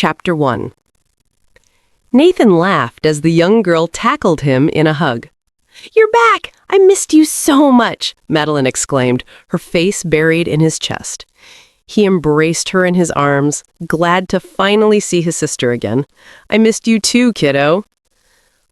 Chapter 1. Nathan laughed as the young girl tackled him in a hug. "You're back! I missed you so much!" Madeline exclaimed, her face buried in his chest. He embraced her in his arms, glad to finally see his sister again. "I missed you too, kiddo."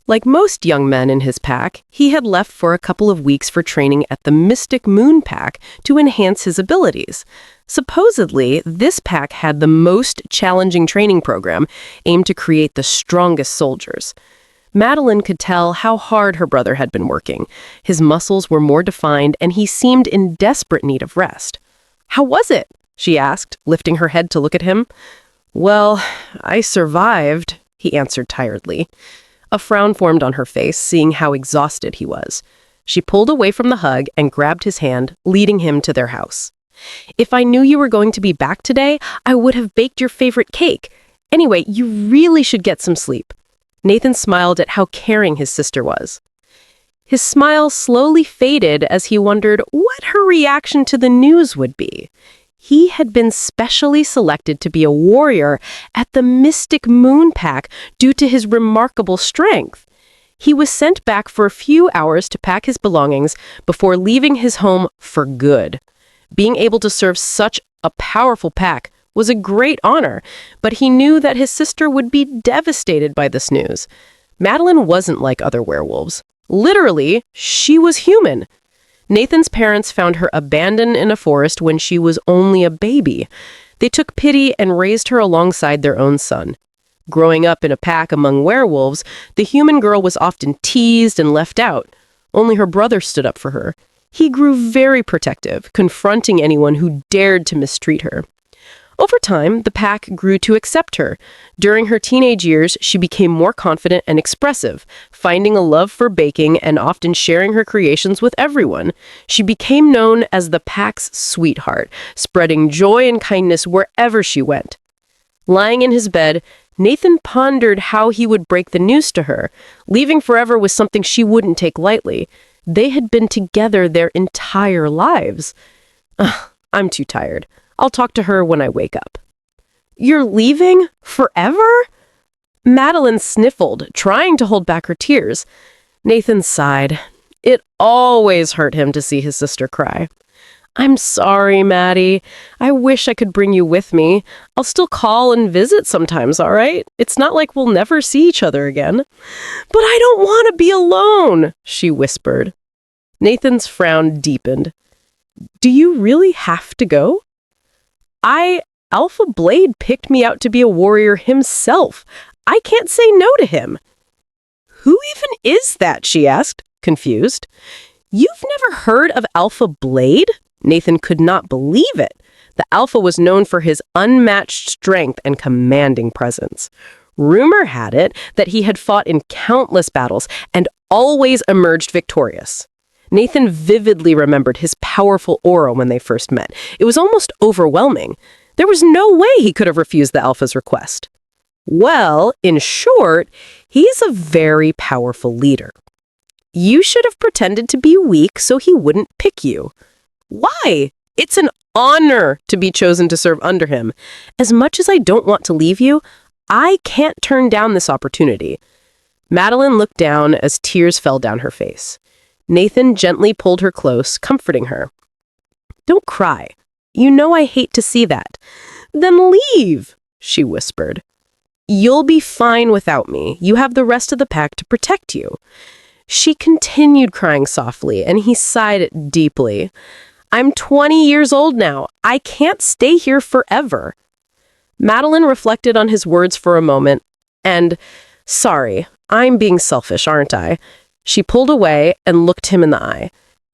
Like most young men in his pack, he had left for a couple of weeks for training at the Mystic Moon Pack to enhance his abilities. Supposedly, this pack had the most challenging training program, aimed to create the strongest soldiers. Madeline could tell how hard her brother had been working. His muscles were more defined, and he seemed in desperate need of rest. "How was it?" she asked, lifting her head to look at him. "Well, I survived," he answered tiredly. A frown formed on her face, seeing how exhausted he was. She pulled away from the hug and grabbed his hand, leading him to their house. "If I knew you were going to be back today, I would have baked your favorite cake. Anyway, you really should get some sleep." Nathan smiled at how caring his sister was. His smile slowly faded as he wondered what her reaction to the news would be. He had been specially selected to be a warrior at the Mystic Moon Pack due to his remarkable strength. He was sent back for a few hours to pack his belongings before leaving his home for good. Being able to serve such a powerful pack was a great honor, but he knew that his sister would be devastated by this news. Madeline wasn't like other werewolves. Literally, she was human. Nathan's parents found her abandoned in a forest when she was only a baby. They took pity and raised her alongside their own son. Growing up in a pack among werewolves, the human girl was often teased and left out. Only her brother stood up for her. He grew very protective, confronting anyone who dared to mistreat her. Over time, the pack grew to accept her. During her teenage years, she became more confident and expressive, finding a love for baking and often sharing her creations with everyone. She became known as the pack's sweetheart, spreading joy and kindness wherever she went. Lying in his bed, Nathan pondered how he would break the news to her. Leaving forever was something she wouldn't take lightly. They had been together their entire lives. I'm too tired. I'll talk to her when I wake up." "You're leaving? Forever?" Madeline sniffled, trying to hold back her tears. Nathan sighed. It always hurt him to see his sister cry. "I'm sorry, Maddie. I wish I could bring you with me. I'll still call and visit sometimes, all right? It's not like we'll never see each other again." "But I don't want to be alone," she whispered. Nathan's frown deepened. "Do you really have to go?" Alpha Blade picked me out to be a warrior himself. I can't say no to him." "Who even is that?" she asked, confused. "You've never heard of Alpha Blade?" Nathan could not believe it. The Alpha was known for his unmatched strength and commanding presence. Rumor had it that he had fought in countless battles and always emerged victorious. Nathan vividly remembered his powerful aura when they first met. It was almost overwhelming. There was no way he could have refused the Alpha's request. Well, in short, he's a very powerful leader. You should have pretended to be weak so he wouldn't pick you. Why? It's an honor to be chosen to serve under him. As much as I don't want to leave you, I can't turn down this opportunity. Madeline looked down as tears fell down her face. Nathan gently pulled her close, comforting her. "Don't cry. You know I hate to see that." "Then leave," she whispered. "You'll be fine without me. You have the rest of the pack to protect you." She continued crying softly, and he sighed deeply. "I'm 20 years old now. I can't stay here forever." Madeline reflected on his words for a moment, and, "Sorry, I'm being selfish, aren't I?" She pulled away and looked him in the eye.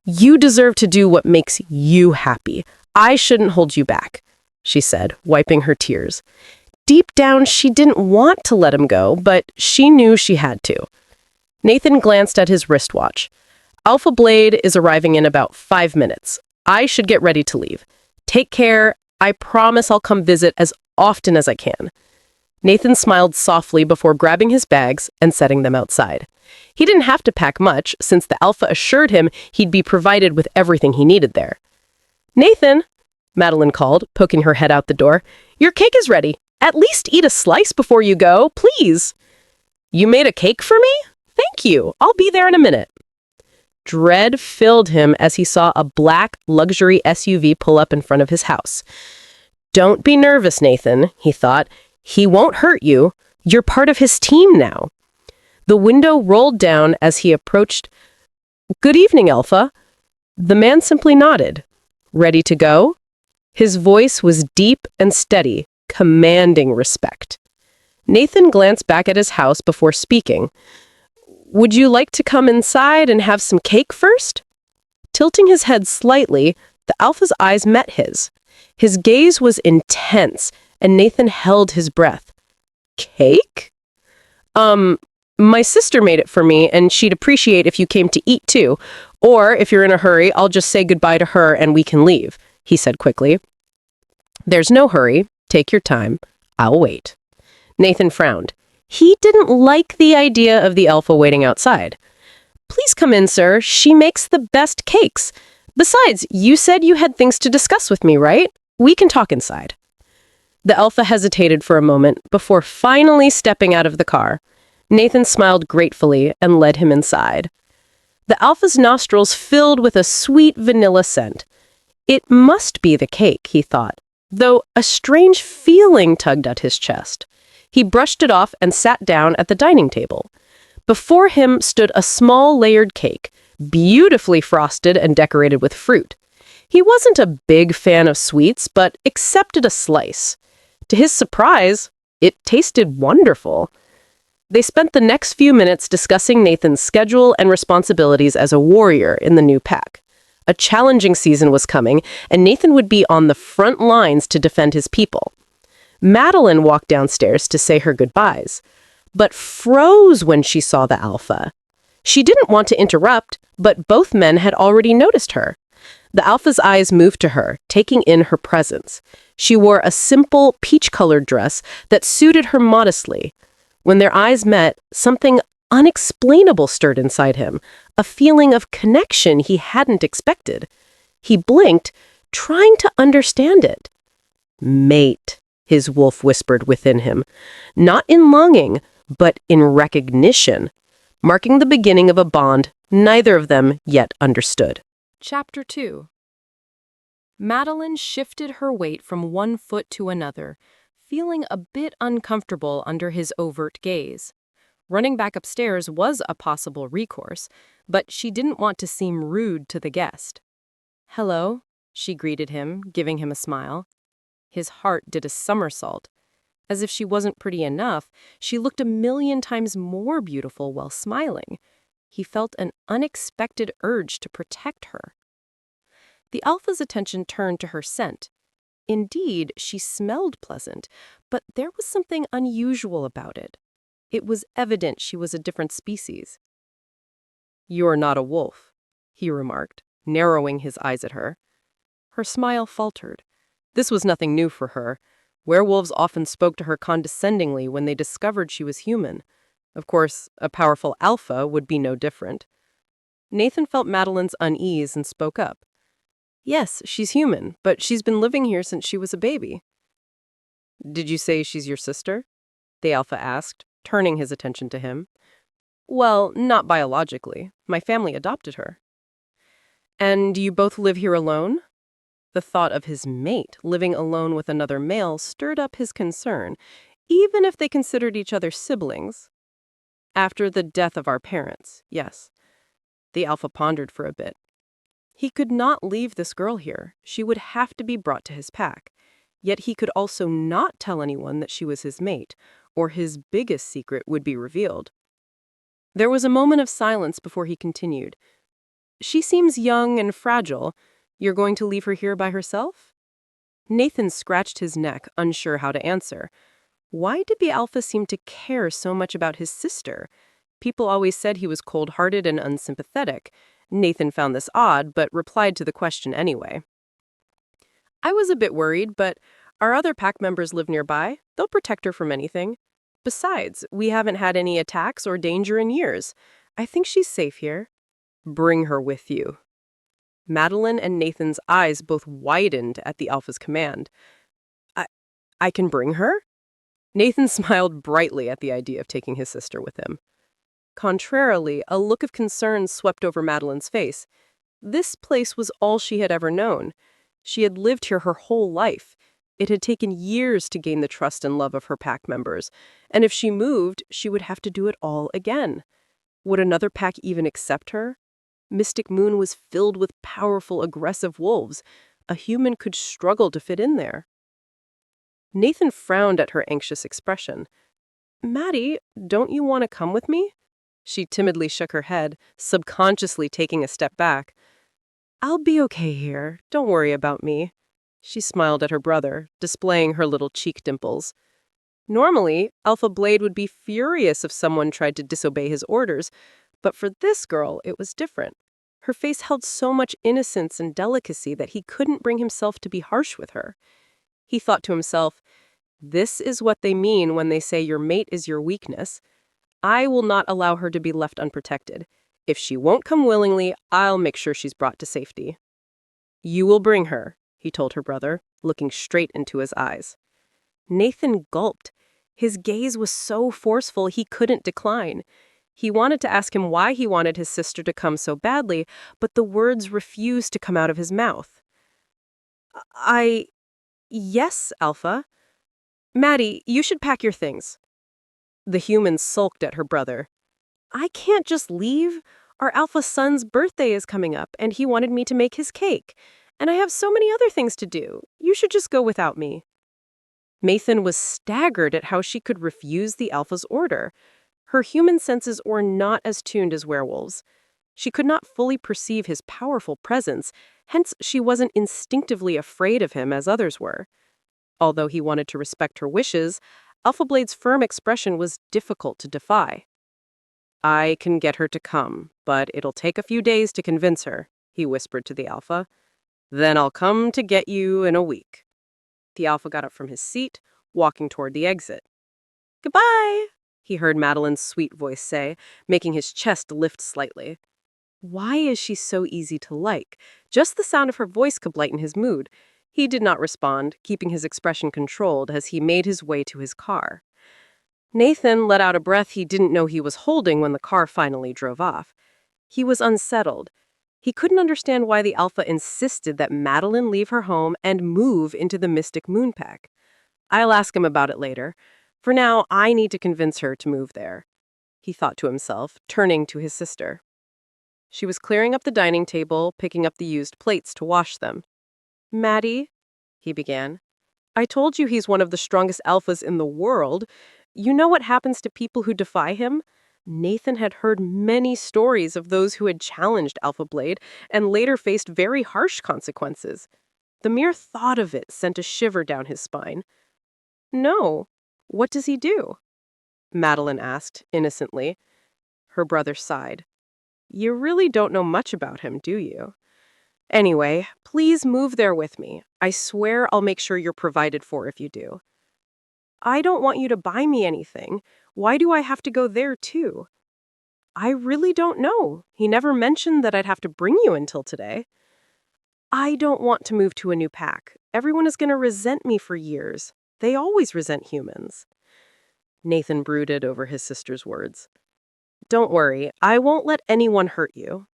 "You deserve to do what makes you happy. I shouldn't hold you back," she said, wiping her tears. Deep down, she didn't want to let him go, but she knew she had to. Nathan glanced at his wristwatch. "Alpha Blade is arriving in about 5 minutes. I should get ready to leave. Take care. I promise I'll come visit as often as I can." Nathan smiled softly before grabbing his bags and setting them outside. He didn't have to pack much, since the Alpha assured him he'd be provided with everything he needed there. "Nathan," Madeline called, poking her head out the door, "your cake is ready. At least eat a slice before you go, please. You made a cake for me? Thank you. I'll be there in a minute. Dread filled him as he saw a black luxury SUV pull up in front of his house. Don't be nervous, Nathan, he thought. He won't hurt you. You're part of his team now. The window rolled down as he approached. Good evening, Alpha. The man simply nodded. Ready to go? His voice was deep and steady, commanding respect. Nathan glanced back at his house before speaking. Would you like to come inside and have some cake first? Tilting his head slightly, the Alpha's eyes met his. His gaze was intense, and Nathan held his breath. Cake? My sister made it for me, and she'd appreciate if you came to eat too. Or, if you're in a hurry, I'll just say goodbye to her and we can leave, he said quickly. There's no hurry. Take your time. I'll wait. Nathan frowned. He didn't like the idea of the Alpha waiting outside. Please come in, sir. She makes the best cakes. Besides, you said you had things to discuss with me, right? We can talk inside. The Alpha hesitated for a moment before finally stepping out of the car. Nathan smiled gratefully and led him inside. The Alpha's nostrils filled with a sweet vanilla scent. It must be the cake, he thought, though a strange feeling tugged at his chest. He brushed it off and sat down at the dining table. Before him stood a small layered cake, beautifully frosted and decorated with fruit. He wasn't a big fan of sweets, but accepted a slice. To his surprise, it tasted wonderful. They spent the next few minutes discussing Nathan's schedule and responsibilities as a warrior in the new pack. A challenging season was coming, and Nathan would be on the front lines to defend his people. Madeline walked downstairs to say her goodbyes, but froze when she saw the Alpha. She didn't want to interrupt, but both men had already noticed her. The Alpha's eyes moved to her, taking in her presence. She wore a simple, peach-colored dress that suited her modestly. When their eyes met, something unexplainable stirred inside him, a feeling of connection he hadn't expected. He blinked, trying to understand it. Mate, his wolf whispered within him, not in longing, but in recognition, marking the beginning of a bond neither of them yet understood. Chapter 2. Madeline shifted her weight from one foot to another, feeling a bit uncomfortable under his overt gaze. Running back upstairs was a possible recourse, but she didn't want to seem rude to the guest. Hello, she greeted him, giving him a smile. His heart did a somersault. As if she wasn't pretty enough, she looked 1,000,000 times more beautiful while smiling. He felt an unexpected urge to protect her. The Alpha's attention turned to her scent. Indeed, she smelled pleasant, but there was something unusual about it. It was evident she was a different species. You're not a wolf, he remarked, narrowing his eyes at her. Her smile faltered. This was nothing new for her. Werewolves often spoke to her condescendingly when they discovered she was human. Of course, a powerful Alpha would be no different. Nathan felt Madeline's unease and spoke up. Yes, she's human, but she's been living here since she was a baby. Did you say she's your sister? The Alpha asked, turning his attention to him. Well, not biologically. My family adopted her. And you both live here alone? The thought of his mate living alone with another male stirred up his concern, even if they considered each other siblings. After the death of our parents, yes. The Alpha pondered for a bit. He could not leave this girl here. She would have to be brought to his pack. Yet he could also not tell anyone that she was his mate, or his biggest secret would be revealed. There was a moment of silence before he continued. She seems young and fragile. You're going to leave her here by herself? Nathan scratched his neck, unsure how to answer. Why did the Alpha seem to care so much about his sister? People always said he was cold-hearted and unsympathetic. Nathan found this odd, but replied to the question anyway. I was a bit worried, but our other pack members live nearby. They'll protect her from anything. Besides, we haven't had any attacks or danger in years. I think she's safe here. Bring her with you. Madeline and Nathan's eyes both widened at the Alpha's command. I can bring her? Nathan smiled brightly at the idea of taking his sister with him. Contrarily, a look of concern swept over Madeline's face. This place was all she had ever known. She had lived here her whole life. It had taken years to gain the trust and love of her pack members, and if she moved, she would have to do it all again. Would another pack even accept her? Mystic Moon was filled with powerful, aggressive wolves. A human could struggle to fit in there. Nathan frowned at her anxious expression. "Maddie, don't you want to come with me?" She timidly shook her head, subconsciously taking a step back. "I'll be okay here. Don't worry about me." She smiled at her brother, displaying her little cheek dimples. Normally, Alpha Blade would be furious if someone tried to disobey his orders, but for this girl, it was different. Her face held so much innocence and delicacy that he couldn't bring himself to be harsh with her. He thought to himself, "This is what they mean when they say your mate is your weakness. I will not allow her to be left unprotected. If she won't come willingly, I'll make sure she's brought to safety." "You will bring her," he told her brother, looking straight into his eyes. Nathan gulped. His gaze was so forceful he couldn't decline. He wanted to ask him why he wanted his sister to come so badly, but the words refused to come out of his mouth. Yes, Alpha. Maddie, you should pack your things." The human sulked at her brother. "I can't just leave. Our Alpha son's birthday is coming up, and he wanted me to make his cake. And I have so many other things to do. You should just go without me." Nathan was staggered at how she could refuse the Alpha's order. Her human senses were not as tuned as werewolves. She could not fully perceive his powerful presence, hence she wasn't instinctively afraid of him as others were. Although he wanted to respect her wishes, Alpha Blade's firm expression was difficult to defy. "I can get her to come, but it'll take a few days to convince her," he whispered to the Alpha. "Then I'll come to get you in a week." The Alpha got up from his seat, walking toward the exit. "Goodbye," he heard Madeline's sweet voice say, making his chest lift slightly. Why is she so easy to like? Just the sound of her voice could lighten his mood. He did not respond, keeping his expression controlled as he made his way to his car. Nathan let out a breath he didn't know he was holding when the car finally drove off. He was unsettled. He couldn't understand why the Alpha insisted that Madeline leave her home and move into the Mystic Moon Pack. "I'll ask him about it later. For now, I need to convince her to move there," he thought to himself, turning to his sister. She was clearing up the dining table, picking up the used plates to wash them. "Maddie," he began, "I told you he's one of the strongest alphas in the world. You know what happens to people who defy him?" Nathan had heard many stories of those who had challenged Alpha Blade and later faced very harsh consequences. The mere thought of it sent a shiver down his spine. "No. What does he do?" Madeline asked, innocently. Her brother sighed. "You really don't know much about him, do you? Anyway, please move there with me. I swear I'll make sure you're provided for if you do." "I don't want you to buy me anything. Why do I have to go there, too?" "I really don't know. He never mentioned that I'd have to bring you until today." "I don't want to move to a new pack. Everyone is going to resent me for years. They always resent humans." Nathan brooded over his sister's words. "Don't worry, I won't let anyone hurt you.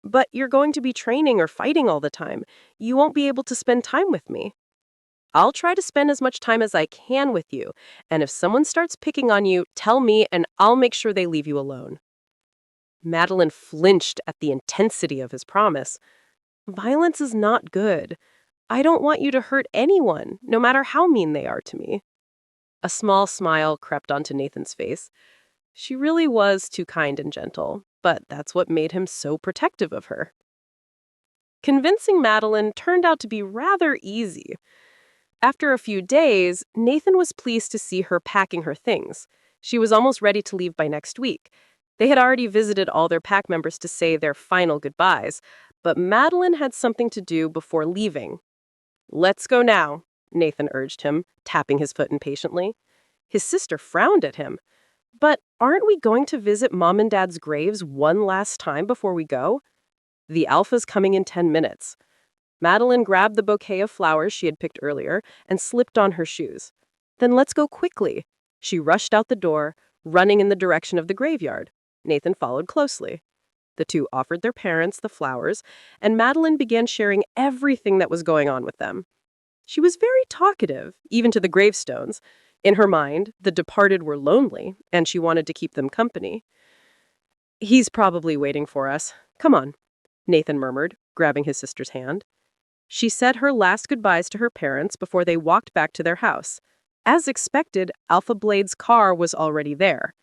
But you're going to be training or fighting all the time. You won't be able to spend time with me." "I'll try to spend as much time as I can with you, and if someone starts picking on you, tell me and I'll make sure they leave you alone." Madeline flinched at the intensity of his promise. "Violence is not good. I don't want you to hurt anyone, no matter how mean they are to me." A small smile crept onto Nathan's face. She really was too kind and gentle, but that's what made him so protective of her. Convincing Madeline turned out to be rather easy. After a few days, Nathan was pleased to see her packing her things. She was almost ready to leave by next week. They had already visited all their pack members to say their final goodbyes, but Madeline had something to do before leaving. "Let's go now," Nathan urged him, tapping his foot impatiently. His sister frowned at him. "But aren't we going to visit Mom and Dad's graves one last time before we go?" "The Alpha's coming in 10 minutes." Madeline grabbed the bouquet of flowers she had picked earlier and slipped on her shoes. Then let's go quickly. She rushed out the door, running in the direction of the graveyard. Nathan followed closely. The two offered their parents the flowers, and Madeline began sharing everything that was going on with them. She was very talkative, even to the gravestones. In her mind, the departed were lonely, and she wanted to keep them company. He's probably waiting for us. Come on, Nathan murmured, grabbing his sister's hand. She said her last goodbyes to her parents before they walked back to their house. As expected, Alpha Blade's car was already there.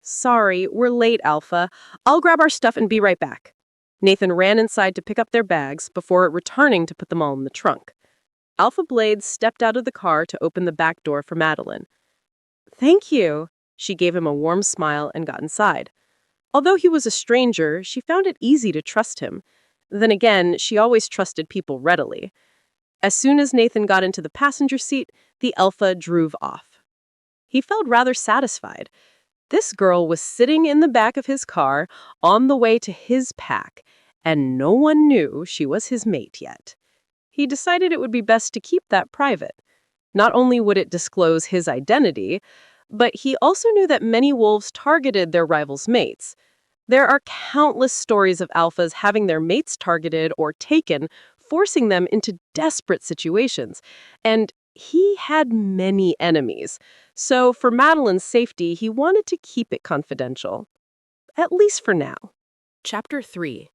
Sorry, we're late, Alpha. I'll grab our stuff and be right back. Nathan ran inside to pick up their bags before returning to put them all in the trunk. Alpha Blade stepped out of the car to open the back door for Madeline. Thank you. She gave him a warm smile and got inside. Although he was a stranger, she found it easy to trust him. Then again, she always trusted people readily. As soon as Nathan got into the passenger seat, the Alpha drove off. He felt rather satisfied. This girl was sitting in the back of his car on the way to his pack, and no one knew she was his mate yet. He decided it would be best to keep that private. Not only would it disclose his identity, but he also knew that many wolves targeted their rivals' mates. There are countless stories of alphas having their mates targeted or taken, forcing them into desperate situations. And he had many enemies. So for Madeline's safety, he wanted to keep it confidential. At least for now. Chapter 3.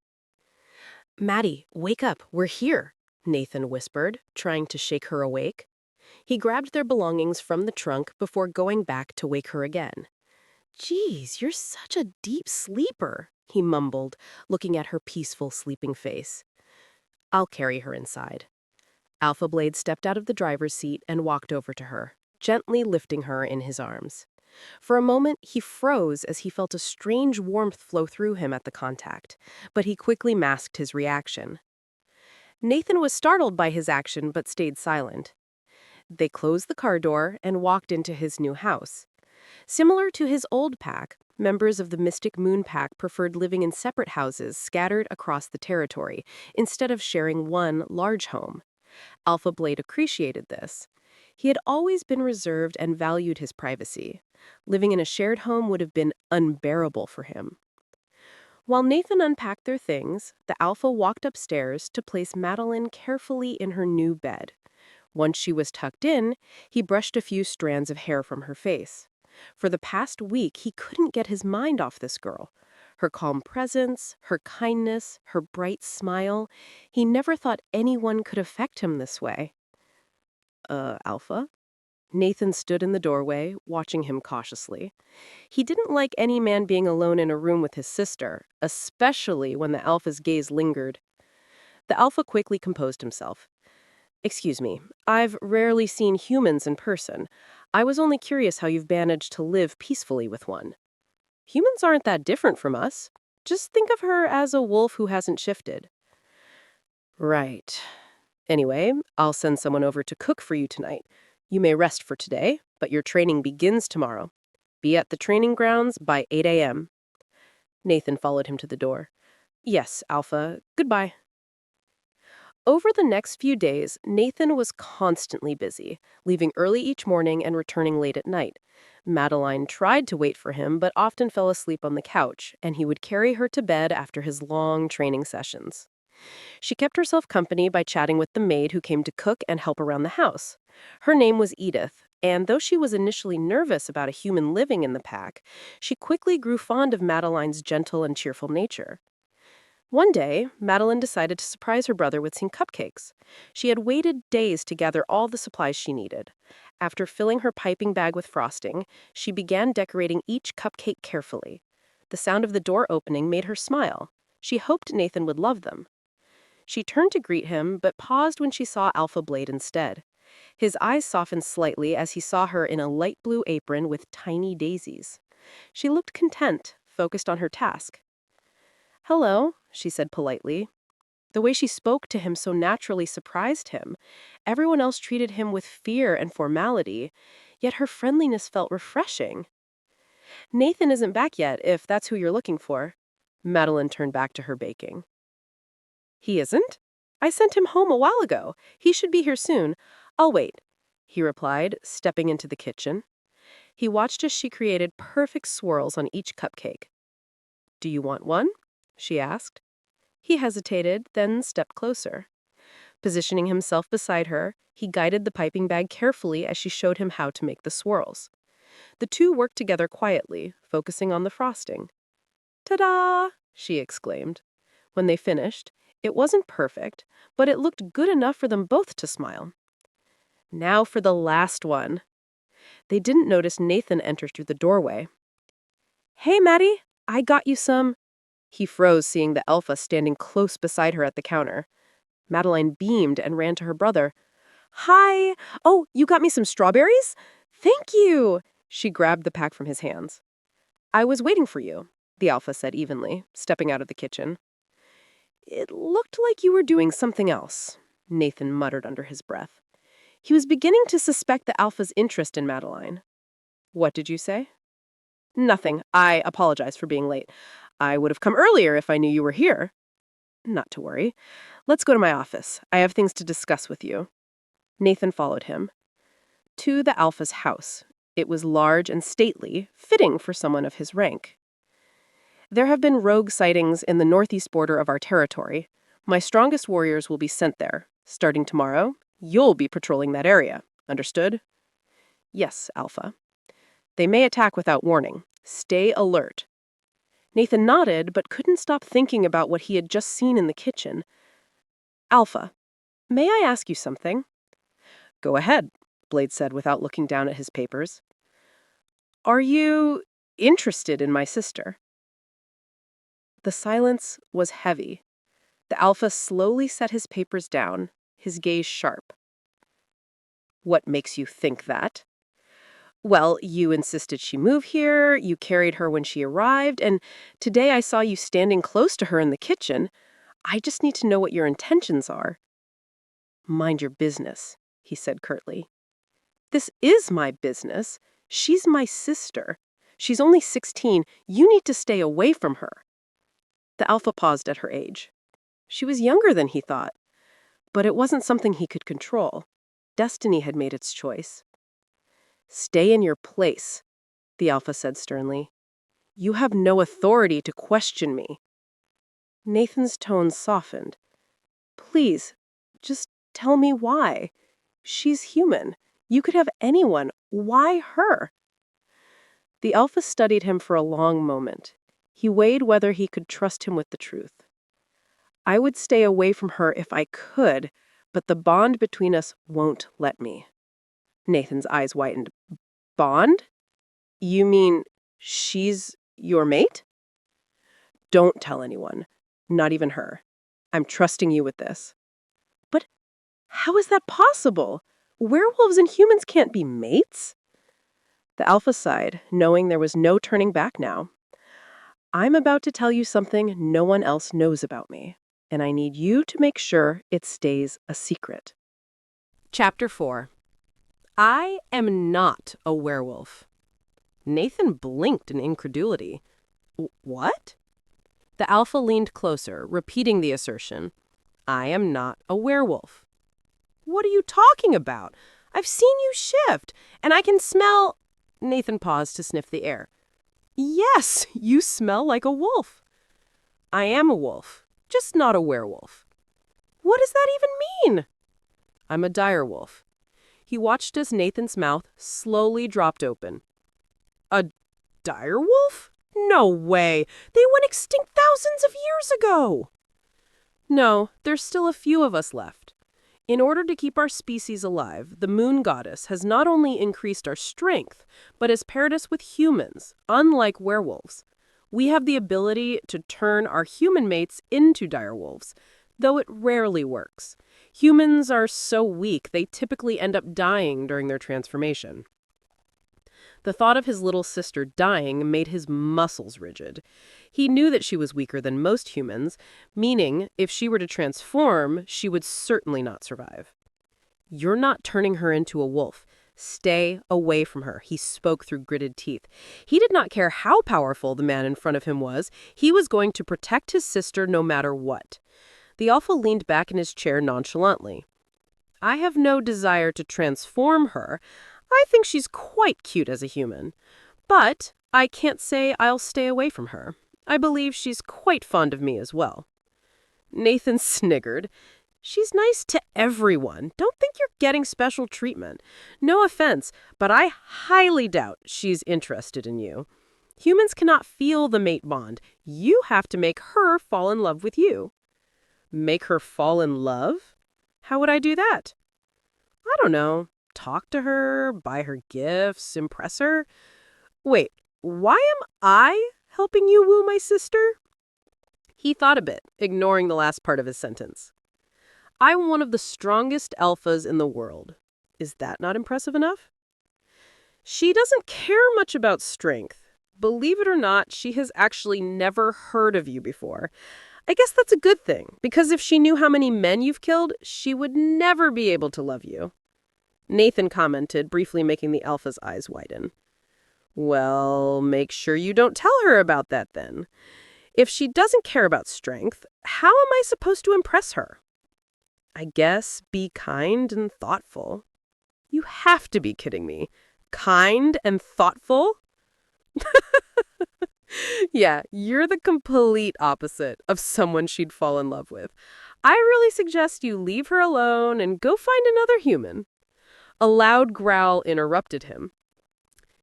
Maddie, wake up, we're here, Nathan whispered, trying to shake her awake. He grabbed their belongings from the trunk before going back to wake her again. Geez, you're such a deep sleeper, he mumbled, looking at her peaceful, sleeping face. I'll carry her inside. Alpha Blade stepped out of the driver's seat and walked over to her, gently lifting her in his arms. For a moment, he froze as he felt a strange warmth flow through him at the contact, but he quickly masked his reaction. Nathan was startled by his action but stayed silent. They closed the car door and walked into his new house. Similar to his old pack, members of the Mystic Moon Pack preferred living in separate houses scattered across the territory, instead of sharing one large home. Alpha Blade appreciated this. He had always been reserved and valued his privacy. Living in a shared home would have been unbearable for him. While Nathan unpacked their things, the Alpha walked upstairs to place Madeline carefully in her new bed. Once she was tucked in, he brushed a few strands of hair from her face. For the past week, he couldn't get his mind off this girl. Her calm presence, her kindness, her bright smile. He never thought anyone could affect him this way. Alpha? Nathan stood in the doorway, watching him cautiously. He didn't like any man being alone in a room with his sister, especially when the Alpha's gaze lingered. The Alpha quickly composed himself. Excuse me, I've rarely seen humans in person. I was only curious how you've managed to live peacefully with one. Humans aren't that different from us. Just think of her as a wolf who hasn't shifted. Right. Anyway, I'll send someone over to cook for you tonight. You may rest for today, but your training begins tomorrow. Be at the training grounds by 8 a.m. Nathan followed him to the door. Yes, Alpha. Goodbye. Over the next few days, Nathan was constantly busy, leaving early each morning and returning late at night. Madeline tried to wait for him, but often fell asleep on the couch, and he would carry her to bed after his long training sessions. She kept herself company by chatting with the maid who came to cook and help around the house. Her name was Edith, and though she was initially nervous about a human living in the pack, she quickly grew fond of Madeline's gentle and cheerful nature. One day, Madeline decided to surprise her brother with some cupcakes. She had waited days to gather all the supplies she needed. After filling her piping bag with frosting, she began decorating each cupcake carefully. The sound of the door opening made her smile. She hoped Nathan would love them. She turned to greet him, but paused when she saw Alpha Blade instead. His eyes softened slightly as he saw her in a light blue apron with tiny daisies. She looked content, focused on her task. Hello, she said politely. The way she spoke to him so naturally surprised him. Everyone else treated him with fear and formality, yet her friendliness felt refreshing. Nathan isn't back yet, if that's who you're looking for. Madeline turned back to her baking. He isn't? I sent him home a while ago. He should be here soon. I'll wait. he replied, stepping into the kitchen. He watched as she created perfect swirls on each cupcake. "Do you want one?" she asked. He hesitated, then stepped closer. Positioning himself beside her, he guided the piping bag carefully as she showed him how to make the swirls. The two worked together quietly, focusing on the frosting. "Ta-da!" she exclaimed. When they finished, it wasn't perfect, but it looked good enough for them both to smile. "Now for the last one." They didn't notice Nathan enter through the doorway. "Hey, Maddie, I got you some—" He froze, seeing the alpha standing close beside her at the counter. Madeline beamed and ran to her brother. "Hi! Oh, you got me some strawberries? Thank you!" She grabbed the pack from his hands. "I was waiting for you," the alpha said evenly, stepping out of the kitchen. "It looked like you were doing something else," Nathan muttered under his breath. He was beginning to suspect the alpha's interest in Madeline. "What did you say?" "Nothing. I apologize for being late. I would have come earlier if I knew you were here." "Not to worry. Let's go to my office. I have things to discuss with you." Nathan followed him. To the alpha's house. It was large and stately, fitting for someone of his rank. "There have been rogue sightings in the northeast border of our territory. My strongest warriors will be sent there. Starting tomorrow, you'll be patrolling that area. Understood?" "Yes, Alpha." "They may attack without warning. Stay alert." Nathan nodded, but couldn't stop thinking about what he had just seen in the kitchen. "Alpha, may I ask you something?" "Go ahead," Blade said without looking down at his papers. "Are you interested in my sister?" The silence was heavy. The alpha slowly set his papers down, his gaze sharp. "What makes you think that?" "Well, you insisted she move here, you carried her when she arrived, and today I saw you standing close to her in the kitchen. I just need to know what your intentions are." "Mind your business," he said curtly. "This is my business. She's my sister. She's only 16. You need to stay away from her." The alpha paused at her age. She was younger than he thought. But it wasn't something he could control. Destiny had made its choice. "Stay in your place," the alpha said sternly. "You have no authority to question me." Nathan's tone softened. "Please, just tell me why. She's human. You could have anyone. Why her?" The alpha studied him for a long moment. He weighed whether he could trust him with the truth. "I would stay away from her if I could, but the bond between us won't let me." Nathan's eyes widened. "Bond? You mean she's your mate?" "Don't tell anyone. Not even her. I'm trusting you with this." "But how is that possible? Werewolves and humans can't be mates." The alpha sighed, knowing there was no turning back now. "I'm about to tell you something no one else knows about me, and I need you to make sure it stays a secret." Chapter 4. I am not a werewolf. Nathan blinked in incredulity. "What?" The alpha leaned closer, repeating the assertion. "I am not a werewolf." "What are you talking about? I've seen you shift, and I can smell—" Nathan paused to sniff the air. "Yes, you smell like a wolf." "I am a wolf, just not a werewolf." "What does that even mean?" "I'm a direwolf." He watched as Nathan's mouth slowly dropped open. "A direwolf? No way! They went extinct thousands of years ago!" "No, there's still a few of us left. In order to keep our species alive, the moon goddess has not only increased our strength, but has paired us with humans, unlike werewolves. We have the ability to turn our human mates into direwolves, though it rarely works. Humans are so weak they typically end up dying during their transformation." The thought of his little sister dying made his muscles rigid. He knew that she was weaker than most humans, meaning if she were to transform, she would certainly not survive. "You're not turning her into a wolf. Stay away from her," he spoke through gritted teeth. He did not care how powerful the man in front of him was. He was going to protect his sister no matter what. The alpha leaned back in his chair nonchalantly. I have no desire to transform her. I think she's quite cute as a human. But I can't say I'll stay away from her. I believe she's quite fond of me as well. Nathan sniggered. She's nice to everyone. Don't think you're getting special treatment. No offense, but I highly doubt she's interested in you. Humans cannot feel the mate bond. You have to make her fall in love with you. Make her fall in love? How would I do that? I don't know. Talk to her, buy her gifts, impress her. Wait, why am I helping you woo my sister? He thought a bit, ignoring the last part of his sentence. I'm one of the strongest alphas in the world. Is that not impressive enough? She doesn't care much about strength. Believe it or not, she has actually never heard of you before. I guess that's a good thing, because if she knew how many men you've killed, she would never be able to love you. Nathan commented, briefly making the alpha's eyes widen. Well, make sure you don't tell her about that then. If she doesn't care about strength, how am I supposed to impress her? I guess be kind and thoughtful. You have to be kidding me. Kind and thoughtful? Yeah, you're the complete opposite of someone she'd fall in love with. I really suggest you leave her alone and go find another human. A loud growl interrupted him.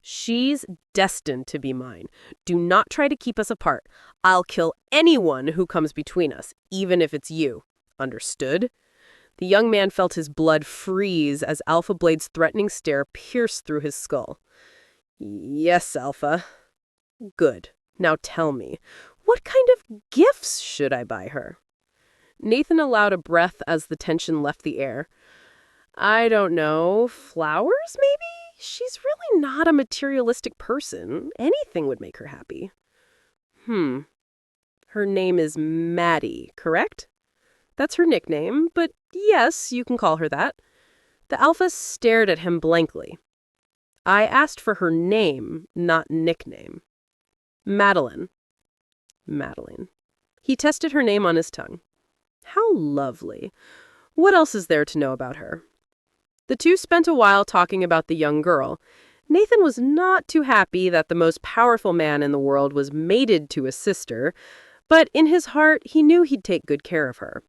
She's destined to be mine. Do not try to keep us apart. I'll kill anyone who comes between us, even if it's you. Understood? The young man felt his blood freeze as Alpha Blade's threatening stare pierced through his skull. Yes, Alpha. Good. Now tell me, what kind of gifts should I buy her? Nathan allowed a breath as the tension left the air. I don't know, flowers maybe? She's really not a materialistic person. Anything would make her happy. Her name is Maddie, correct? That's her nickname, but yes, you can call her that. The alpha stared at him blankly. I asked for her name, not nickname. Madeline. Madeline. He tested her name on his tongue. How lovely. What else is there to know about her? The two spent a while talking about the young girl. Nathan was not too happy that the most powerful man in the world was mated to a sister, but in his heart, he knew he'd take good care of her.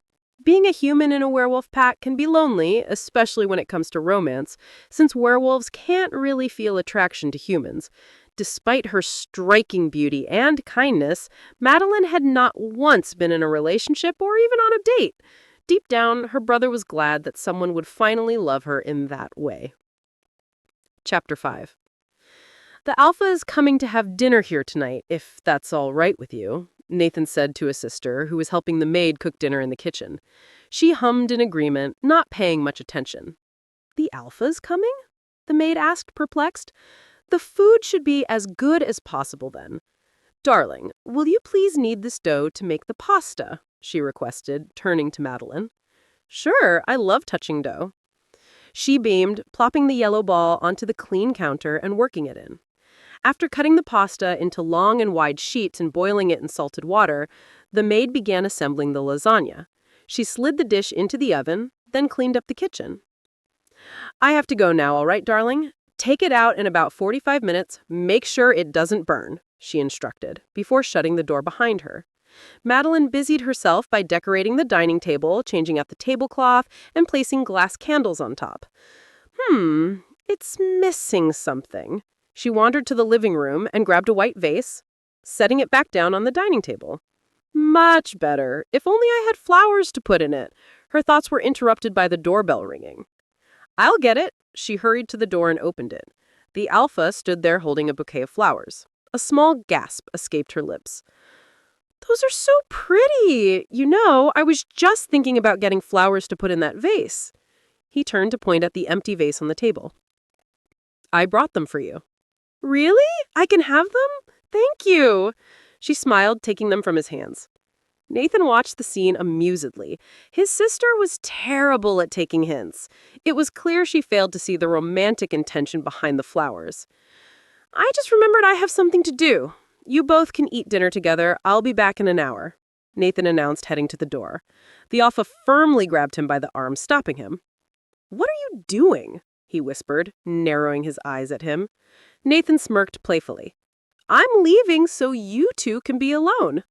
Being a human in a werewolf pack can be lonely, especially when it comes to romance, since werewolves can't really feel attraction to humans. Despite her striking beauty and kindness, Madeline had not once been in a relationship or even on a date. Deep down, her brother was glad that someone would finally love her in that way. Chapter 5. The alpha is coming to have dinner here tonight, if that's all right with you, Nathan said to his sister, who was helping the maid cook dinner in the kitchen. She hummed in agreement, not paying much attention. The alpha's coming? The maid asked, perplexed. The food should be as good as possible then. Darling, will you please knead this dough to make the pasta? She requested, turning to Madeline. Sure, I love touching dough. She beamed, plopping the yellow ball onto the clean counter and working it in. After cutting the pasta into long and wide sheets and boiling it in salted water, the maid began assembling the lasagna. She slid the dish into the oven, then cleaned up the kitchen. I have to go now, all right, darling? Take it out in about 45 minutes. Make sure it doesn't burn, she instructed, before shutting the door behind her. Madeline busied herself by decorating the dining table, changing out the tablecloth, and placing glass candles on top. It's missing something. She wandered to the living room and grabbed a white vase, setting it back down on the dining table. Much better. If only I had flowers to put in it. Her thoughts were interrupted by the doorbell ringing. I'll get it. She hurried to the door and opened it. The alpha stood there holding a bouquet of flowers. A small gasp escaped her lips. Those are so pretty. You know, I was just thinking about getting flowers to put in that vase. He turned to point at the empty vase on the table. I brought them for you. Really? I can have them? Thank you. She smiled, taking them from his hands. Nathan watched the scene amusedly. His sister was terrible at taking hints. It was clear she failed to see the romantic intention behind the flowers. I just remembered I have something to do. You both can eat dinner together. I'll be back in an hour, Nathan announced, heading to the door. The alpha firmly grabbed him by the arm, stopping him. "What are you doing?" he whispered, narrowing his eyes at him. Nathan smirked playfully. "I'm leaving so you two can be alone."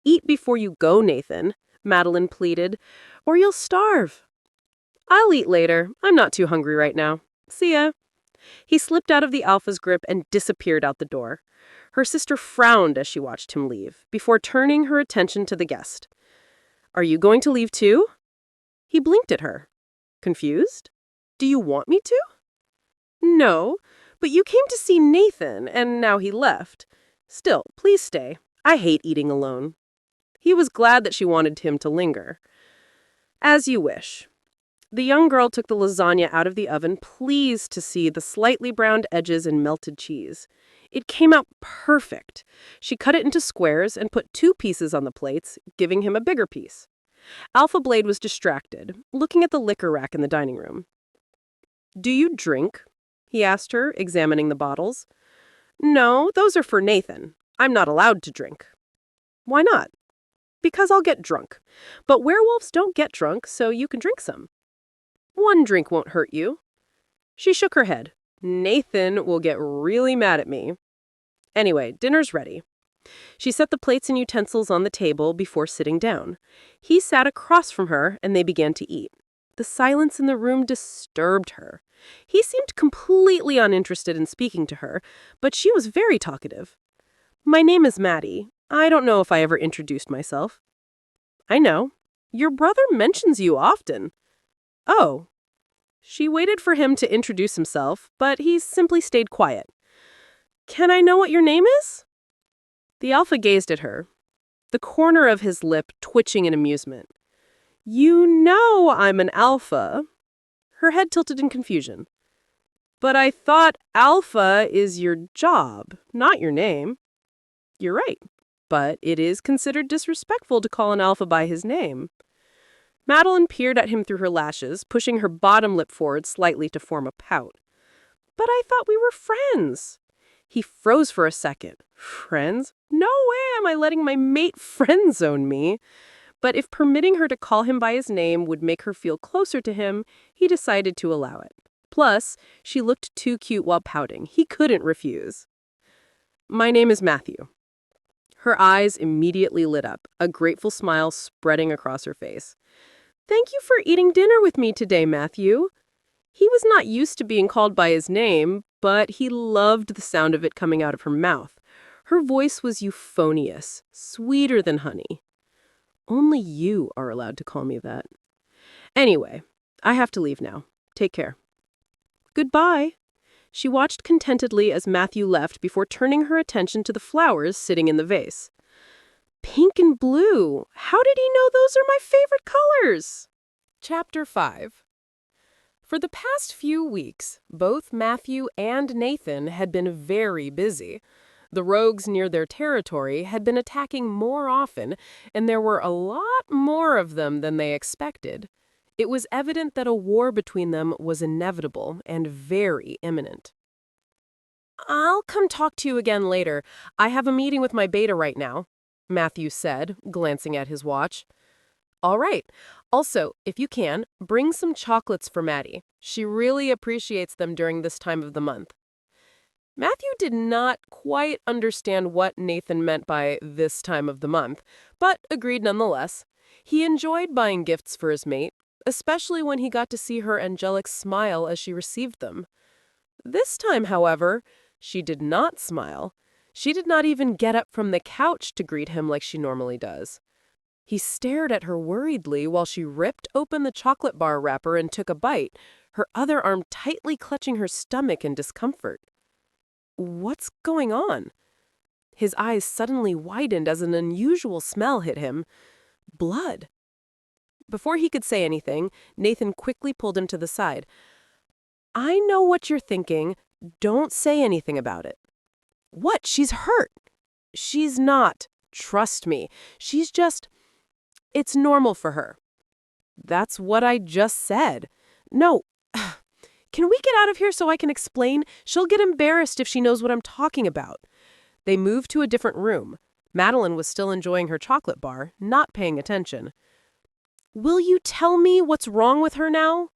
"Eat before you go, Nathan," Madeline pleaded, "or you'll starve." "I'll eat later. I'm not too hungry right now. See ya." He slipped out of the Alpha's grip and disappeared out the door. Her sister frowned as she watched him leave, before turning her attention to the guest. "Are you going to leave too?" He blinked at her. "Confused? Do you want me to?" "No, but you came to see Nathan, and now he left. Still, please stay. I hate eating alone." He was glad that she wanted him to linger. "As you wish." The young girl took the lasagna out of the oven, pleased to see the slightly browned edges and melted cheese. It came out perfect. She cut it into squares and put 2 pieces on the plates, giving him a bigger piece. Alpha Blade was distracted, looking at the liquor rack in the dining room. "Do you drink?" he asked her, examining the bottles. "No, those are for Nathan. I'm not allowed to drink." "Why not?" "Because I'll get drunk. But werewolves don't get drunk, so you can drink some." "1 drink won't hurt you." She shook her head. "Nathan will get really mad at me." "Anyway, dinner's ready." She set the plates and utensils on the table before sitting down. He sat across from her, and they began to eat. The silence in the room disturbed her. He seemed completely uninterested in speaking to her, but she was very talkative. "My name is Maddie. I don't know if I ever introduced myself." "I know. Your brother mentions you often." "Oh." She waited for him to introduce himself, but he simply stayed quiet. "Can I know what your name is?" The Alpha gazed at her, the corner of his lip twitching in amusement. "You know I'm an Alpha." Her head tilted in confusion. "But I thought Alpha is your job, not your name." "You're right, but it is considered disrespectful to call an Alpha by his name." Madeline peered at him through her lashes, pushing her bottom lip forward slightly to form a pout. "But I thought we were friends." He froze for a second. "Friends? No way am I letting my mate friend zone me." But if permitting her to call him by his name would make her feel closer to him, he decided to allow it. Plus, she looked too cute while pouting. He couldn't refuse. "My name is Matthew." Her eyes immediately lit up, a grateful smile spreading across her face. "Thank you for eating dinner with me today, Matthew." He was not used to being called by his name, but he loved the sound of it coming out of her mouth. Her voice was euphonious, sweeter than honey. "Only you are allowed to call me that." "Anyway, I have to leave now. Take care." "Goodbye." She watched contentedly as Matthew left before turning her attention to the flowers sitting in the vase. "Pink and blue. How did he know those are my favorite colors?" Chapter 5. For the past few weeks, both Matthew and Nathan had been very busy. The rogues near their territory had been attacking more often, and there were a lot more of them than they expected. It was evident that a war between them was inevitable and very imminent. "I'll come talk to you again later. I have a meeting with my beta right now," Matthew said, glancing at his watch. "All right. Also, if you can, bring some chocolates for Maddie. She really appreciates them during this time of the month." Matthew did not quite understand what Nathan meant by this time of the month, but agreed nonetheless. He enjoyed buying gifts for his mate, especially when he got to see her angelic smile as she received them. This time, however, she did not smile. She did not even get up from the couch to greet him like she normally does. He stared at her worriedly while she ripped open the chocolate bar wrapper and took a bite, her other arm tightly clutching her stomach in discomfort. "What's going on?" His eyes suddenly widened as an unusual smell hit him. Blood. Before he could say anything, Nathan quickly pulled him to the side. "I know what you're thinking. Don't say anything about it." "What? She's hurt." "She's not. Trust me. She's just... It's normal for her." "That's what I just said." "No. Can we get out of here so I can explain? She'll get embarrassed if she knows what I'm talking about." They moved to a different room. Madeline was still enjoying her chocolate bar, not paying attention. "Will you tell me what's wrong with her now?"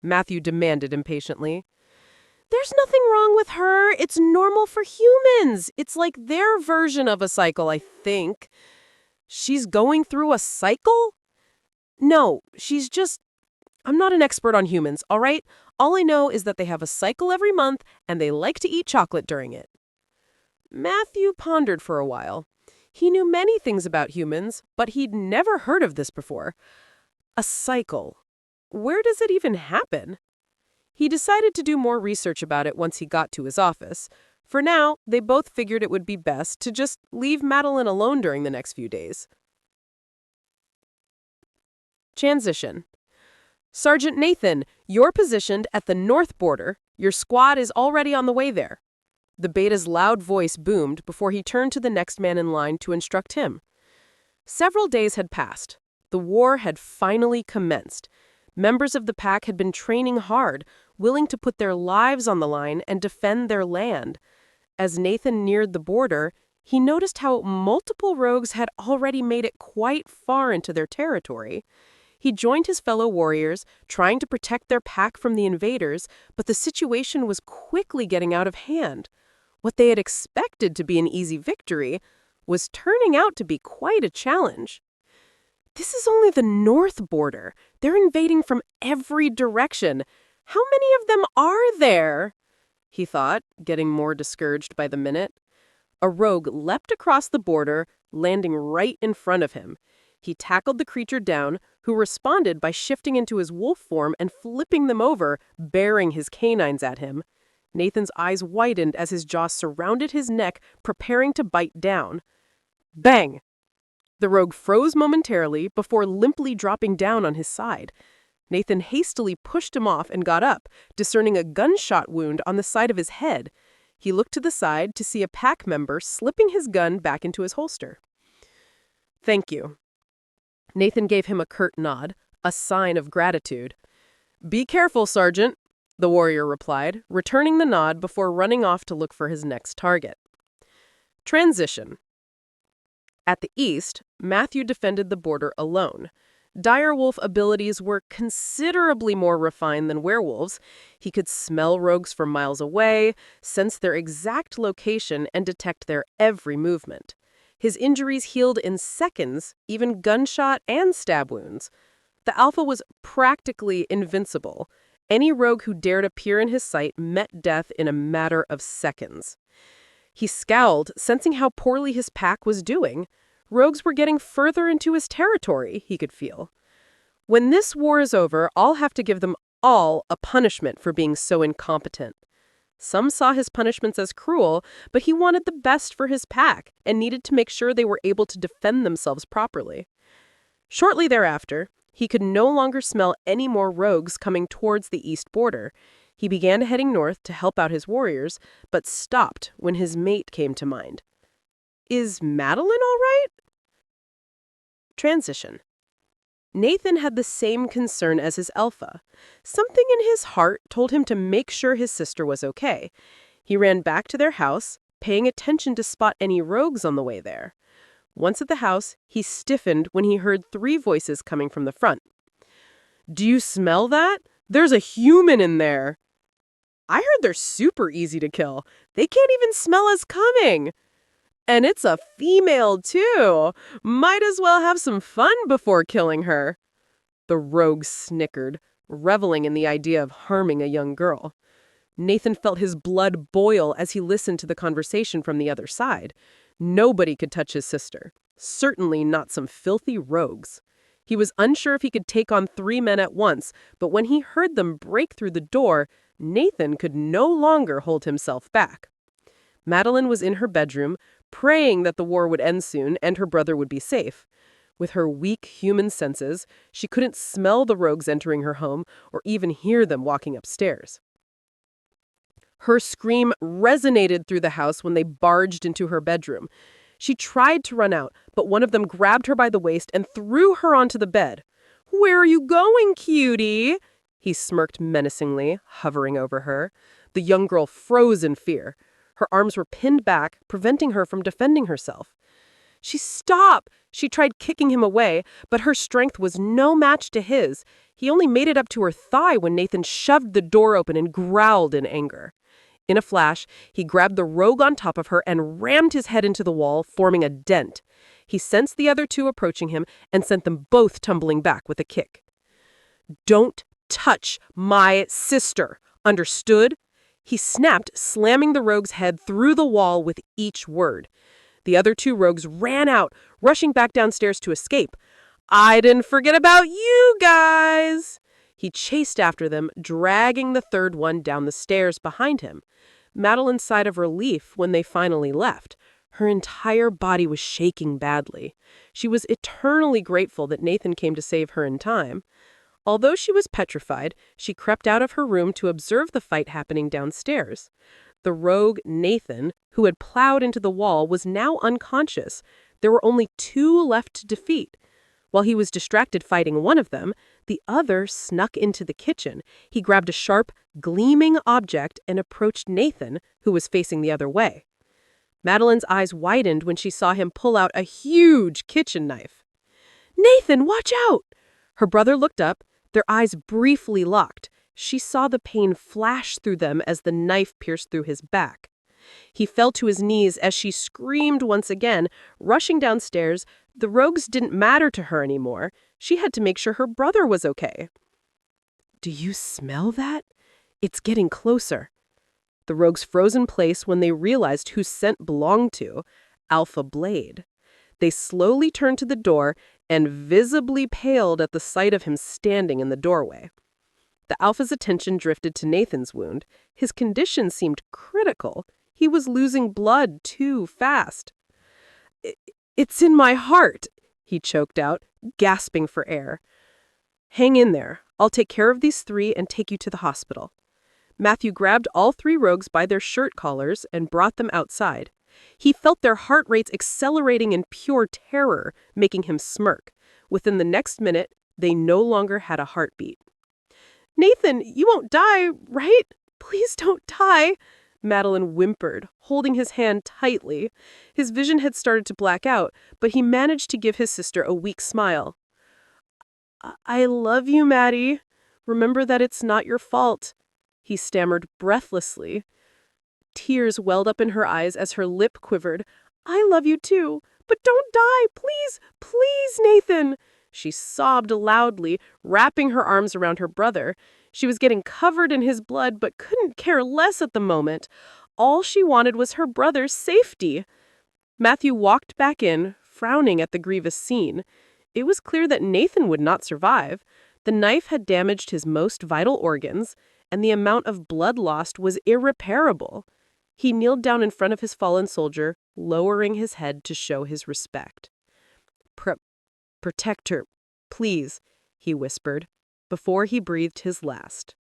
Matthew demanded impatiently. There's nothing wrong with her. It's normal for humans. It's like their version of a cycle, I think. She's going through a cycle? No, I'm not an expert on humans, all right? All I know is that they have a cycle every month and they like to eat chocolate during it. Matthew pondered for a while. He knew many things about humans, but he'd never heard of this before. A cycle. Where does it even happen? He decided to do more research about it once he got to his office. For now, they both figured it would be best to just leave Madeline alone during the next few days. Transition. Sergeant Nathan, you're positioned at the north border. Your squad is already on the way there. The beta's loud voice boomed before he turned to the next man in line to instruct him. Several days had passed. The war had finally commenced. Members of the pack had been training hard, willing to put their lives on the line and defend their land. As Nathan neared the border, he noticed how multiple rogues had already made it quite far into their territory. He joined his fellow warriors, trying to protect their pack from the invaders, but the situation was quickly getting out of hand. What they had expected to be an easy victory was turning out to be quite a challenge. This is only the north border. They're invading from every direction. How many of them are there? He thought, getting more discouraged by the minute. A rogue leapt across the border, landing right in front of him. He tackled the creature down, who responded by shifting into his wolf form and flipping them over, baring his canines at him. Nathan's eyes widened as his jaws surrounded his neck, preparing to bite down. Bang! The rogue froze momentarily before limply dropping down on his side. Nathan hastily pushed him off and got up, discerning a gunshot wound on the side of his head. He looked to the side to see a pack member slipping his gun back into his holster. Thank you. Nathan gave him a curt nod, a sign of gratitude. Be careful, Sergeant, the warrior replied, returning the nod before running off to look for his next target. Transition. At the east, Matthew defended the border alone. Direwolf abilities were considerably more refined than werewolves. He could smell rogues from miles away, sense their exact location, and detect their every movement. His injuries healed in seconds, even gunshot and stab wounds. The Alpha was practically invincible. Any rogue who dared appear in his sight met death in a matter of seconds. He scowled, sensing how poorly his pack was doing. Rogues were getting further into his territory, he could feel. When this war is over, I'll have to give them all a punishment for being so incompetent. Some saw his punishments as cruel, but he wanted the best for his pack and needed to make sure they were able to defend themselves properly. Shortly thereafter, he could no longer smell any more rogues coming towards the east border. He began heading north to help out his warriors, but stopped when his mate came to mind. Is Madeline all right? Transition. Nathan had the same concern as his Alpha. Something in his heart told him to make sure his sister was okay. He ran back to their house, paying attention to spot any rogues on the way there. Once at the house, he stiffened when he heard 3 voices coming from the front. Do you smell that? There's a human in there. I heard they're super easy to kill. They can't even smell us coming. And it's a female, too. Might as well have some fun before killing her. The rogue snickered, reveling in the idea of harming a young girl. Nathan felt his blood boil as he listened to the conversation from the other side. Nobody could touch his sister. Certainly not some filthy rogues. He was unsure if he could take on 3 men at once, but when he heard them break through the door, Nathan could no longer hold himself back. Madeline was in her bedroom, praying that the war would end soon and her brother would be safe. With her weak human senses, she couldn't smell the rogues entering her home or even hear them walking upstairs. Her scream resonated through the house when they barged into her bedroom. She tried to run out, but one of them grabbed her by the waist and threw her onto the bed. "Where are you going, cutie?" He smirked menacingly, hovering over her. The young girl froze in fear. Her arms were pinned back, preventing her from defending herself. Stop! She tried kicking him away, but her strength was no match to his. He only made it up to her thigh when Nathan shoved the door open and growled in anger. In a flash, he grabbed the rogue on top of her and rammed his head into the wall, forming a dent. He sensed the other two approaching him and sent them both tumbling back with a kick. "Don't touch my sister, understood?" He snapped, slamming the rogue's head through the wall with each word. The other two rogues ran out, rushing back downstairs to escape. "I didn't forget about you guys!" He chased after them, dragging the third one down the stairs behind him. Madeline sighed of relief when they finally left. Her entire body was shaking badly. She was eternally grateful that Nathan came to save her in time. Although she was petrified, she crept out of her room to observe the fight happening downstairs. The rogue, Nathan, who had plowed into the wall, was now unconscious. There were only two left to defeat. While he was distracted fighting one of them, the other snuck into the kitchen. He grabbed a sharp, gleaming object and approached Nathan, who was facing the other way. Madeline's eyes widened when she saw him pull out a huge kitchen knife. "Nathan, watch out!" Her brother looked up, their eyes briefly locked. She saw the pain flash through them as the knife pierced through his back. He fell to his knees as she screamed once again, rushing downstairs. The rogues didn't matter to her anymore. She had to make sure her brother was okay. "Do you smell that? It's getting closer." The rogues froze in place when they realized whose scent belonged to Alpha Blade. They slowly turned to the door and visibly paled at the sight of him standing in the doorway. The Alpha's attention drifted to Nathan's wound. His condition seemed critical. He was losing blood too fast. "It's in my heart," he choked out, gasping for air. "Hang in there. I'll take care of these three and take you to the hospital." Matthew grabbed all three rogues by their shirt collars and brought them outside. He felt their heart rates accelerating in pure terror, making him smirk. Within the next minute, they no longer had a heartbeat. "Nathan, you won't die, right? Please don't die," Madeline whimpered, holding his hand tightly. His vision had started to black out, but he managed to give his sister a weak smile. "I love you, Maddie. Remember that it's not your fault," he stammered breathlessly. Tears welled up in her eyes as her lip quivered. "I love you too, but don't die, please, please, Nathan." She sobbed loudly, wrapping her arms around her brother. She was getting covered in his blood, but couldn't care less at the moment. All she wanted was her brother's safety. Matthew walked back in, frowning at the grievous scene. It was clear that Nathan would not survive. The knife had damaged his most vital organs, and the amount of blood lost was irreparable. He kneeled down in front of his fallen soldier, lowering his head to show his respect. Protect her, please," he whispered, before he breathed his last.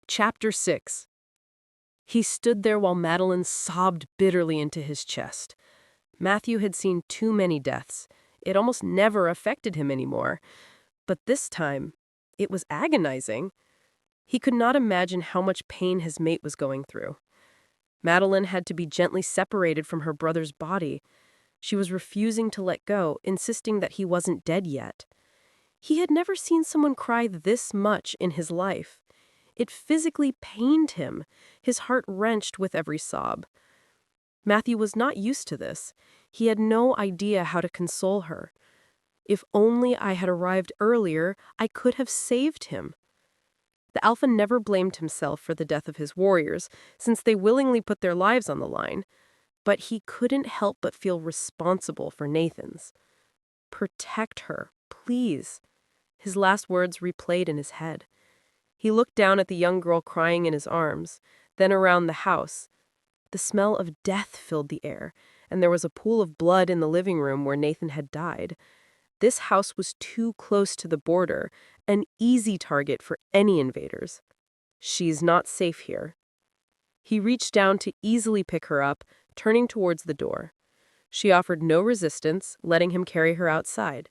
Chapter 6. He stood there while Madeline sobbed bitterly into his chest. Matthew had seen too many deaths. It almost never affected him anymore. But this time, it was agonizing. He could not imagine how much pain his mate was going through. Madeline had to be gently separated from her brother's body. She was refusing to let go, insisting that he wasn't dead yet. He had never seen someone cry this much in his life. It physically pained him, his heart wrenched with every sob. Matthew was not used to this. He had no idea how to console her. "If only I had arrived earlier, I could have saved him." The Alpha never blamed himself for the death of his warriors, since they willingly put their lives on the line. But he couldn't help but feel responsible for Nathan's. "Protect her, please." His last words replayed in his head. He looked down at the young girl crying in his arms, then around the house. The smell of death filled the air, and there was a pool of blood in the living room where Nathan had died. This house was too close to the border, an easy target for any invaders. "She's not safe here." He reached down to easily pick her up, turning towards the door. She offered no resistance, letting him carry her outside.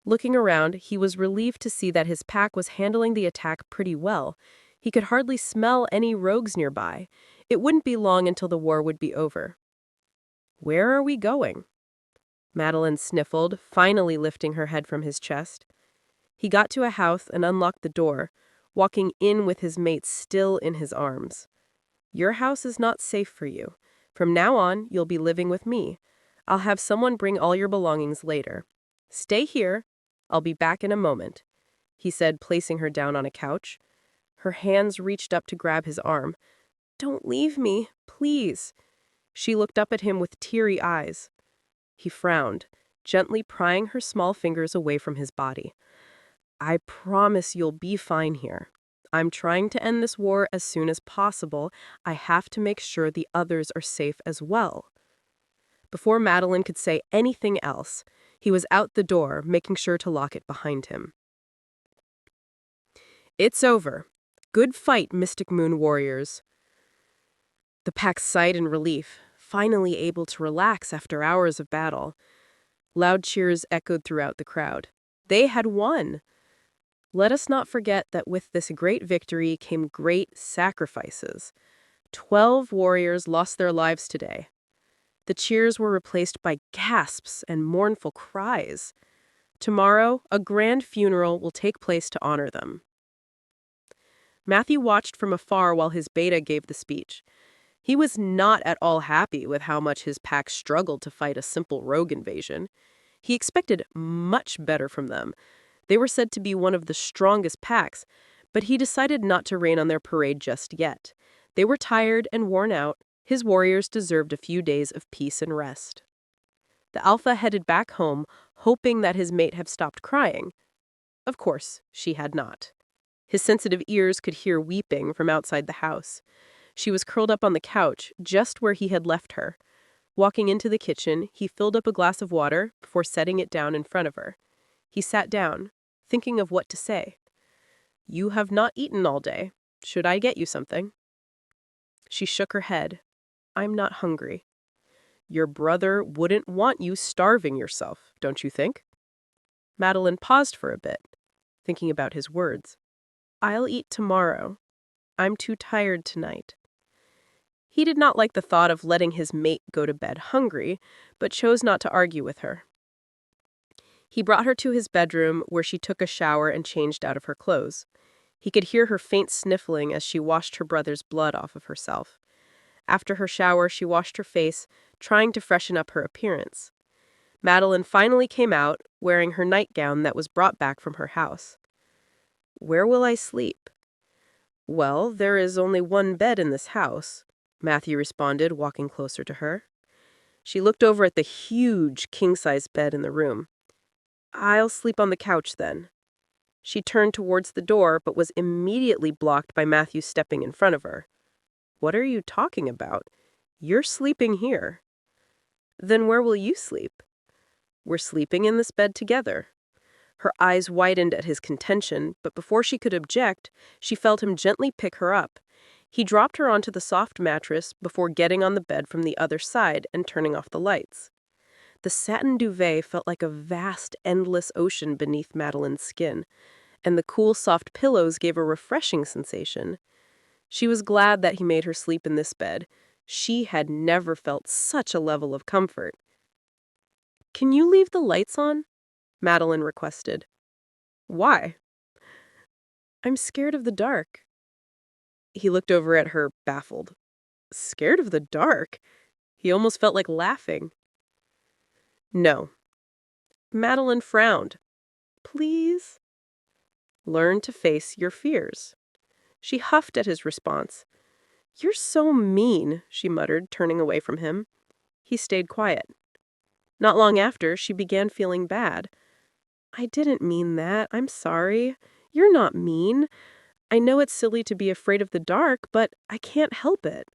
Looking around, he was relieved to see that his pack was handling the attack pretty well. He could hardly smell any rogues nearby. It wouldn't be long until the war would be over. "Where are we going?" Madeline sniffled, finally lifting her head from his chest. He got to a house and unlocked the door, walking in with his mate still in his arms. Your house is not safe for you. From now on, you'll be living with me. I'll have someone bring all your belongings later. Stay here. I'll be back in a moment, he said, placing her down on a couch. Her hands reached up to grab his arm. Don't leave me, please. She looked up at him with teary eyes. He frowned, gently prying her small fingers away from his body. I promise you'll be fine here. I'm trying to end this war as soon as possible. I have to make sure the others are safe as well. Before Madeline could say anything else, he was out the door, making sure to lock it behind him. It's over. Good fight, Mystic Moon warriors. The pack sighed in relief, finally able to relax after hours of battle. Loud cheers echoed throughout the crowd. They had won! Let us not forget that with this great victory came great sacrifices. 12 warriors lost their lives today. The cheers were replaced by gasps and mournful cries. Tomorrow, a grand funeral will take place to honor them. Matthew watched from afar while his beta gave the speech. He was not at all happy with how much his pack struggled to fight a simple rogue invasion. He expected much better from them. They were said to be one of the strongest packs, but he decided not to rain on their parade just yet. They were tired and worn out. His warriors deserved a few days of peace and rest. The alpha headed back home, hoping that his mate had stopped crying. Of course, she had not. His sensitive ears could hear weeping from outside the house. She was curled up on the couch, just where he had left her. Walking into the kitchen, he filled up a glass of water before setting it down in front of her. He sat down, thinking of what to say. You have not eaten all day. Should I get you something? She shook her head. I'm not hungry. Your brother wouldn't want you starving yourself, don't you think? Madeline paused for a bit, thinking about his words. I'll eat tomorrow. I'm too tired tonight. He did not like the thought of letting his mate go to bed hungry, but chose not to argue with her. He brought her to his bedroom, where she took a shower and changed out of her clothes. He could hear her faint sniffling as she washed her brother's blood off of herself. After her shower, she washed her face, trying to freshen up her appearance. Madeline finally came out, wearing her nightgown that was brought back from her house. Where will I sleep? Well, there is only one bed in this house, Matthew responded, walking closer to her. She looked over at the huge king-size bed in the room. I'll sleep on the couch then. She turned towards the door, but was immediately blocked by Matthew stepping in front of her. What are you talking about? You're sleeping here. Then where will you sleep? We're sleeping in this bed together. Her eyes widened at his contention, but before she could object, she felt him gently pick her up. He dropped her onto the soft mattress before getting on the bed from the other side and turning off the lights. The satin duvet felt like a vast, endless ocean beneath Madeline's skin, and the cool, soft pillows gave a refreshing sensation. She was glad that he made her sleep in this bed. She had never felt such a level of comfort. Can you leave the lights on? Madeline requested. Why? I'm scared of the dark. He looked over at her, baffled. Scared of the dark? He almost felt like laughing. No. Madeline frowned. Please? Learn to face your fears. She huffed at his response. You're so mean, she muttered, turning away from him. He stayed quiet. Not long after, she began feeling bad. I didn't mean that. I'm sorry. You're not mean. I know it's silly to be afraid of the dark, but I can't help it.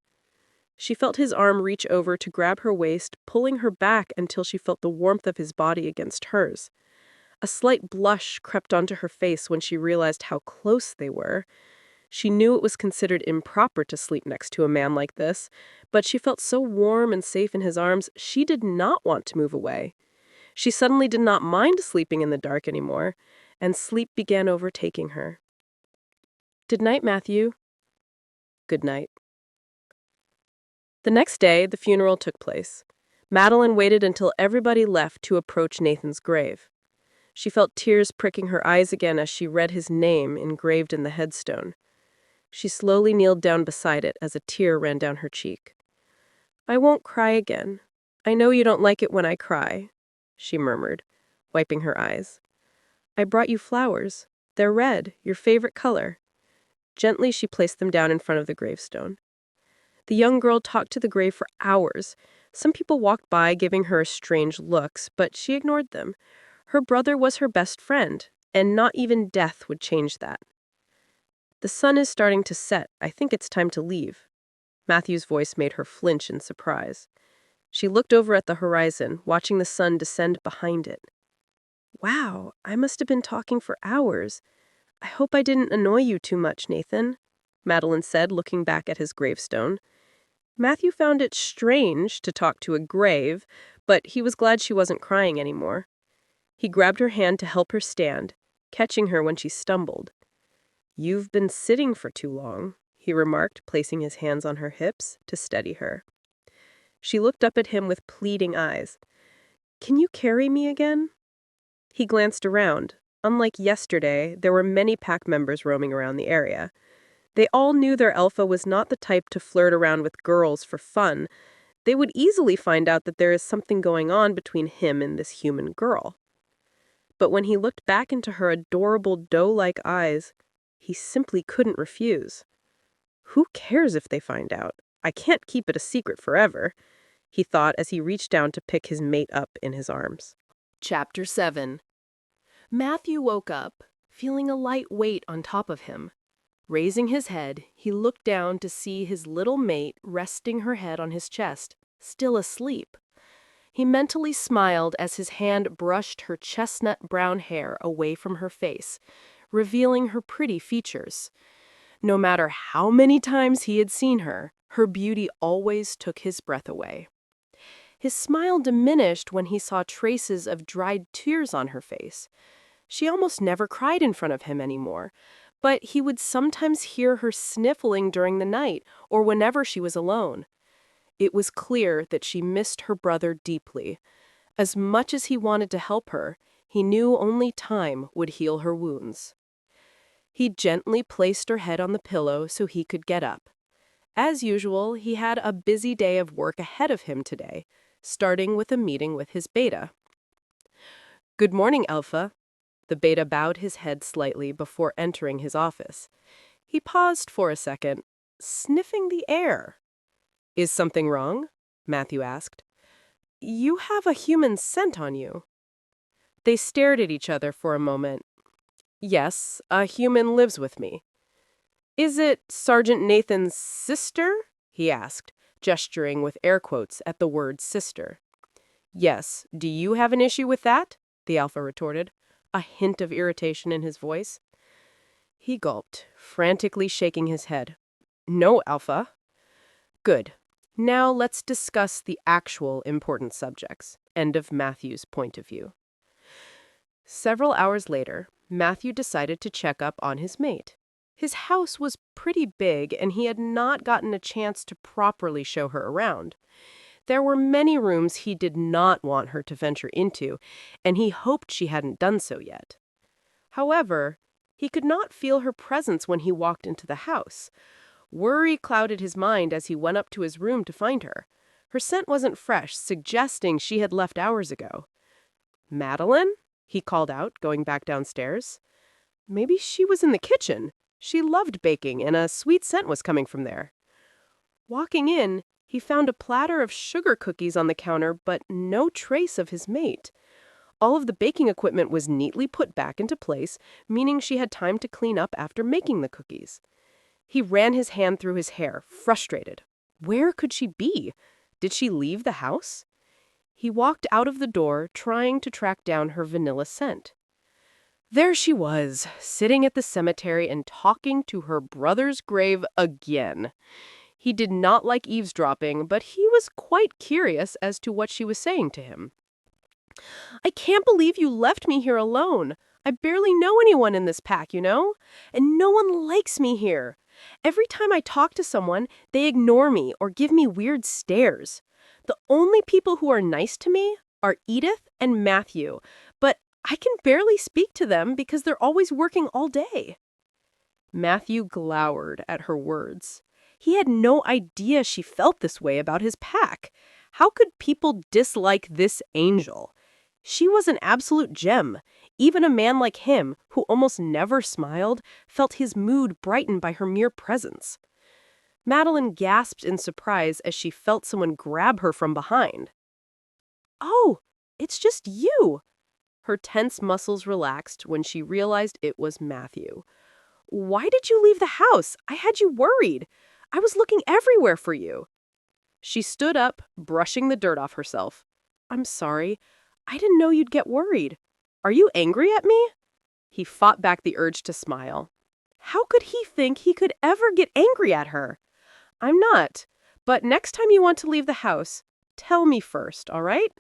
She felt his arm reach over to grab her waist, pulling her back until she felt the warmth of his body against hers. A slight blush crept onto her face when she realized how close they were. She knew it was considered improper to sleep next to a man like this, but she felt so warm and safe in his arms, she did not want to move away. She suddenly did not mind sleeping in the dark anymore, and sleep began overtaking her. Good night, Matthew. Good night. The next day, the funeral took place. Madeline waited until everybody left to approach Nathan's grave. She felt tears pricking her eyes again as she read his name engraved in the headstone. She slowly kneeled down beside it as a tear ran down her cheek. "I won't cry again. I know you don't like it when I cry," she murmured, wiping her eyes. "I brought you flowers. They're red, your favorite color." Gently, she placed them down in front of the gravestone. The young girl talked to the grave for hours. Some people walked by, giving her strange looks, but she ignored them. Her brother was her best friend, and not even death would change that. "The sun is starting to set. I think it's time to leave." Matthew's voice made her flinch in surprise. She looked over at the horizon, watching the sun descend behind it. "Wow, I must have been talking for hours. I hope I didn't annoy you too much, Nathan," Madeline said, looking back at his gravestone. Matthew found it strange to talk to a grave, but he was glad she wasn't crying anymore. He grabbed her hand to help her stand, catching her when she stumbled. "You've been sitting for too long," he remarked, placing his hands on her hips to steady her. She looked up at him with pleading eyes. "Can you carry me again?" He glanced around. Unlike yesterday, there were many pack members roaming around the area. They all knew their alpha was not the type to flirt around with girls for fun. They would easily find out that there is something going on between him and this human girl. But when he looked back into her adorable doe-like eyes, he simply couldn't refuse. "Who cares if they find out? I can't keep it a secret forever," he thought as he reached down to pick his mate up in his arms. Chapter 7. Matthew woke up, feeling a light weight on top of him. Raising his head, he looked down to see his little mate resting her head on his chest, still asleep. He mentally smiled as his hand brushed her chestnut brown hair away from her face, revealing her pretty features. No matter how many times he had seen her, her beauty always took his breath away. His smile diminished when he saw traces of dried tears on her face. She almost never cried in front of him anymore, but he would sometimes hear her sniffling during the night or whenever she was alone. It was clear that she missed her brother deeply. As much as he wanted to help her, he knew only time would heal her wounds. He gently placed her head on the pillow so he could get up. As usual, he had a busy day of work ahead of him today, starting with a meeting with his beta. "Good morning, Alpha." The beta bowed his head slightly before entering his office. He paused for a second, sniffing the air. "Is something wrong?" Matthew asked. "You have a human scent on you." They stared at each other for a moment. "Yes, a human lives with me." "Is it Sergeant Nathan's sister?" he asked, gesturing with air quotes at the word sister. "Yes, do you have an issue with that?" the Alpha retorted, a hint of irritation in his voice. He gulped, frantically shaking his head. "No, Alpha." "Good. Now let's discuss the actual important subjects." End of Matthew's point of view. Several hours later, Matthew decided to check up on his mate. His house was pretty big, and he had not gotten a chance to properly show her around. There were many rooms he did not want her to venture into, and he hoped she hadn't done so yet. However, he could not feel her presence when he walked into the house. Worry clouded his mind as he went up to his room to find her. Her scent wasn't fresh, suggesting she had left hours ago. "Madeline?" he called out, going back downstairs. Maybe she was in the kitchen. She loved baking, and a sweet scent was coming from there. Walking in, he found a platter of sugar cookies on the counter, but no trace of his mate. All of the baking equipment was neatly put back into place, meaning she had time to clean up after making the cookies. He ran his hand through his hair, frustrated. Where could she be? Did she leave the house? He walked out of the door, trying to track down her vanilla scent. There she was, sitting at the cemetery and talking to her brother's grave again. He did not like eavesdropping, but he was quite curious as to what she was saying to him. "I can't believe you left me here alone. I barely know anyone in this pack, you know? And no one likes me here. Every time I talk to someone, they ignore me or give me weird stares. The only people who are nice to me are Edith and Matthew, but I can barely speak to them because they're always working all day." Matthew glowered at her words. He had no idea she felt this way about his pack. How could people dislike this angel? She was an absolute gem. Even a man like him, who almost never smiled, felt his mood brightened by her mere presence. Madeline gasped in surprise as she felt someone grab her from behind. "Oh, it's just you!" Her tense muscles relaxed when she realized it was Matthew. "Why did you leave the house? I had you worried. I was looking everywhere for you." She stood up, brushing the dirt off herself. "I'm sorry. I didn't know you'd get worried. Are you angry at me?" He fought back the urge to smile. How could he think he could ever get angry at her? "I'm not. But next time you want to leave the house, tell me first, all right?"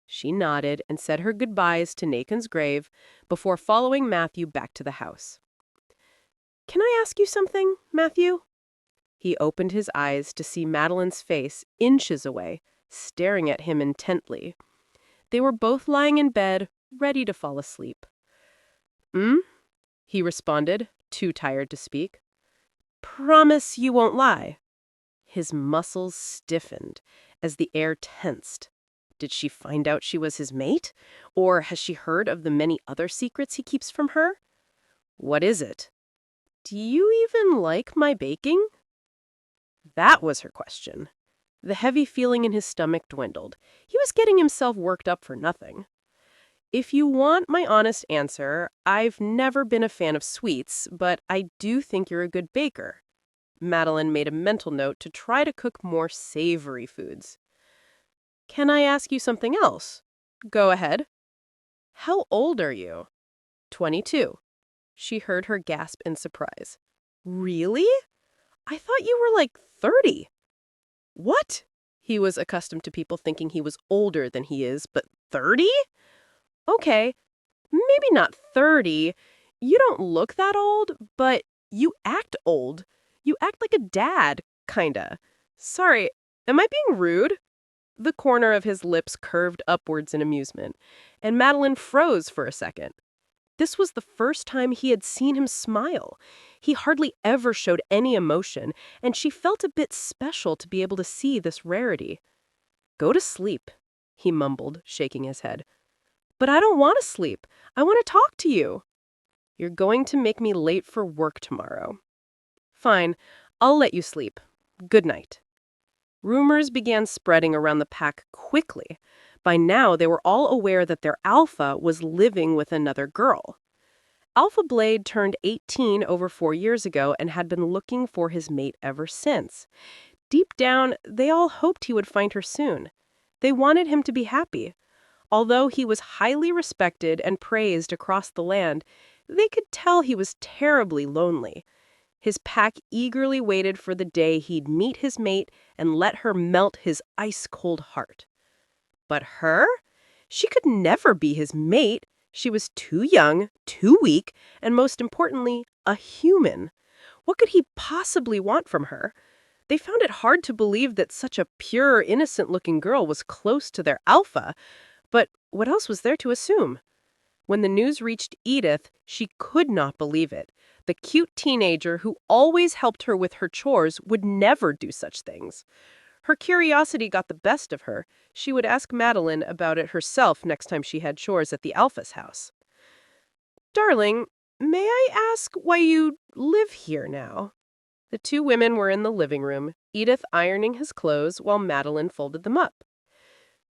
She nodded and said her goodbyes to Nathan's grave before following Matthew back to the house. "Can I ask you something, Matthew?" He opened his eyes to see Madeline's face inches away, staring at him intently. They were both lying in bed, ready to fall asleep. "Hmm?" he responded, too tired to speak. "Promise you won't lie." His muscles stiffened as the air tensed. Did she find out she was his mate? Or has she heard of the many other secrets he keeps from her? "What is it?" "Do you even like my baking?" That was her question. The heavy feeling in his stomach dwindled. He was getting himself worked up for nothing. "If you want my honest answer, I've never been a fan of sweets, but I do think you're a good baker." Madeline made a mental note to try to cook more savory foods. "Can I ask you something else?" "Go ahead." "How old are you?" 22. She heard her gasp in surprise. "Really? I thought you were like 30. "What?" He was accustomed to people thinking he was older than he is, but 30? "Okay, maybe not 30. You don't look that old, but you act old. You act like a dad, kinda. Sorry, am I being rude?" The corner of his lips curved upwards in amusement, and Madeline froze for a second. This was the first time he had seen him smile. He hardly ever showed any emotion, and she felt a bit special to be able to see this rarity. "Go to sleep," he mumbled, shaking his head. "But I don't want to sleep. I want to talk to you." "You're going to make me late for work tomorrow." "Fine, I'll let you sleep. Good night." Rumors began spreading around the pack quickly. By now, they were all aware that their alpha was living with another girl. Alpha Blade turned 18 over 4 years ago and had been looking for his mate ever since. Deep down, they all hoped he would find her soon. They wanted him to be happy. Although he was highly respected and praised across the land, they could tell he was terribly lonely. His pack eagerly waited for the day he'd meet his mate and let her melt his ice-cold heart. But her? She could never be his mate. She was too young, too weak, and most importantly, a human. What could he possibly want from her? They found it hard to believe that such a pure, innocent-looking girl was close to their alpha. But what else was there to assume? When the news reached Edith, she could not believe it. The cute teenager who always helped her with her chores would never do such things. Her curiosity got the best of her. She would ask Madeline about it herself next time she had chores at the Alpha's house. "Darling, may I ask why you live here now?" The two women were in the living room, Edith ironing his clothes while Madeline folded them up.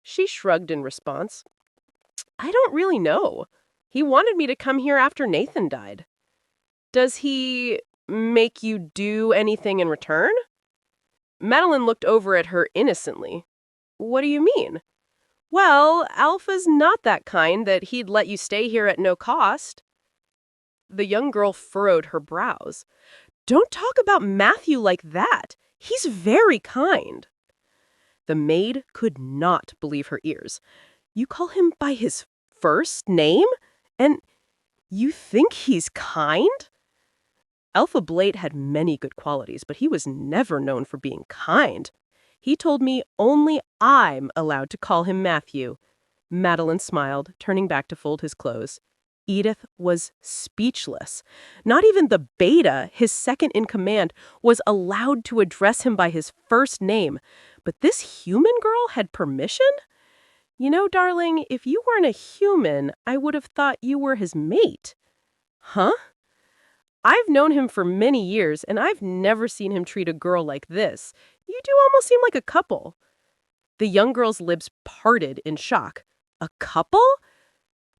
She shrugged in response. "I don't really know. He wanted me to come here after Nathan died." "Does he make you do anything in return?" Madeline looked over at her innocently. "What do you mean?" "Well, Alpha's not that kind that he'd let you stay here at no cost." The young girl furrowed her brows. "Don't talk about Matthew like that. He's very kind." The maid could not believe her ears. "You call him by his first name? And you think he's kind?" Alpha Blade had many good qualities, but he was never known for being kind. He told me only I'm allowed to call him Matthew. Madeline smiled, turning back to fold his clothes. Edith was speechless. Not even the beta, his second in command, was allowed to address him by his first name. But this human girl had permission? You know, darling, if you weren't a human, I would have thought you were his mate. Huh? I've known him for many years, and I've never seen him treat a girl like this. You do almost seem like a couple. The young girl's lips parted in shock. A couple?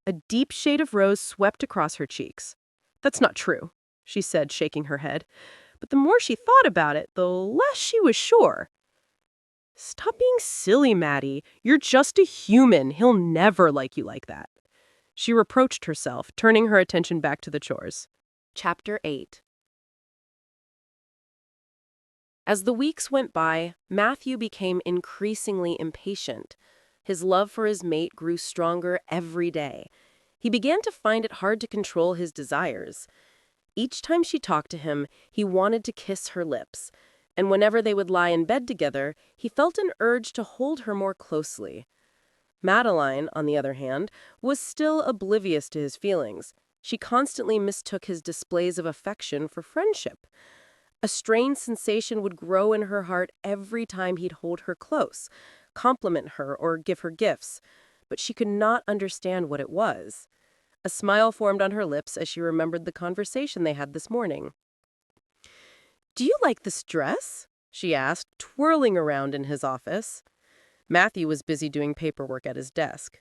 A deep shade of rose swept across her cheeks. That's not true, she said, shaking her head. But the more she thought about it, the less she was sure. Stop being silly, Maddie. You're just a human. He'll never like you like that. She reproached herself, turning her attention back to the chores. Chapter 8. As the weeks went by, Matthew became increasingly impatient. His love for his mate grew stronger every day. He began to find it hard to control his desires. Each time she talked to him, he wanted to kiss her lips. And whenever they would lie in bed together, he felt an urge to hold her more closely. Madeline, on the other hand, was still oblivious to his feelings. She constantly mistook his displays of affection for friendship. A strange sensation would grow in her heart every time he'd hold her close, compliment her, or give her gifts, but she could not understand what it was. A smile formed on her lips as she remembered the conversation they had this morning. "Do you like this dress?" she asked, twirling around in his office. Matthew was busy doing paperwork at his desk.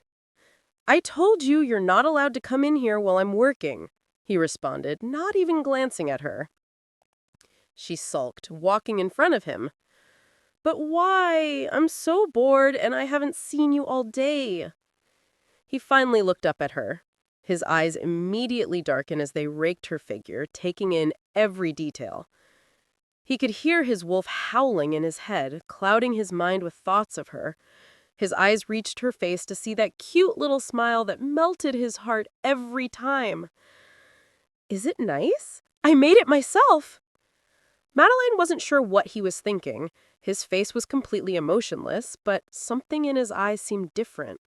"I told you you're not allowed to come in here while I'm working," he responded, not even glancing at her. She sulked, walking in front of him. "But why? I'm so bored and I haven't seen you all day." He finally looked up at her. His eyes immediately darkened as they raked her figure, taking in every detail. He could hear his wolf howling in his head, clouding his mind with thoughts of her. His eyes reached her face to see that cute little smile that melted his heart every time. "Is it nice? I made it myself." Madeline wasn't sure what he was thinking. His face was completely emotionless, but something in his eyes seemed different.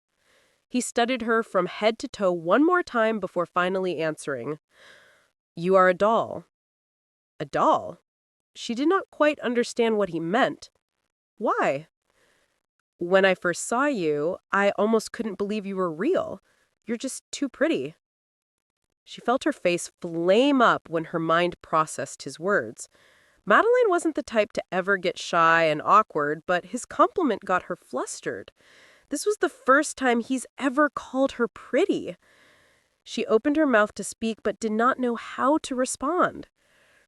He studied her from head to toe one more time before finally answering. "You are a doll." A doll? She did not quite understand what he meant. Why? "When I first saw you, I almost couldn't believe you were real. You're just too pretty." She felt her face flame up when her mind processed his words. Madeline wasn't the type to ever get shy and awkward, but his compliment got her flustered. This was the first time he's ever called her pretty. She opened her mouth to speak, but did not know how to respond.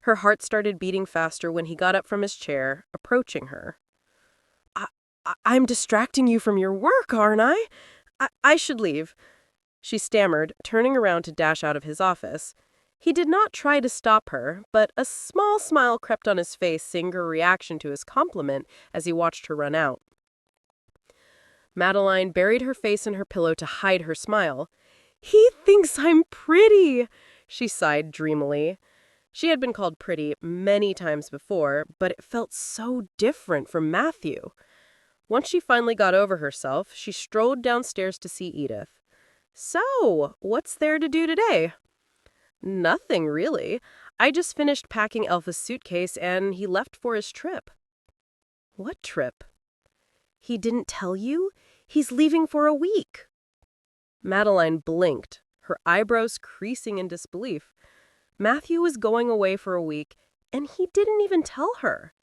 Her heart started beating faster when he got up from his chair, approaching her. I'm distracting you from your work, aren't I? I should leave," she stammered, turning around to dash out of his office. He did not try to stop her, but a small smile crept on his face, seeing her reaction to his compliment as he watched her run out. Madeline buried her face in her pillow to hide her smile. "He thinks I'm pretty," she sighed dreamily. She had been called pretty many times before, but it felt so different from Matthew. Once she finally got over herself, she strolled downstairs to see Edith. "So, what's there to do today?" "Nothing, really. I just finished packing Alpha's suitcase and he left for his trip." "What trip?" "He didn't tell you? He's leaving for a week." Madeline blinked, her eyebrows creasing in disbelief. Matthew was going away for a week, and he didn't even tell her.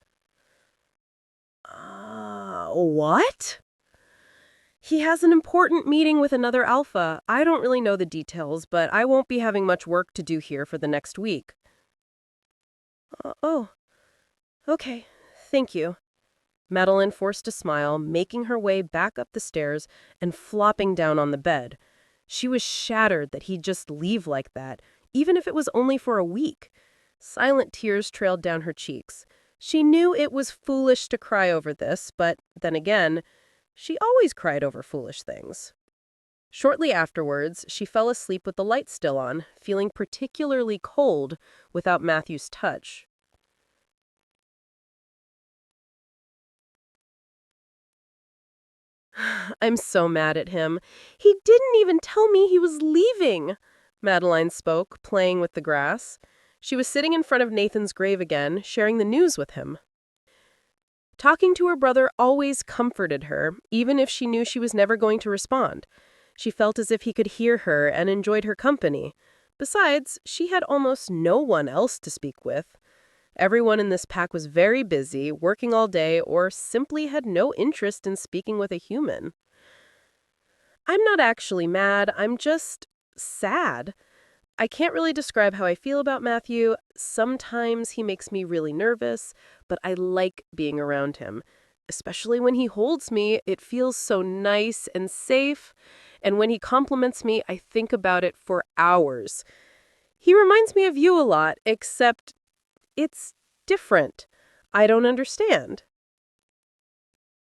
What? "He has an important meeting with another alpha. I don't really know the details, but I won't be having much work to do here for the next week." Oh, okay, thank you." Madeline forced a smile, making her way back up the stairs and flopping down on the bed. She was shattered that he'd just leave like that, even if it was only for a week. Silent tears trailed down her cheeks. She knew it was foolish to cry over this, but then again, she always cried over foolish things. Shortly afterwards, she fell asleep with the light still on, feeling particularly cold without Matthew's touch. I'm so mad at him. He didn't even tell me he was leaving. Madeline spoke, playing with the grass. She was sitting in front of Nathan's grave again, sharing the news with him. Talking to her brother always comforted her, even if she knew she was never going to respond. She felt as if he could hear her and enjoyed her company. Besides, she had almost no one else to speak with. Everyone in this pack was very busy, working all day, or simply had no interest in speaking with a human. I'm not actually mad, I'm just sad. I can't really describe how I feel about Matthew. Sometimes he makes me really nervous, but I like being around him. Especially when he holds me, it feels so nice and safe. And when he compliments me, I think about it for hours. He reminds me of you a lot, except it's different. I don't understand.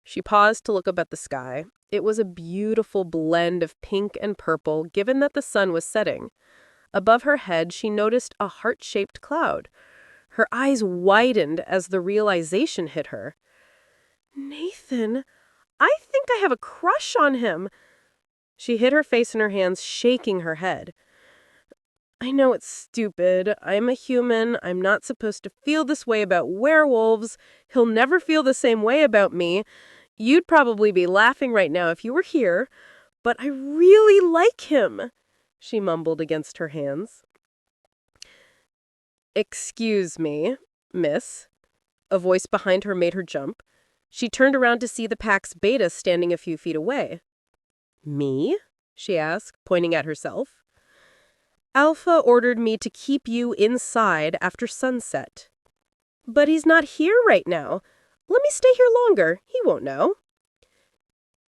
She paused to look up at the sky. It was a beautiful blend of pink and purple, given that the sun was setting. Above her head, she noticed a heart-shaped cloud. Her eyes widened as the realization hit her. Nathan, I think I have a crush on him. She hid her face in her hands, shaking her head. I know it's stupid. I'm a human. I'm not supposed to feel this way about werewolves. He'll never feel the same way about me. You'd probably be laughing right now if you were here. But I really like him, she mumbled against her hands. Excuse me, miss. A voice behind her made her jump. She turned around to see the pack's beta standing a few feet away. Me? She asked, pointing at herself. Alpha ordered me to keep you inside after sunset. But he's not here right now. Let me stay here longer. He won't know.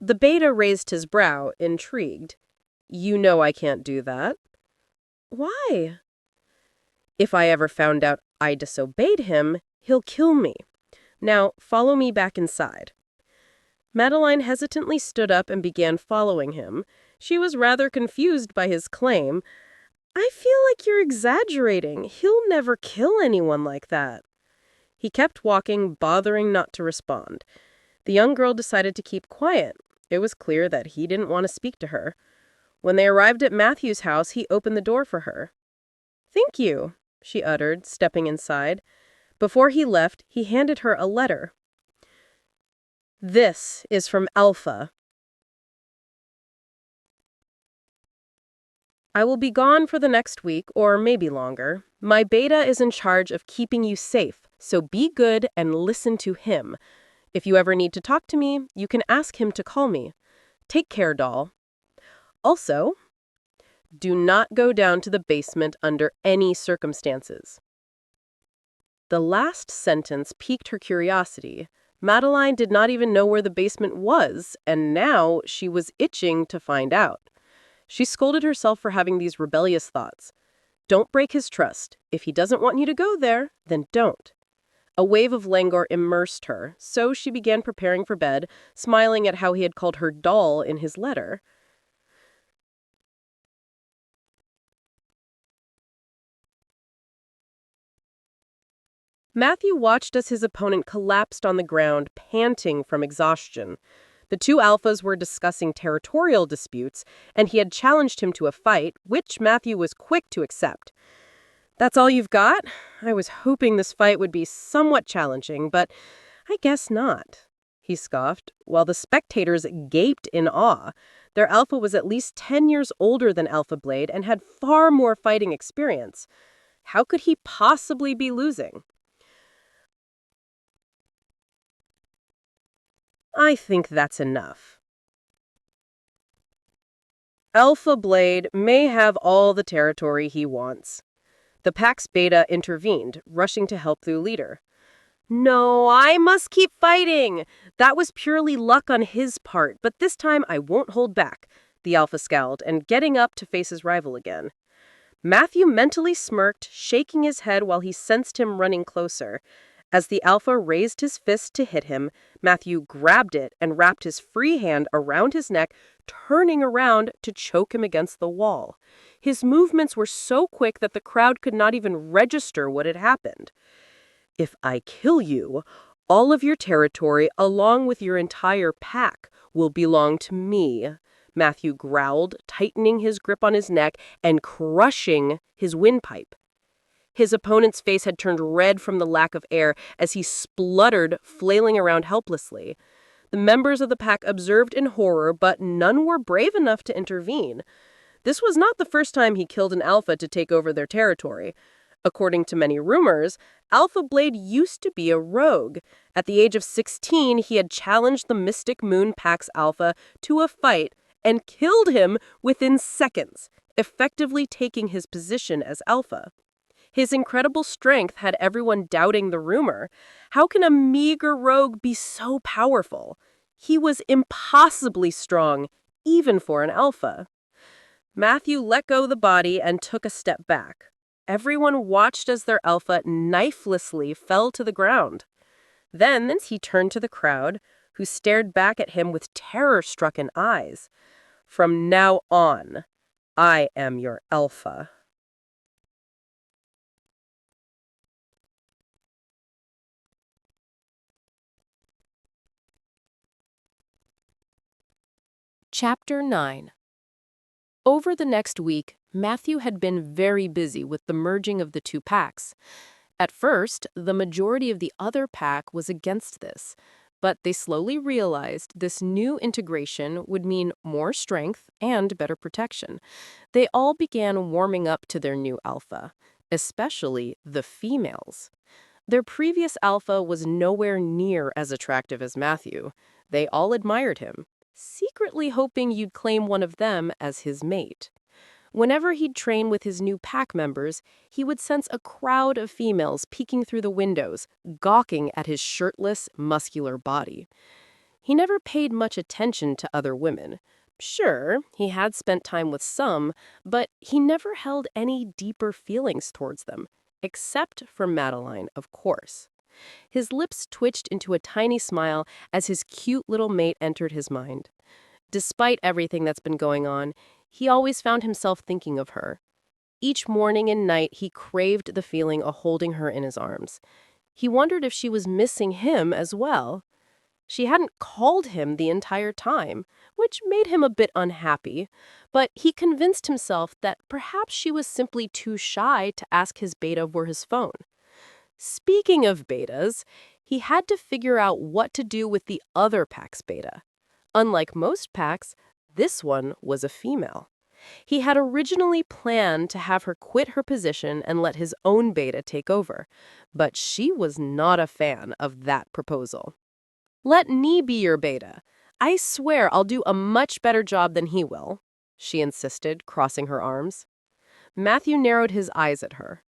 The beta raised his brow, intrigued. You know I can't do that. Why? If I ever found out I disobeyed him, he'll kill me. Now, follow me back inside. Madeline hesitantly stood up and began following him. She was rather confused by his claim. I feel like you're exaggerating. He'll never kill anyone like that. He kept walking, bothering not to respond. The young girl decided to keep quiet. It was clear that he didn't want to speak to her. When they arrived at Matthew's house, he opened the door for her. Thank you, she uttered, stepping inside. Before he left, he handed her a letter. This is from Alpha. I will be gone for the next week, or maybe longer. My beta is in charge of keeping you safe, so be good and listen to him. If you ever need to talk to me, you can ask him to call me. Take care, doll. Also, do not go down to the basement under any circumstances. The last sentence piqued her curiosity. Madeline did not even know where the basement was, and now she was itching to find out. She scolded herself for having these rebellious thoughts. Don't break his trust. If he doesn't want you to go there, then don't. A wave of languor immersed her, so she began preparing for bed, smiling at how he had called her doll in his letter. Matthew watched as his opponent collapsed on the ground, panting from exhaustion. The two alphas were discussing territorial disputes, and he had challenged him to a fight, which Matthew was quick to accept. That's all you've got? I was hoping this fight would be somewhat challenging, but I guess not, he scoffed, while the spectators gaped in awe. Their alpha was at least 10 years older than Alpha Blade and had far more fighting experience. How could he possibly be losing? I think that's enough. Alpha Blade may have all the territory he wants. The pack's beta intervened, rushing to help the leader. No, I must keep fighting. That was purely luck on his part, but this time I won't hold back, the alpha scowled, and getting up to face his rival again. Matthew mentally smirked, shaking his head while he sensed him running closer. As the alpha raised his fist to hit him, Matthew grabbed it and wrapped his free hand around his neck, turning around to choke him against the wall. His movements were so quick that the crowd could not even register what had happened. If I kill you, all of your territory, along with your entire pack, will belong to me," Matthew growled, tightening his grip on his neck and crushing his windpipe. His opponent's face had turned red from the lack of air as he spluttered, flailing around helplessly. The members of the pack observed in horror, but none were brave enough to intervene. This was not the first time he killed an alpha to take over their territory. According to many rumors, Alpha Blade used to be a rogue. At the age of 16, he had challenged the Mystic Moon Pack's alpha to a fight and killed him within seconds, effectively taking his position as alpha. His incredible strength had everyone doubting the rumor. How can a meager rogue be so powerful? He was impossibly strong, even for an alpha. Matthew let go the body and took a step back. Everyone watched as their alpha knifelessly fell to the ground. Then he turned to the crowd, who stared back at him with terror-stricken eyes. "From now on, I am your alpha." Chapter 9. Over the next week, Matthew had been very busy with the merging of the two packs. At first, the majority of the other pack was against this, but they slowly realized this new integration would mean more strength and better protection. They all began warming up to their new alpha, especially the females. Their previous alpha was nowhere near as attractive as Matthew. They all admired him, secretly hoping you'd claim one of them as his mate. Whenever he'd train with his new pack members, he would sense a crowd of females peeking through the windows, gawking at his shirtless, muscular body. He never paid much attention to other women. Sure, he had spent time with some, but he never held any deeper feelings towards them, except for Madeline, of course. His lips twitched into a tiny smile as his cute little mate entered his mind. Despite everything that's been going on, he always found himself thinking of her. Each morning and night, he craved the feeling of holding her in his arms. He wondered if she was missing him as well. She hadn't called him the entire time, which made him a bit unhappy, but he convinced himself that perhaps she was simply too shy to ask his beta for his phone. Speaking of betas, he had to figure out what to do with the other pack's beta. Unlike most packs, this one was a female. He had originally planned to have her quit her position and let his own beta take over, but she was not a fan of that proposal. "Let me be your beta. I swear I'll do a much better job than he will," she insisted, crossing her arms. Matthew narrowed his eyes at her.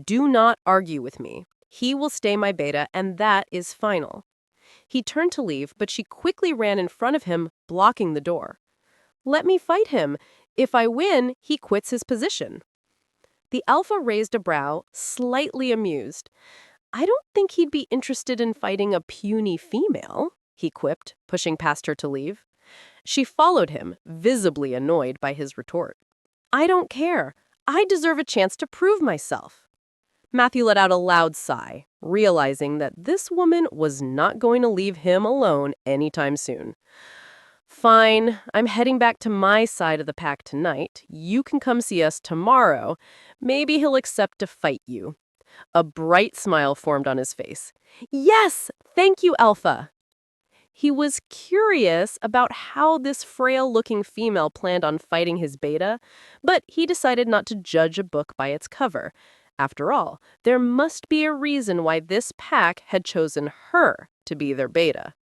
"Do not argue with me. He will stay my beta, and that is final." He turned to leave, but she quickly ran in front of him, blocking the door. "Let me fight him. If I win, he quits his position." The alpha raised a brow, slightly amused. "I don't think he'd be interested in fighting a puny female," he quipped, pushing past her to leave. She followed him, visibly annoyed by his retort. "I don't care. I deserve a chance to prove myself." Matthew let out a loud sigh, realizing that this woman was not going to leave him alone anytime soon. "Fine, I'm heading back to my side of the pack tonight. You can come see us tomorrow. Maybe he'll accept to fight you." A bright smile formed on his face. "Yes, thank you, Alpha." He was curious about how this frail-looking female planned on fighting his beta, but he decided not to judge a book by its cover. After all, there must be a reason why this pack had chosen her to be their beta.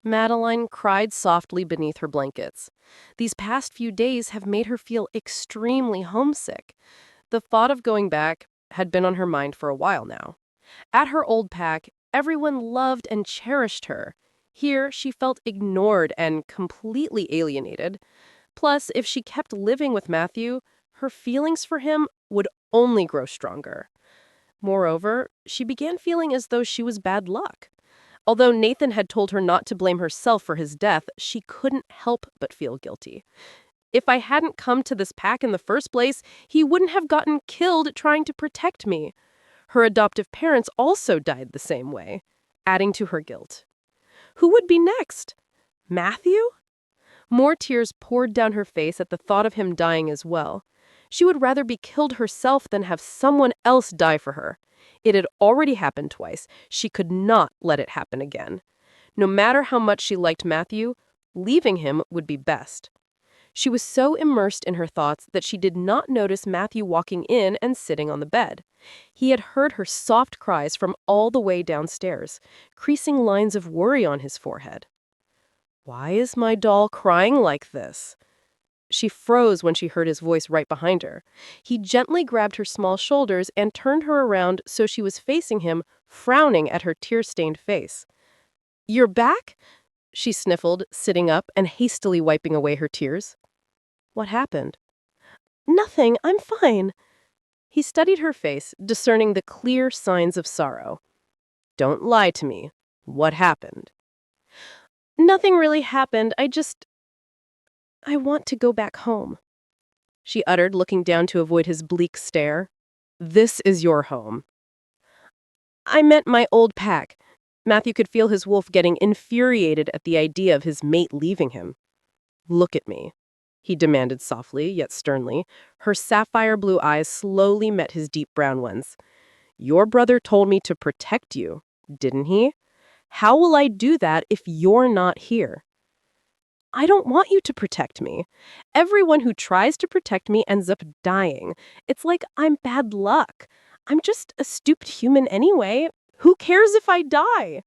Madeline cried softly beneath her blankets. These past few days have made her feel extremely homesick. The thought of going back had been on her mind for a while now. At her old pack, everyone loved and cherished her. Here, she felt ignored and completely alienated. Plus, if she kept living with Matthew, her feelings for him would only grow stronger. Moreover, she began feeling as though she was bad luck. Although Nathan had told her not to blame herself for his death, she couldn't help but feel guilty. If I hadn't come to this pack in the first place, he wouldn't have gotten killed trying to protect me. Her adoptive parents also died the same way, adding to her guilt. Who would be next? Matthew? More tears poured down her face at the thought of him dying as well. She would rather be killed herself than have someone else die for her. It had already happened twice. She could not let it happen again. No matter how much she liked Matthew, leaving him would be best. She was so immersed in her thoughts that she did not notice Matthew walking in and sitting on the bed. He had heard her soft cries from all the way downstairs, creasing lines of worry on his forehead. "Why is my doll crying like this?" She froze when she heard his voice right behind her. He gently grabbed her small shoulders and turned her around so she was facing him, frowning at her tear-stained face. "You're back?" she sniffled, sitting up and hastily wiping away her tears. "What happened?" "Nothing, I'm fine." He studied her face, discerning the clear signs of sorrow. "Don't lie to me. What happened?" "Nothing really happened. I want to go back home," she uttered, looking down to avoid his bleak stare. "This is your home." "I meant my old pack." Matthew could feel his wolf getting infuriated at the idea of his mate leaving him. "Look at me," he demanded softly, yet sternly. Her sapphire blue eyes slowly met his deep brown ones. "Your brother told me to protect you, didn't he? How will I do that if you're not here?" "I don't want you to protect me. Everyone who tries to protect me ends up dying. It's like I'm bad luck. I'm just a stupid human anyway. Who cares if I die?"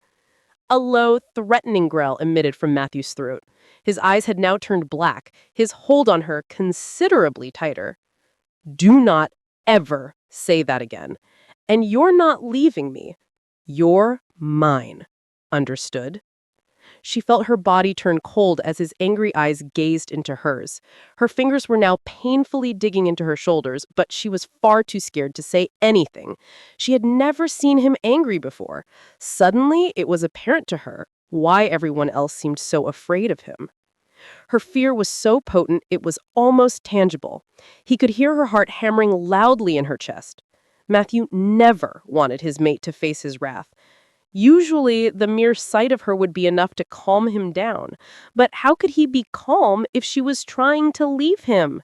A low, threatening growl emitted from Matthew's throat. His eyes had now turned black, his hold on her considerably tighter. "Do not ever say that again. And you're not leaving me. You're mine. Understood?" She felt her body turn cold as his angry eyes gazed into hers. Her fingers were now painfully digging into her shoulders, but she was far too scared to say anything. She had never seen him angry before. Suddenly, it was apparent to her why everyone else seemed so afraid of him. Her fear was so potent it was almost tangible. He could hear her heart hammering loudly in her chest. Matthew never wanted his mate to face his wrath. Usually, the mere sight of her would be enough to calm him down. But how could he be calm if she was trying to leave him?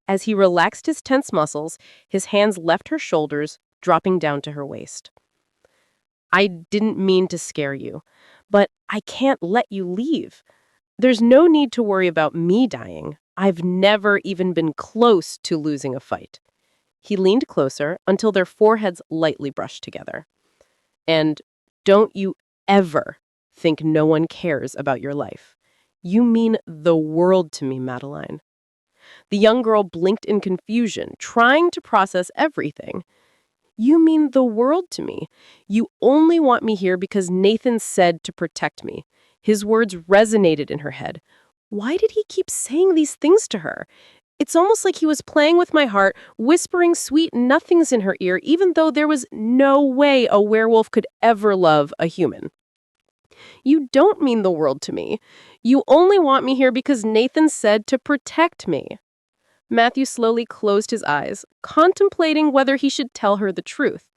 As he relaxed his tense muscles, his hands left her shoulders, dropping down to her waist. "I didn't mean to scare you, but I can't let you leave. There's no need to worry about me dying. I've never even been close to losing a fight." He leaned closer until their foreheads lightly brushed together. "And don't you ever think no one cares about your life. You mean the world to me, Madeline." The young girl blinked in confusion, trying to process everything. "You mean the world to me. You only want me here because Nathan said to protect me." His words resonated in her head. Why did he keep saying these things to her? It's almost like he was playing with my heart, whispering sweet nothings in her ear, even though there was no way a werewolf could ever love a human. "You don't mean the world to me. You only want me here because Nathan said to protect me." Matthew slowly closed his eyes, contemplating whether he should tell her the truth.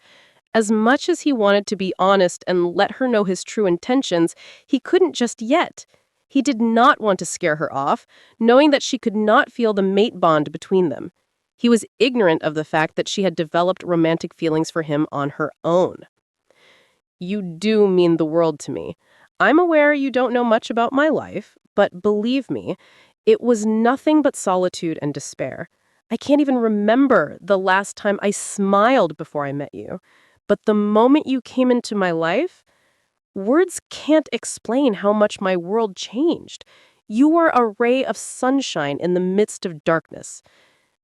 As much as he wanted to be honest and let her know his true intentions, he couldn't just yet. He did not want to scare her off, knowing that she could not feel the mate bond between them. He was ignorant of the fact that she had developed romantic feelings for him on her own. "You do mean the world to me. I'm aware you don't know much about my life, but believe me, it was nothing but solitude and despair. I can't even remember the last time I smiled before I met you. But the moment you came into my life, words can't explain how much my world changed. You were a ray of sunshine in the midst of darkness.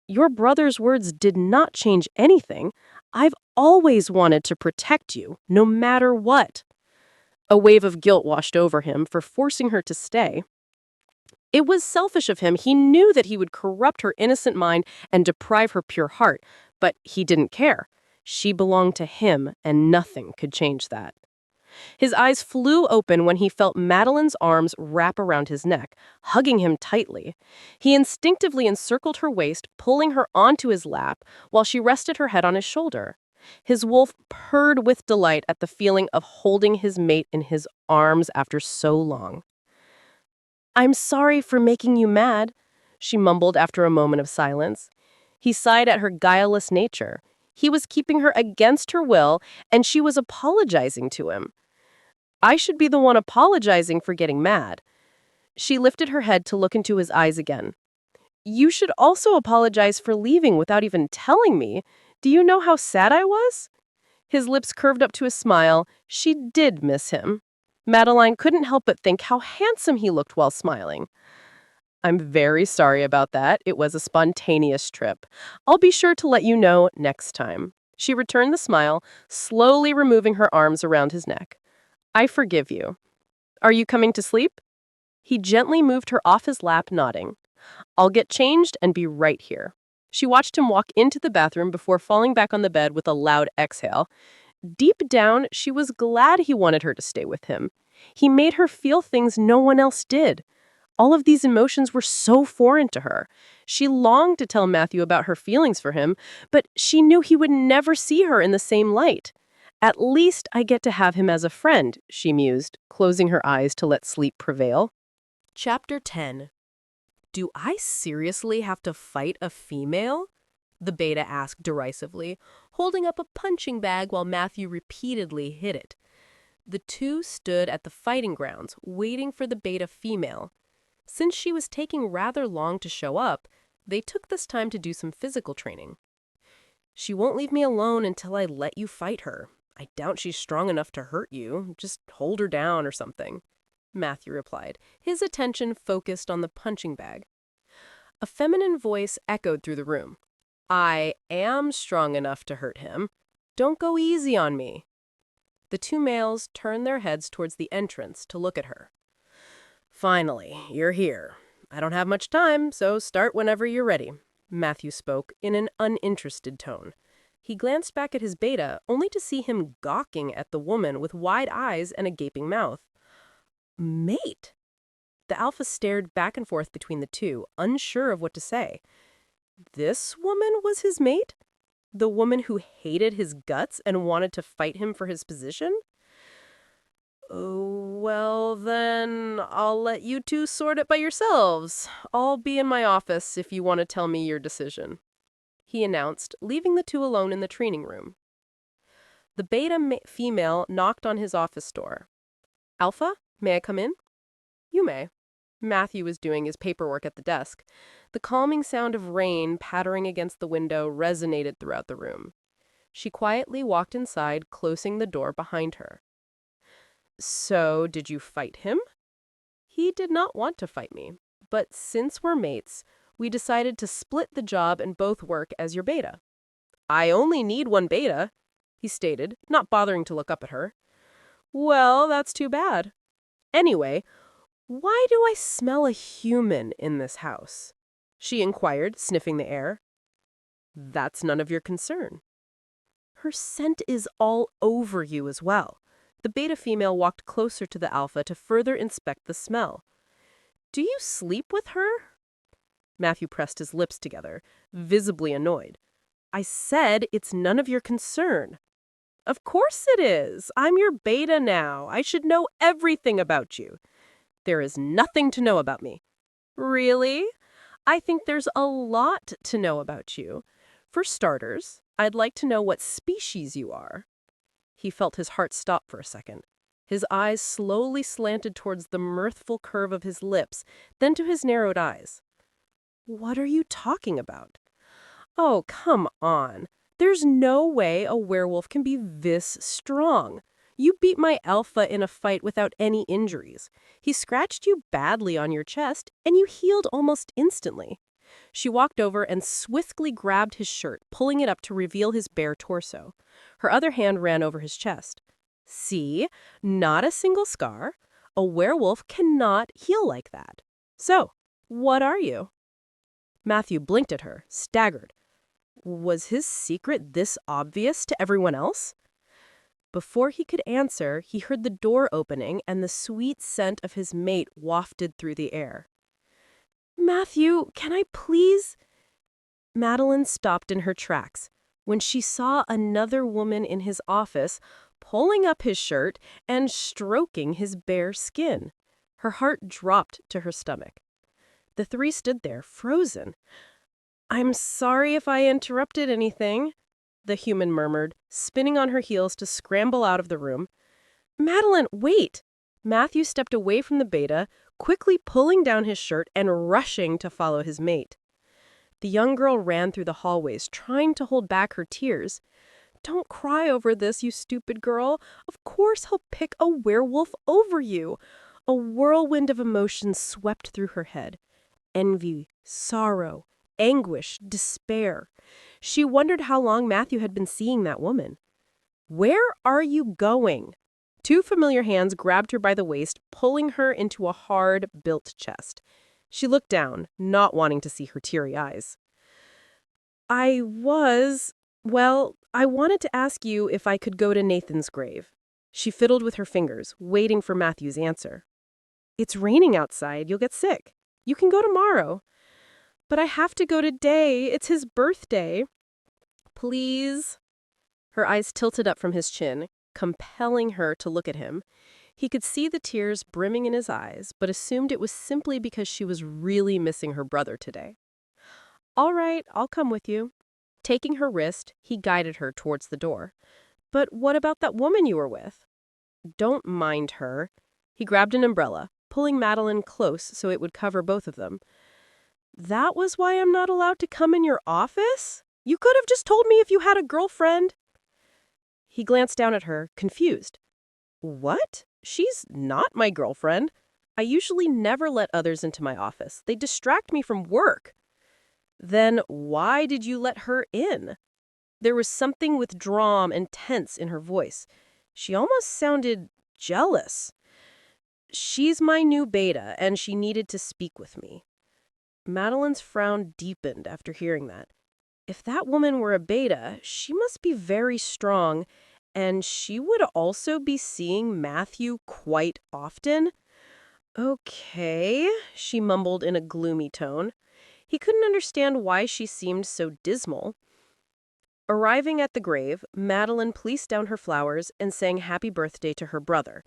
Your brother's words did not change anything. I've always wanted to protect you, no matter what." A wave of guilt washed over him for forcing her to stay. It was selfish of him. He knew that he would corrupt her innocent mind and deprive her pure heart, but he didn't care. She belonged to him, and nothing could change that. His eyes flew open when he felt Madeline's arms wrap around his neck, hugging him tightly. He instinctively encircled her waist, pulling her onto his lap while she rested her head on his shoulder. His wolf purred with delight at the feeling of holding his mate in his arms after so long. "I'm sorry for making you mad," she mumbled after a moment of silence. He sighed at her guileless nature. He was keeping her against her will, and she was apologizing to him. "I should be the one apologizing for getting mad." She lifted her head to look into his eyes again. "You should also apologize for leaving without even telling me. Do you know how sad I was?" His lips curved up to a smile. She did miss him. Madeline couldn't help but think how handsome he looked while smiling. "I'm very sorry about that. It was a spontaneous trip. I'll be sure to let you know next time." She returned the smile, slowly removing her arms around his neck. "I forgive you. Are you coming to sleep?" He gently moved her off his lap, nodding. "I'll get changed and be right here." She watched him walk into the bathroom before falling back on the bed with a loud exhale. Deep down, she was glad he wanted her to stay with him. He made her feel things no one else did. All of these emotions were so foreign to her. She longed to tell Matthew about her feelings for him, but she knew he would never see her in the same light. "At least I get to have him as a friend," she mused, closing her eyes to let sleep prevail. Chapter 10. Do I seriously have to fight a female? The beta asked derisively, holding up a punching bag while Matthew repeatedly hit it. The two stood at the fighting grounds, waiting for the beta female. Since she was taking rather long to show up, they took this time to do some physical training. "She won't leave me alone until I let you fight her. I doubt she's strong enough to hurt you. Just hold her down or something," Matthew replied, his attention focused on the punching bag. A feminine voice echoed through the room. "I am strong enough to hurt him. Don't go easy on me." The two males turned their heads towards the entrance to look at her. "Finally, you're here. I don't have much time, so start whenever you're ready," Matthew spoke in an uninterested tone. He glanced back at his beta, only to see him gawking at the woman with wide eyes and a gaping mouth. "Mate?" The alpha stared back and forth between the two, unsure of what to say. This woman was his mate? The woman who hated his guts and wanted to fight him for his position? "Oh, well, then I'll let you two sort it by yourselves. I'll be in my office if you want to tell me your decision," he announced, leaving the two alone in the training room. The beta female knocked on his office door. "Alpha, may I come in?" "You may." Matthew was doing his paperwork at the desk. The calming sound of rain pattering against the window resonated throughout the room. She quietly walked inside, closing the door behind her. "So, did you fight him?" "He did not want to fight me, but since we're mates, we decided to split the job and both work as your beta." "I only need one beta," he stated, not bothering to look up at her. "Well, that's too bad. Anyway, why do I smell a human in this house?" she inquired, sniffing the air. "That's none of your concern." "Her scent is all over you as well." The beta female walked closer to the alpha to further inspect the smell. "Do you sleep with her?" Matthew pressed his lips together, visibly annoyed. "I said it's none of your concern." "Of course it is. I'm your beta now. I should know everything about you." "There is nothing to know about me." "Really? I think there's a lot to know about you. For starters, I'd like to know what species you are." He felt his heart stop for a second. His eyes slowly slanted towards the mirthful curve of his lips, then to his narrowed eyes. "What are you talking about?" "Oh, come on. There's no way a werewolf can be this strong. You beat my alpha in a fight without any injuries. He scratched you badly on your chest, and you healed almost instantly." She walked over and swiftly grabbed his shirt, pulling it up to reveal his bare torso. Her other hand ran over his chest. "See? Not a single scar. A werewolf cannot heal like that. So, what are you?" Matthew blinked at her, staggered. Was his secret this obvious to everyone else? Before he could answer, he heard the door opening and the sweet scent of his mate wafted through the air. "Matthew, can I please?" Madeline stopped in her tracks when she saw another woman in his office pulling up his shirt and stroking his bare skin. Her heart dropped to her stomach. The three stood there, frozen. "I'm sorry if I interrupted anything," the human murmured, spinning on her heels to scramble out of the room. "Madeline, wait!" Matthew stepped away from the beta, quickly pulling down his shirt and rushing to follow his mate. The young girl ran through the hallways, trying to hold back her tears. "Don't cry over this, you stupid girl. Of course he'll pick a werewolf over you." A whirlwind of emotions swept through her head. Envy, sorrow, anguish, despair. She wondered how long Matthew had been seeing that woman. "Where are you going?" Two familiar hands grabbed her by the waist, pulling her into a hard-built chest. She looked down, not wanting to see her teary eyes. I wanted to ask you if I could go to Nathan's grave." She fiddled with her fingers, waiting for Matthew's answer. "It's raining outside. You'll get sick. You can go tomorrow." "But I have to go today. It's his birthday." "Please." Her eyes tilted up from his chin, compelling her to look at him. He could see the tears brimming in his eyes, but assumed it was simply because she was really missing her brother today. "All right, I'll come with you." Taking her wrist, he guided her towards the door. "But what about that woman you were with?" "Don't mind her." He grabbed an umbrella, pulling Madeline close so it would cover both of them. "That was why I'm not allowed to come in your office? You could have just told me if you had a girlfriend." He glanced down at her, confused. "What? She's not my girlfriend. I usually never let others into my office. They distract me from work." "Then why did you let her in?" There was something withdrawn and tense in her voice. She almost sounded jealous. "She's my new beta, and she needed to speak with me." Madeline's frown deepened after hearing that. If that woman were a beta, she must be very strong, and she would also be seeing Matthew quite often. "Okay," she mumbled in a gloomy tone. He couldn't understand why she seemed so dismal. Arriving at the grave, Madeline placed down her flowers and sang happy birthday to her brother.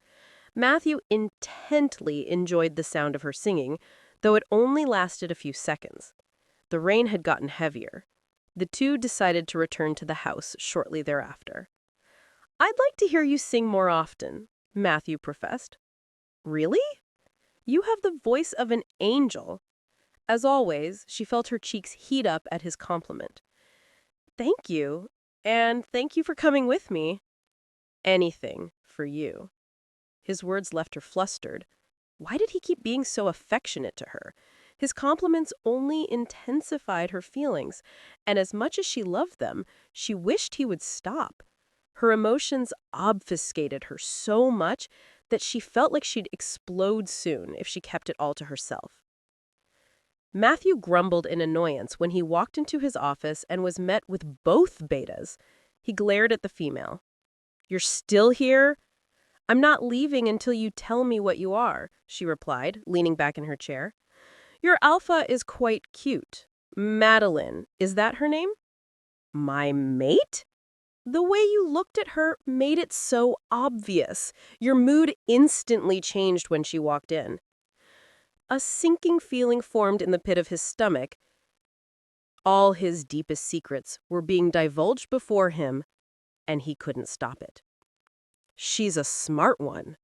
Matthew intently enjoyed the sound of her singing, though it only lasted a few seconds. The rain had gotten heavier. The two decided to return to the house shortly thereafter. "I'd like to hear you sing more often," Matthew professed. "Really? You have the voice of an angel." As always, she felt her cheeks heat up at his compliment. "Thank you, and thank you for coming with me." "Anything for you." His words left her flustered. Why did he keep being so affectionate to her? His compliments only intensified her feelings, and as much as she loved them, she wished he would stop. Her emotions obfuscated her so much that she felt like she'd explode soon if she kept it all to herself. Matthew grumbled in annoyance when he walked into his office and was met with both betas. He glared at the female. "You're still here?" "I'm not leaving until you tell me what you are," she replied, leaning back in her chair. "Your alpha is quite cute. Madeline, is that her name?" "My mate?" "The way you looked at her made it so obvious. Your mood instantly changed when she walked in." A sinking feeling formed in the pit of his stomach. All his deepest secrets were being divulged before him, and he couldn't stop it. She's a smart one.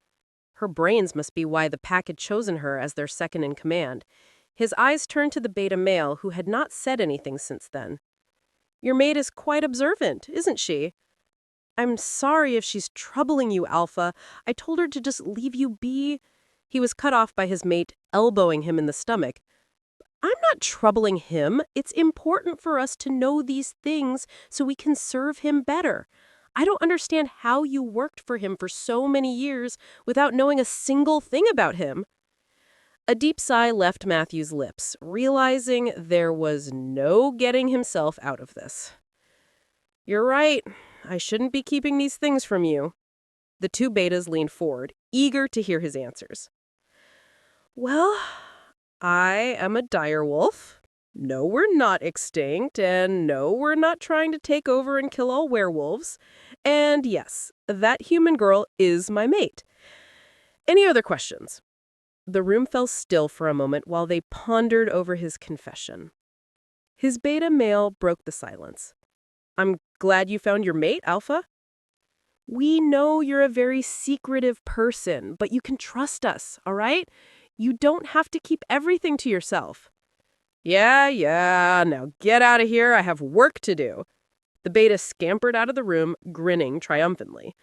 Her brains must be why the pack had chosen her as their second in command. His eyes turned to the beta male, who had not said anything since then. "Your maid is quite observant, isn't she?" "I'm sorry if she's troubling you, Alpha. I told her to just leave you be." He was cut off by his mate, elbowing him in the stomach. "I'm not troubling him. It's important for us to know these things so we can serve him better. I don't understand how you worked for him for so many years without knowing a single thing about him." A deep sigh left Matthew's lips, realizing there was no getting himself out of this. "You're right. I shouldn't be keeping these things from you." The two betas leaned forward, eager to hear his answers. Well, I am a direwolf. No, we're not extinct, and no, we're not trying to take over and kill all werewolves. And yes, that human girl is my mate. Any other questions? The room fell still for a moment while they pondered over his confession. His beta male broke the silence. I'm glad you found your mate, Alpha. We know you're a very secretive person, but you can trust us, all right? You don't have to keep everything to yourself. Yeah, now get out of here. I have work to do. The beta scampered out of the room, grinning triumphantly.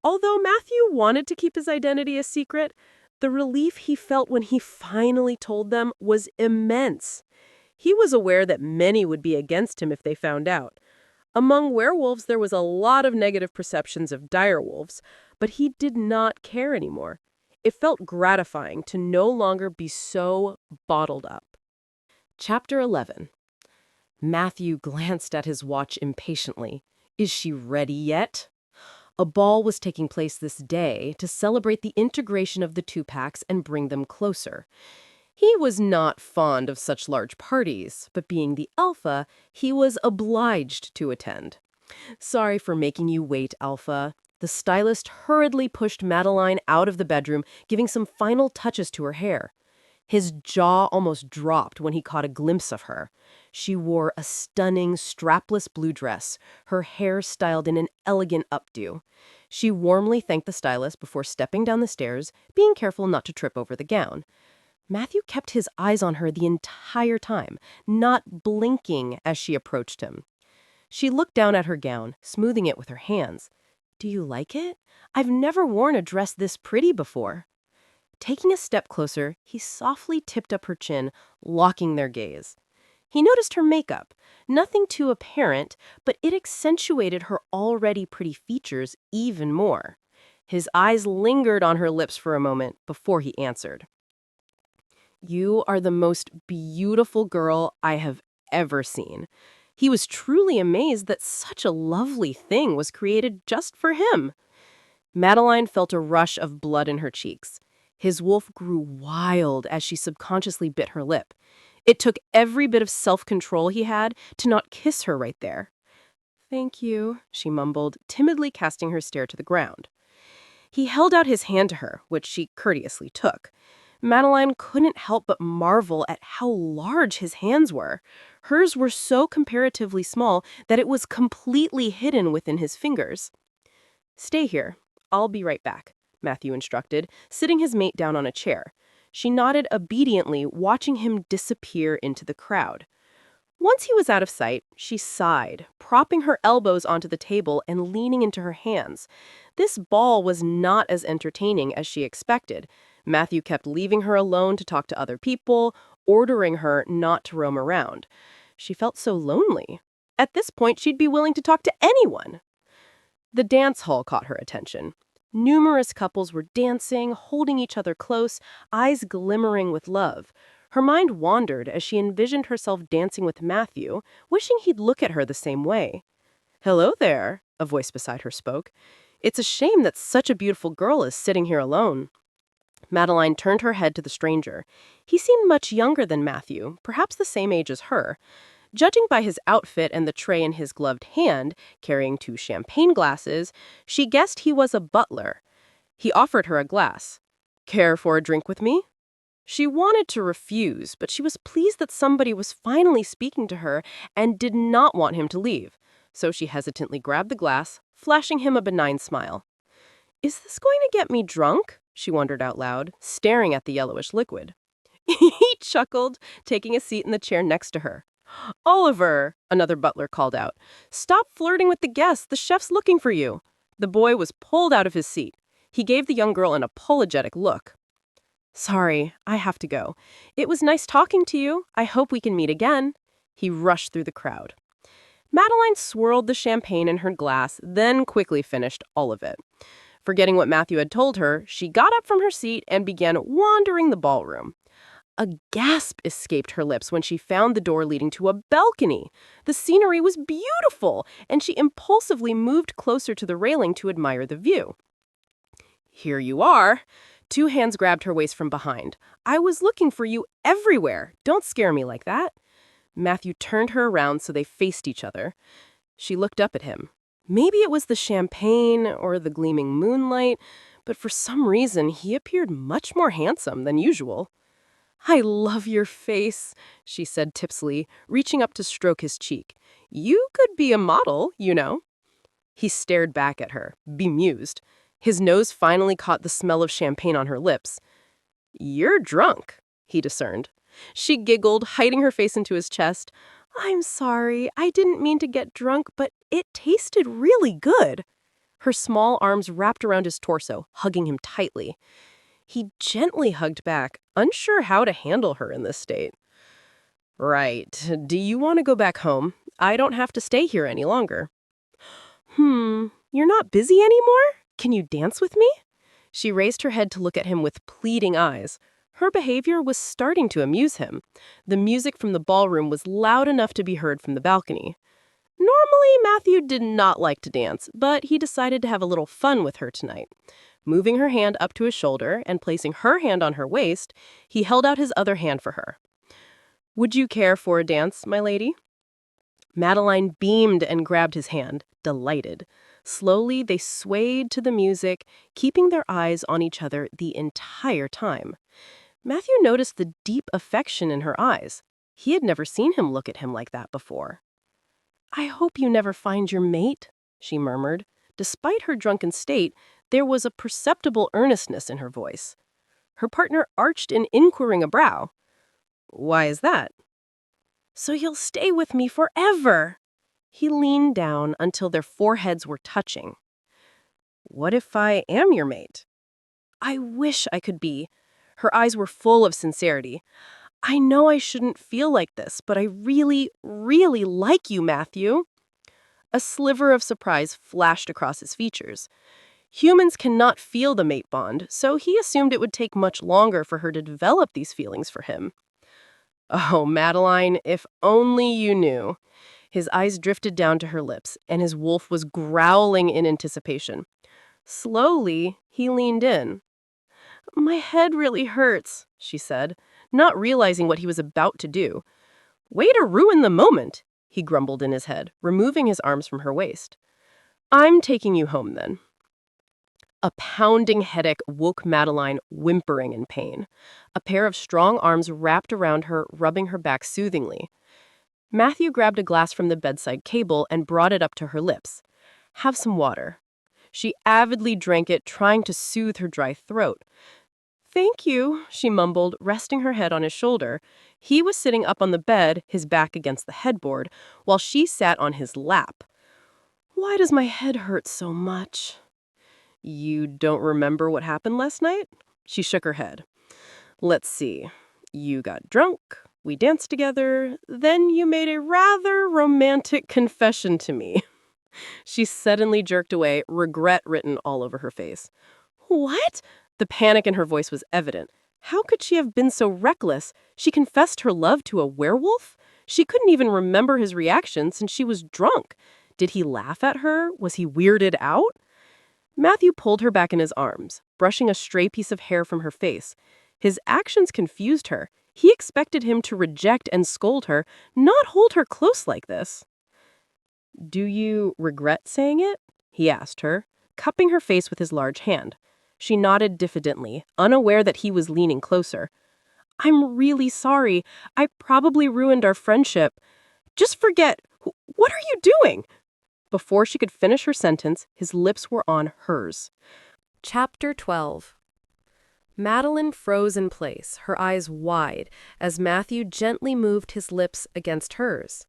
Although Matthew wanted to keep his identity a secret, the relief he felt when he finally told them was immense. He was aware that many would be against him if they found out. Among werewolves, there was a lot of negative perceptions of direwolves, but he did not care anymore. It felt gratifying to no longer be so bottled up. Chapter 11. Matthew glanced at his watch impatiently. Is she ready yet? A ball was taking place this day to celebrate the integration of the two packs and bring them closer. He was not fond of such large parties, but being the alpha, he was obliged to attend. Sorry for making you wait, Alpha. The stylist hurriedly pushed Madeline out of the bedroom, giving some final touches to her hair. His jaw almost dropped when he caught a glimpse of her. She wore a stunning, strapless blue dress, her hair styled in an elegant updo. She warmly thanked the stylist before stepping down the stairs, being careful not to trip over the gown. Matthew kept his eyes on her the entire time, not blinking as she approached him. She looked down at her gown, smoothing it with her hands. Do you like it? I've never worn a dress this pretty before. Taking a step closer, he softly tipped up her chin, locking their gaze. He noticed her makeup, nothing too apparent, but it accentuated her already pretty features even more. His eyes lingered on her lips for a moment before he answered. You are the most beautiful girl I have ever seen. He was truly amazed that such a lovely thing was created just for him. Madeline felt a rush of blood in her cheeks. His wolf grew wild as she subconsciously bit her lip. It took every bit of self-control he had to not kiss her right there. Thank you, she mumbled, timidly casting her stare to the ground. He held out his hand to her, which she courteously took. Madeline couldn't help but marvel at how large his hands were. Hers were so comparatively small that it was completely hidden within his fingers. Stay here. I'll be right back, Matthew instructed, sitting his mate down on a chair. She nodded obediently, watching him disappear into the crowd. Once he was out of sight, she sighed, propping her elbows onto the table and leaning into her hands. This ball was not as entertaining as she expected. Matthew kept leaving her alone to talk to other people, ordering her not to roam around. She felt so lonely. At this point, she'd be willing to talk to anyone. The dance hall caught her attention. Numerous couples were dancing, holding each other close, eyes glimmering with love. Her mind wandered as she envisioned herself dancing with Matthew, wishing he'd look at her the same way. Hello there, a voice beside her spoke. It's a shame that such a beautiful girl is sitting here alone. Madeline turned her head to the stranger. He seemed much younger than Matthew, perhaps the same age as her. Judging by his outfit and the tray in his gloved hand, carrying 2 champagne glasses, she guessed he was a butler. He offered her a glass. Care for a drink with me? She wanted to refuse, but she was pleased that somebody was finally speaking to her and did not want him to leave. So she hesitantly grabbed the glass, flashing him a benign smile. Is this going to get me drunk? She wondered out loud, staring at the yellowish liquid. He chuckled, taking a seat in the chair next to her. Oliver, another butler called out. Stop flirting with the guests. The chef's looking for you. The boy was pulled out of his seat. He gave the young girl an apologetic look. Sorry, I have to go. It was nice talking to you. I hope we can meet again. He rushed through the crowd. Madeline swirled the champagne in her glass, then quickly finished all of it. Forgetting what Matthew had told her, she got up from her seat and began wandering the ballroom. A gasp escaped her lips when she found the door leading to a balcony. The scenery was beautiful, and she impulsively moved closer to the railing to admire the view. Here you are. Two hands grabbed her waist from behind. I was looking for you everywhere. Don't scare me like that. Matthew turned her around so they faced each other. She looked up at him. Maybe it was the champagne or the gleaming moonlight, but for some reason he appeared much more handsome than usual. I love your face, she said tipsily, reaching up to stroke his cheek. You could be a model, you know. He stared back at her, bemused. His nose finally caught the smell of champagne on her lips. You're drunk, he discerned. She giggled, hiding her face into his chest. I'm sorry, I didn't mean to get drunk, but it tasted really good. Her small arms wrapped around his torso, hugging him tightly. He gently hugged back, unsure how to handle her in this state. Right. Do you want to go back home? I don't have to stay here any longer. You're not busy anymore? Can you dance with me? She raised her head to look at him with pleading eyes. Her behavior was starting to amuse him. The music from the ballroom was loud enough to be heard from the balcony. Normally, Matthew did not like to dance, but he decided to have a little fun with her tonight. Moving her hand up to his shoulder and placing her hand on her waist, he held out his other hand for her. Would you care for a dance, my lady? Madeline beamed and grabbed his hand, delighted. Slowly, they swayed to the music, keeping their eyes on each other the entire time. Matthew noticed the deep affection in her eyes. He had never seen him look at him like that before. I hope you never find your mate, she murmured. Despite her drunken state, there was a perceptible earnestness in her voice. Her partner arched an inquiring brow. Why is that? So you'll stay with me forever. He leaned down until their foreheads were touching. What if I am your mate? I wish I could be. Her eyes were full of sincerity. I know I shouldn't feel like this, but I really, really like you, Matthew. A sliver of surprise flashed across his features. Humans cannot feel the mate bond, so he assumed it would take much longer for her to develop these feelings for him. Oh, Madeline, if only you knew. His eyes drifted down to her lips, and his wolf was growling in anticipation. Slowly, he leaned in. My head really hurts, she said, not realizing what he was about to do. Way to ruin the moment, he grumbled in his head, removing his arms from her waist. I'm taking you home, then. A pounding headache woke Madeline, whimpering in pain. A pair of strong arms wrapped around her, rubbing her back soothingly. Matthew grabbed a glass from the bedside table and brought it up to her lips. Have some water. She avidly drank it, trying to soothe her dry throat. Thank you, she mumbled, resting her head on his shoulder. He was sitting up on the bed, his back against the headboard, while she sat on his lap. Why does my head hurt so much? You don't remember what happened last night? She shook her head. Let's see. You got drunk, we danced together, then you made a rather romantic confession to me. She suddenly jerked away, regret written all over her face. What? The panic in her voice was evident. How could she have been so reckless? She confessed her love to a werewolf? She couldn't even remember his reaction since she was drunk. Did he laugh at her? Was he weirded out? Matthew pulled her back in his arms, brushing a stray piece of hair from her face. His actions confused her. He expected him to reject and scold her, not hold her close like this. Do you regret saying it? He asked her, cupping her face with his large hand. She nodded diffidently, unaware that he was leaning closer. I'm really sorry. I probably ruined our friendship. Just forget. What are you doing? Before she could finish her sentence, his lips were on hers. Chapter 12. Madeline froze in place, her eyes wide, as Matthew gently moved his lips against hers.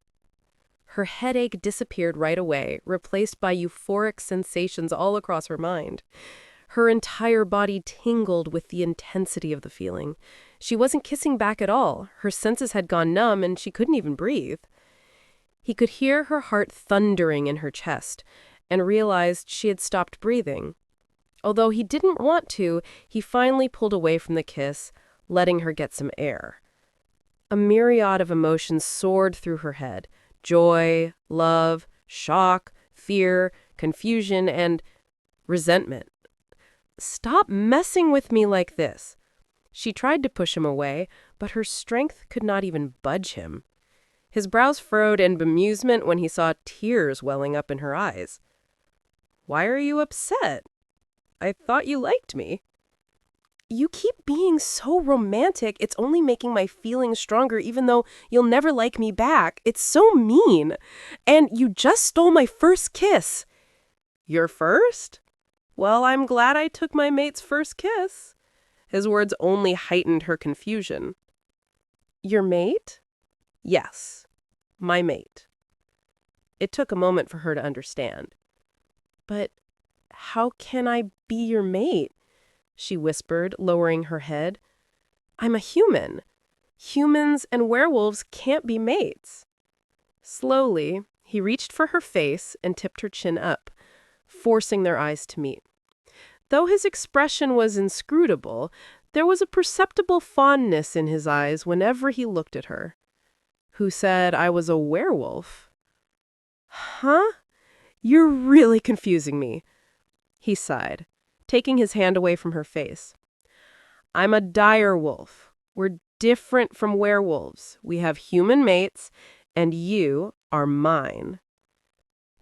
Her headache disappeared right away, replaced by euphoric sensations all across her mind. Her entire body tingled with the intensity of the feeling. She wasn't kissing back at all. Her senses had gone numb, and she couldn't even breathe. He could hear her heart thundering in her chest, and realized she had stopped breathing. Although he didn't want to, he finally pulled away from the kiss, letting her get some air. A myriad of emotions soared through her head: joy, love, shock, fear, confusion, and resentment. Stop messing with me like this." She tried to push him away, but her strength could not even budge him. His brows furrowed in bemusement when he saw tears welling up in her eyes. "Why are you upset? I thought you liked me." "You keep being so romantic, it's only making my feelings stronger even though you'll never like me back. It's so mean. And you just stole my first kiss." "Your first? Well, I'm glad I took my mate's first kiss." His words only heightened her confusion. "Your mate?" "Yes, my mate." It took a moment for her to understand. "But how can I be your mate?" she whispered, lowering her head. "I'm a human. Humans and werewolves can't be mates." Slowly, he reached for her face and tipped her chin up, forcing their eyes to meet. Though his expression was inscrutable, there was a perceptible fondness in his eyes whenever he looked at her. "Who said I was a werewolf?" "Huh? You're really confusing me." He sighed, taking his hand away from her face. "I'm a dire wolf. We're different from werewolves. We have human mates, and you are mine."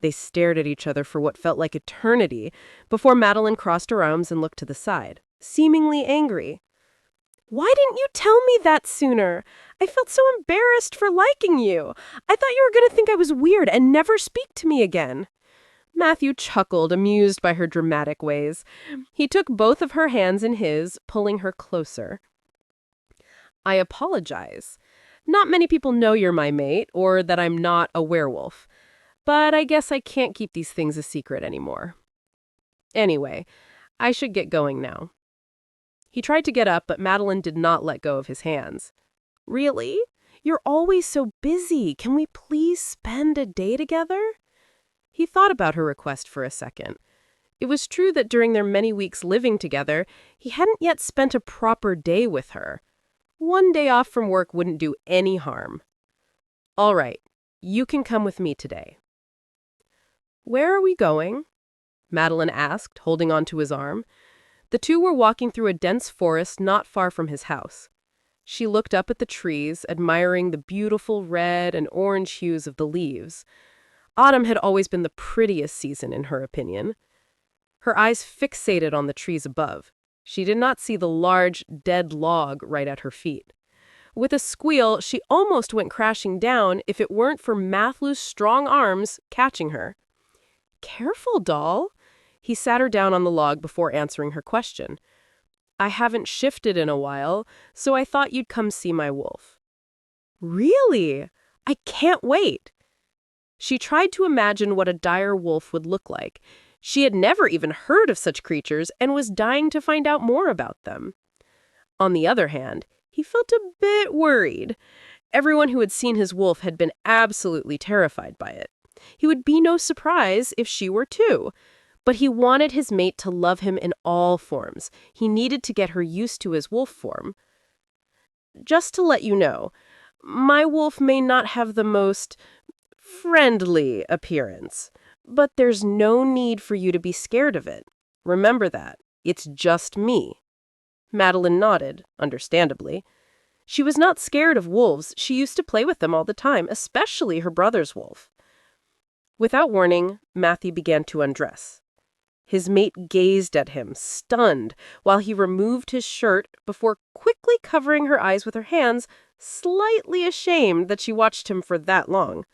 They stared at each other for what felt like eternity before Madeline crossed her arms and looked to the side, seemingly angry. "Why didn't you tell me that sooner? I felt so embarrassed for liking you. I thought you were going to think I was weird and never speak to me again." Matthew chuckled, amused by her dramatic ways. He took both of her hands in his, pulling her closer. "I apologize. Not many people know you're my mate, or that I'm not a werewolf. But I guess I can't keep these things a secret anymore. Anyway, I should get going now." He tried to get up, but Madeline did not let go of his hands. "Really? You're always so busy. Can we please spend a day together?" He thought about her request for a second. It was true that during their many weeks living together, he hadn't yet spent a proper day with her. One day off from work wouldn't do any harm. "All right, you can come with me today." "Where are we going?" Madeline asked, holding on to his arm. The two were walking through a dense forest not far from his house. She looked up at the trees, admiring the beautiful red and orange hues of the leaves. Autumn had always been the prettiest season, in her opinion. Her eyes fixated on the trees above. She did not see the large, dead log right at her feet. With a squeal, she almost went crashing down if it weren't for Matthew's strong arms catching her. "Careful, doll." He sat her down on the log before answering her question. "I haven't shifted in a while, so I thought you'd come see my wolf." "Really? I can't wait." She tried to imagine what a dire wolf would look like. She had never even heard of such creatures and was dying to find out more about them. On the other hand, he felt a bit worried. Everyone who had seen his wolf had been absolutely terrified by it. He would be no surprise if she were too. But he wanted his mate to love him in all forms. He needed to get her used to his wolf form. "Just to let you know, my wolf may not have the most friendly appearance, but there's no need for you to be scared of it. Remember that. It's just me." Madeline nodded, understandably. She was not scared of wolves. She used to play with them all the time, especially her brother's wolf. Without warning, Matthew began to undress. His mate gazed at him, stunned, while he removed his shirt before quickly covering her eyes with her hands, slightly ashamed that she watched him for that long.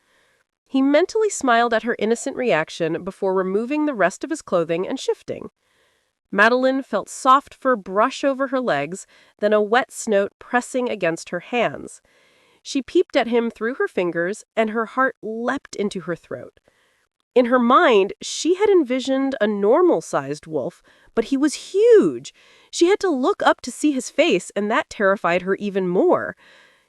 He mentally smiled at her innocent reaction before removing the rest of his clothing and shifting. Madeline felt soft fur brush over her legs, then a wet snout pressing against her hands. She peeped at him through her fingers, and her heart leapt into her throat. In her mind, she had envisioned a normal-sized wolf, but he was huge. She had to look up to see his face, and that terrified her even more.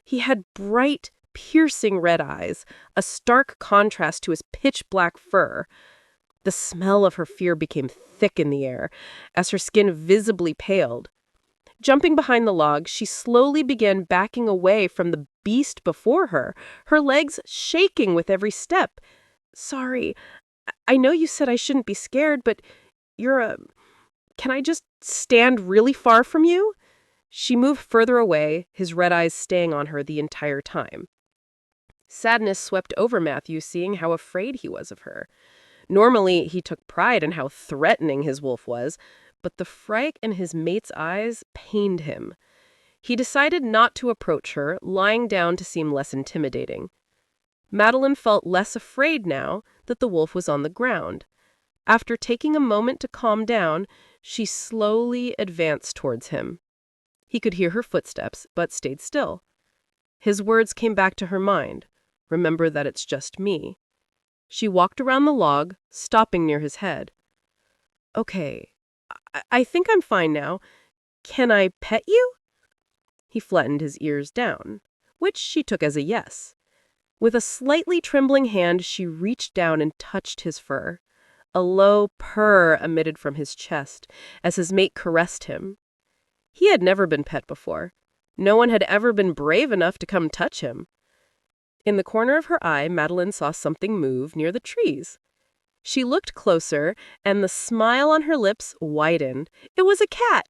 He had bright, piercing red eyes, a stark contrast to his pitch-black fur. The smell of her fear became thick in the air, as her skin visibly paled. Jumping behind the log, she slowly began backing away from the beast before her, her legs shaking with every step. "Sorry, I know you said I shouldn't be scared, but can I just stand really far from you?" She moved further away, his red eyes staying on her the entire time. Sadness swept over Matthew, seeing how afraid he was of her. Normally, he took pride in how threatening his wolf was, but the fright in his mate's eyes pained him. He decided not to approach her, lying down to seem less intimidating. Madeline felt less afraid now that the wolf was on the ground. After taking a moment to calm down, she slowly advanced towards him. He could hear her footsteps, but stayed still. His words came back to her mind. "Remember that it's just me." She walked around the log, stopping near his head. "Okay, I think I'm fine now. Can I pet you?" He flattened his ears down, which she took as a yes. With a slightly trembling hand, she reached down and touched his fur. A low purr emitted from his chest as his mate caressed him. He had never been pet before. No one had ever been brave enough to come touch him. In the corner of her eye, Madeline saw something move near the trees. She looked closer, and the smile on her lips widened. It was a cat.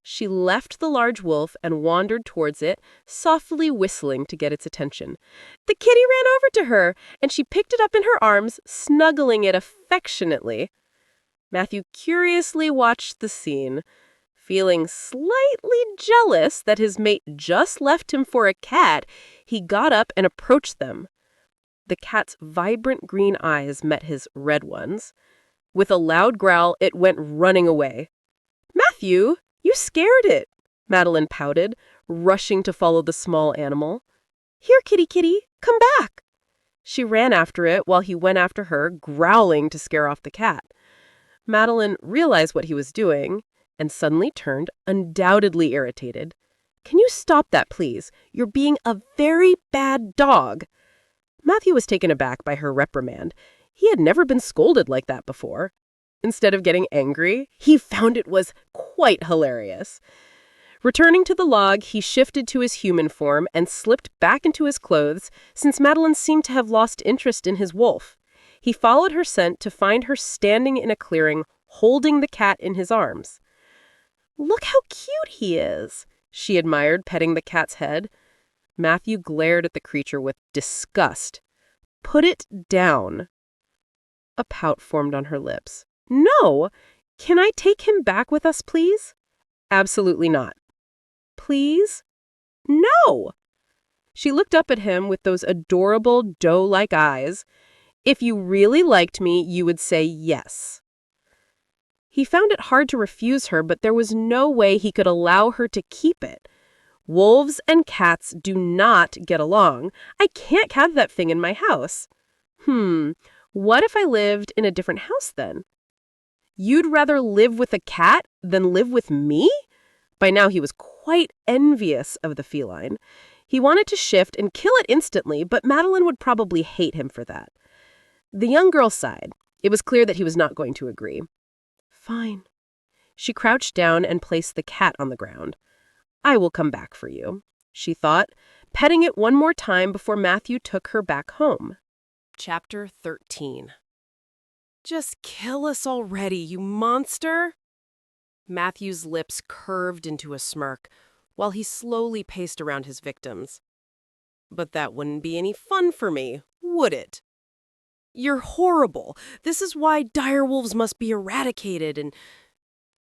She left the large wolf and wandered towards it, softly whistling to get its attention. The kitty ran over to her, and she picked it up in her arms, snuggling it affectionately. Matthew curiously watched the scene. Feeling slightly jealous that his mate just left him for a cat, he got up and approached them. The cat's vibrant green eyes met his red ones. With a loud growl, it went running away. "Matthew, you scared it," Madeline pouted, rushing to follow the small animal. "Here, kitty kitty, come back." She ran after it while he went after her, growling to scare off the cat. Madeline realized what he was doing and suddenly turned, undoubtedly irritated. "Can you stop that, please? You're being a very bad dog." Matthew was taken aback by her reprimand. He had never been scolded like that before. Instead of getting angry, he found it was quite hilarious. Returning to the log, he shifted to his human form and slipped back into his clothes, since Madeline seemed to have lost interest in his wolf. He followed her scent to find her standing in a clearing, holding the cat in his arms. "Look how cute he is," she admired, petting the cat's head. Matthew glared at the creature with disgust. "Put it down." A pout formed on her lips. "No! Can I take him back with us, please?" "Absolutely not." "Please?" "No!" She looked up at him with those adorable doe-like eyes. "If you really liked me, you would say yes." He found it hard to refuse her, but there was no way he could allow her to keep it. Wolves and cats do not get along. I can't have that thing in my house. What if I lived in a different house then? "You'd rather live with a cat than live with me?" By now he was quite envious of the feline. He wanted to shift and kill it instantly, but Madeline would probably hate him for that. The young girl sighed. It was clear that he was not going to agree. "Fine." She crouched down and placed the cat on the ground. "I will come back for you," she thought, petting it one more time before Matthew took her back home. Chapter 13. "Just kill us already, you monster!" Matthew's lips curved into a smirk, while he slowly paced around his victims. "But that wouldn't be any fun for me, would it? You're horrible. This is why direwolves must be eradicated," and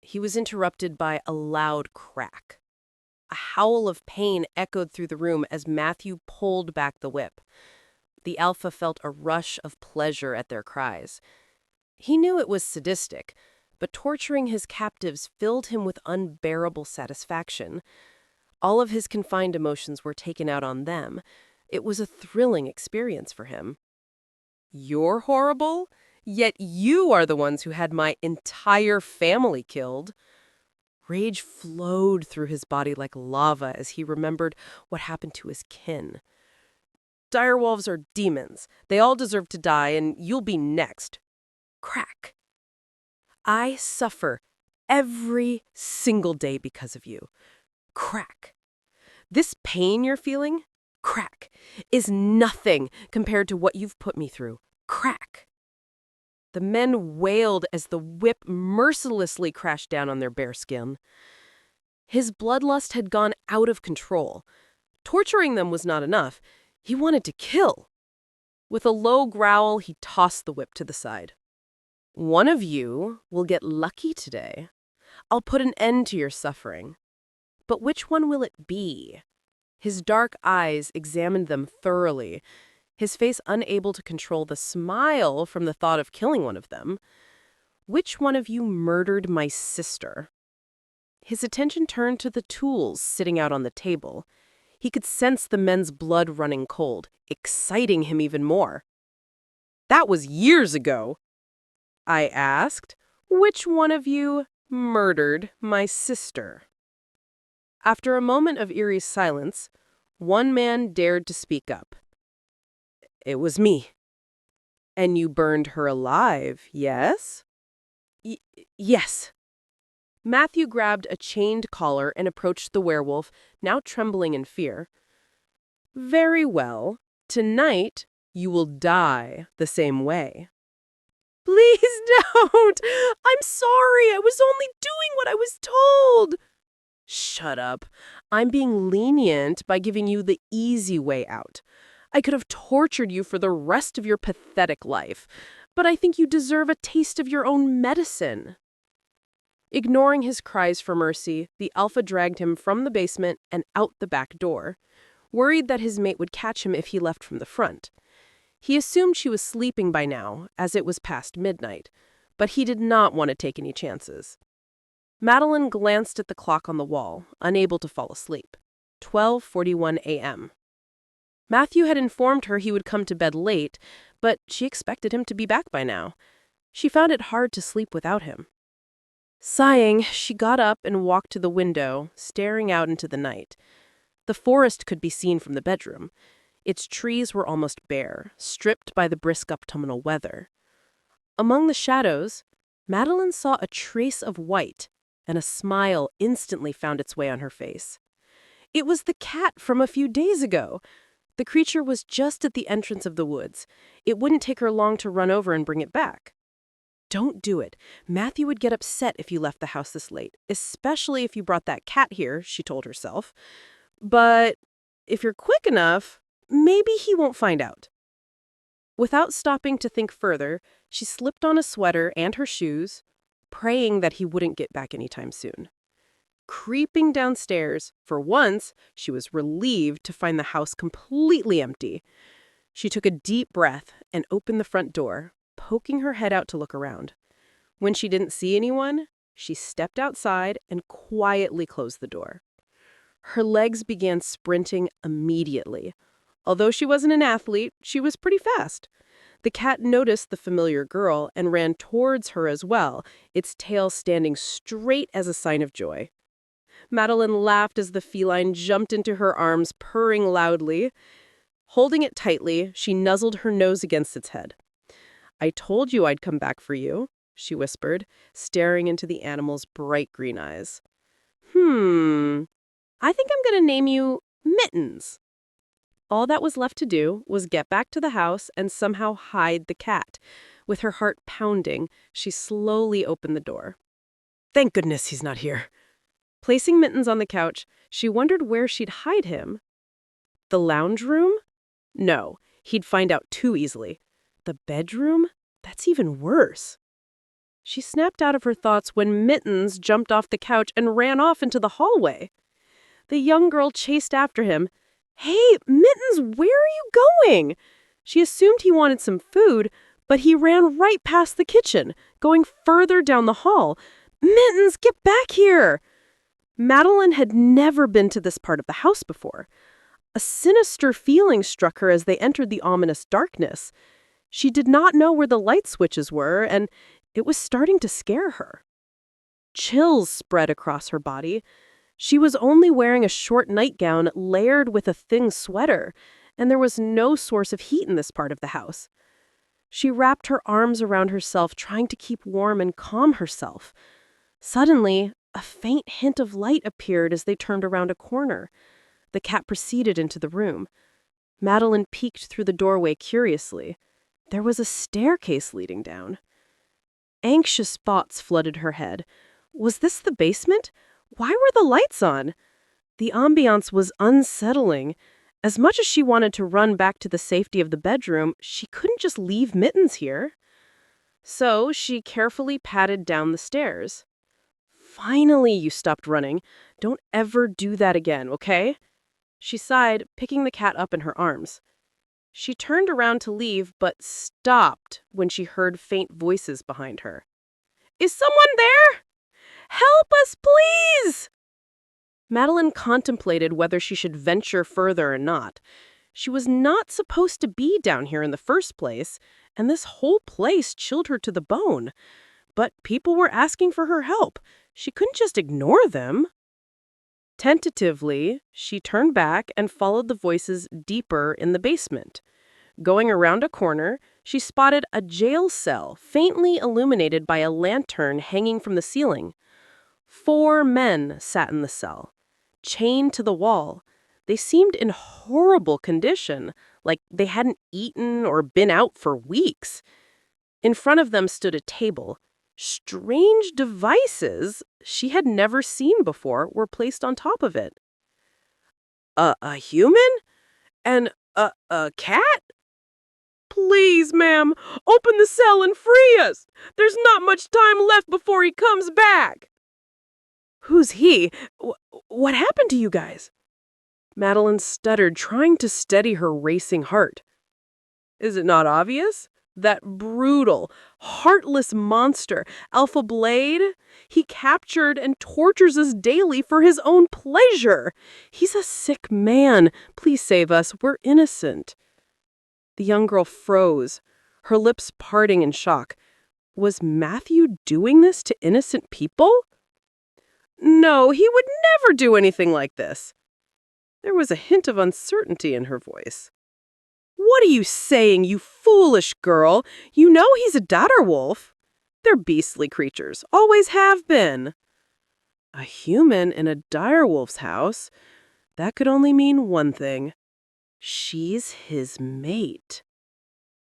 he was interrupted by a loud crack. A howl of pain echoed through the room as Matthew pulled back the whip. The alpha felt a rush of pleasure at their cries. He knew it was sadistic, but torturing his captives filled him with unbearable satisfaction. All of his confined emotions were taken out on them. It was a thrilling experience for him. "You're horrible? Yet you are the ones who had my entire family killed." Rage flowed through his body like lava as he remembered what happened to his kin. "Direwolves are demons. They all deserve to die, and you'll be next." Crack. "I suffer every single day because of you." Crack. "This pain you're feeling," crack, "is nothing compared to what you've put me through." Crack. The men wailed as the whip mercilessly crashed down on their bare skin. His bloodlust had gone out of control. Torturing them was not enough. He wanted to kill. With a low growl, he tossed the whip to the side. "One of you will get lucky today. I'll put an end to your suffering. But which one will it be?" His dark eyes examined them thoroughly, his face unable to control the smile from the thought of killing one of them. "Which one of you murdered my sister?" His attention turned to the tools sitting out on the table. He could sense the men's blood running cold, exciting him even more. "That was years ago," I asked. "Which one of you murdered my sister?" After a moment of eerie silence, one man dared to speak up. "It was me." "And you burned her alive, yes?" Yes." Matthew grabbed a chained collar and approached the werewolf, now trembling in fear. "Very well. Tonight, you will die the same way." "Please don't! I'm sorry. I was only doing what I was told." "Shut up. I'm being lenient by giving you the easy way out. I could have tortured you for the rest of your pathetic life, but I think you deserve a taste of your own medicine." Ignoring his cries for mercy, the alpha dragged him from the basement and out the back door, worried that his mate would catch him if he left from the front. He assumed she was sleeping by now, as it was past midnight, but he did not want to take any chances. Madeline glanced at the clock on the wall, unable to fall asleep. 12:41 a.m. Matthew had informed her he would come to bed late, but she expected him to be back by now. She found it hard to sleep without him. Sighing, she got up and walked to the window, staring out into the night. The forest could be seen from the bedroom. Its trees were almost bare, stripped by the brisk autumnal weather. Among the shadows, Madeline saw a trace of white, and a smile instantly found its way on her face. It was the cat from a few days ago. The creature was just at the entrance of the woods. It wouldn't take her long to run over and bring it back. "Don't do it. Matthew would get upset if you left the house this late, especially if you brought that cat here," she told herself. "But if you're quick enough, maybe he won't find out." Without stopping to think further, she slipped on a sweater and her shoes, praying that he wouldn't get back anytime soon. Creeping downstairs, for once, she was relieved to find the house completely empty. She took a deep breath and opened the front door, poking her head out to look around. When she didn't see anyone, she stepped outside and quietly closed the door. Her legs began sprinting immediately. Although she wasn't an athlete, she was pretty fast. The cat noticed the familiar girl and ran towards her as well, its tail standing straight as a sign of joy. Madeline laughed as the feline jumped into her arms, purring loudly. Holding it tightly, she nuzzled her nose against its head. "I told you I'd come back for you," she whispered, staring into the animal's bright green eyes. I think I'm going to name you Mittens." All that was left to do was get back to the house and somehow hide the cat. With her heart pounding, she slowly opened the door. Thank goodness he's not here. Placing Mittens on the couch, she wondered where she'd hide him. The lounge room? No, he'd find out too easily. The bedroom? That's even worse. She snapped out of her thoughts when Mittens jumped off the couch and ran off into the hallway. The young girl chased after him. "Hey, Mittens, where are you going?" She assumed he wanted some food, but he ran right past the kitchen, going further down the hall. "Mittens, get back here!" Madeline had never been to this part of the house before. A sinister feeling struck her as they entered the ominous darkness. She did not know where the light switches were, and it was starting to scare her. Chills spread across her body. She was only wearing a short nightgown layered with a thin sweater, and there was no source of heat in this part of the house. She wrapped her arms around herself, trying to keep warm and calm herself. Suddenly, a faint hint of light appeared as they turned around a corner. The cat proceeded into the room. Madeline peeked through the doorway curiously. There was a staircase leading down. Anxious thoughts flooded her head. Was this the basement? Why were the lights on? The ambiance was unsettling. As much as she wanted to run back to the safety of the bedroom, she couldn't just leave Mittens here. So she carefully padded down the stairs. Finally, you stopped running. Don't ever do that again, okay? She sighed, picking the cat up in her arms. She turned around to leave, but stopped when she heard faint voices behind her. Is someone there? Help us, please! Madeline contemplated whether she should venture further or not. She was not supposed to be down here in the first place, and this whole place chilled her to the bone. But people were asking for her help. She couldn't just ignore them. Tentatively, she turned back and followed the voices deeper in the basement. Going around a corner, she spotted a jail cell faintly illuminated by a lantern hanging from the ceiling. 4 men sat in the cell, chained to the wall. They seemed in horrible condition, like they hadn't eaten or been out for weeks. In front of them stood a table. Strange devices she had never seen before were placed on top of it. A human? And a cat? Please, ma'am, open the cell and free us. There's not much time left before he comes back. Who's he? What happened to you guys? Madeline stuttered, trying to steady her racing heart. Is it not obvious? That brutal, heartless monster, Alpha Blade, he captured and tortures us daily for his own pleasure. He's a sick man. Please save us. We're innocent. The young girl froze, her lips parting in shock. Was Matthew doing this to innocent people? No, he would never do anything like this. There was a hint of uncertainty in her voice. What are you saying, you foolish girl? You know he's a direwolf. They're beastly creatures, always have been. A human in a direwolf's house? That could only mean one thing. She's his mate.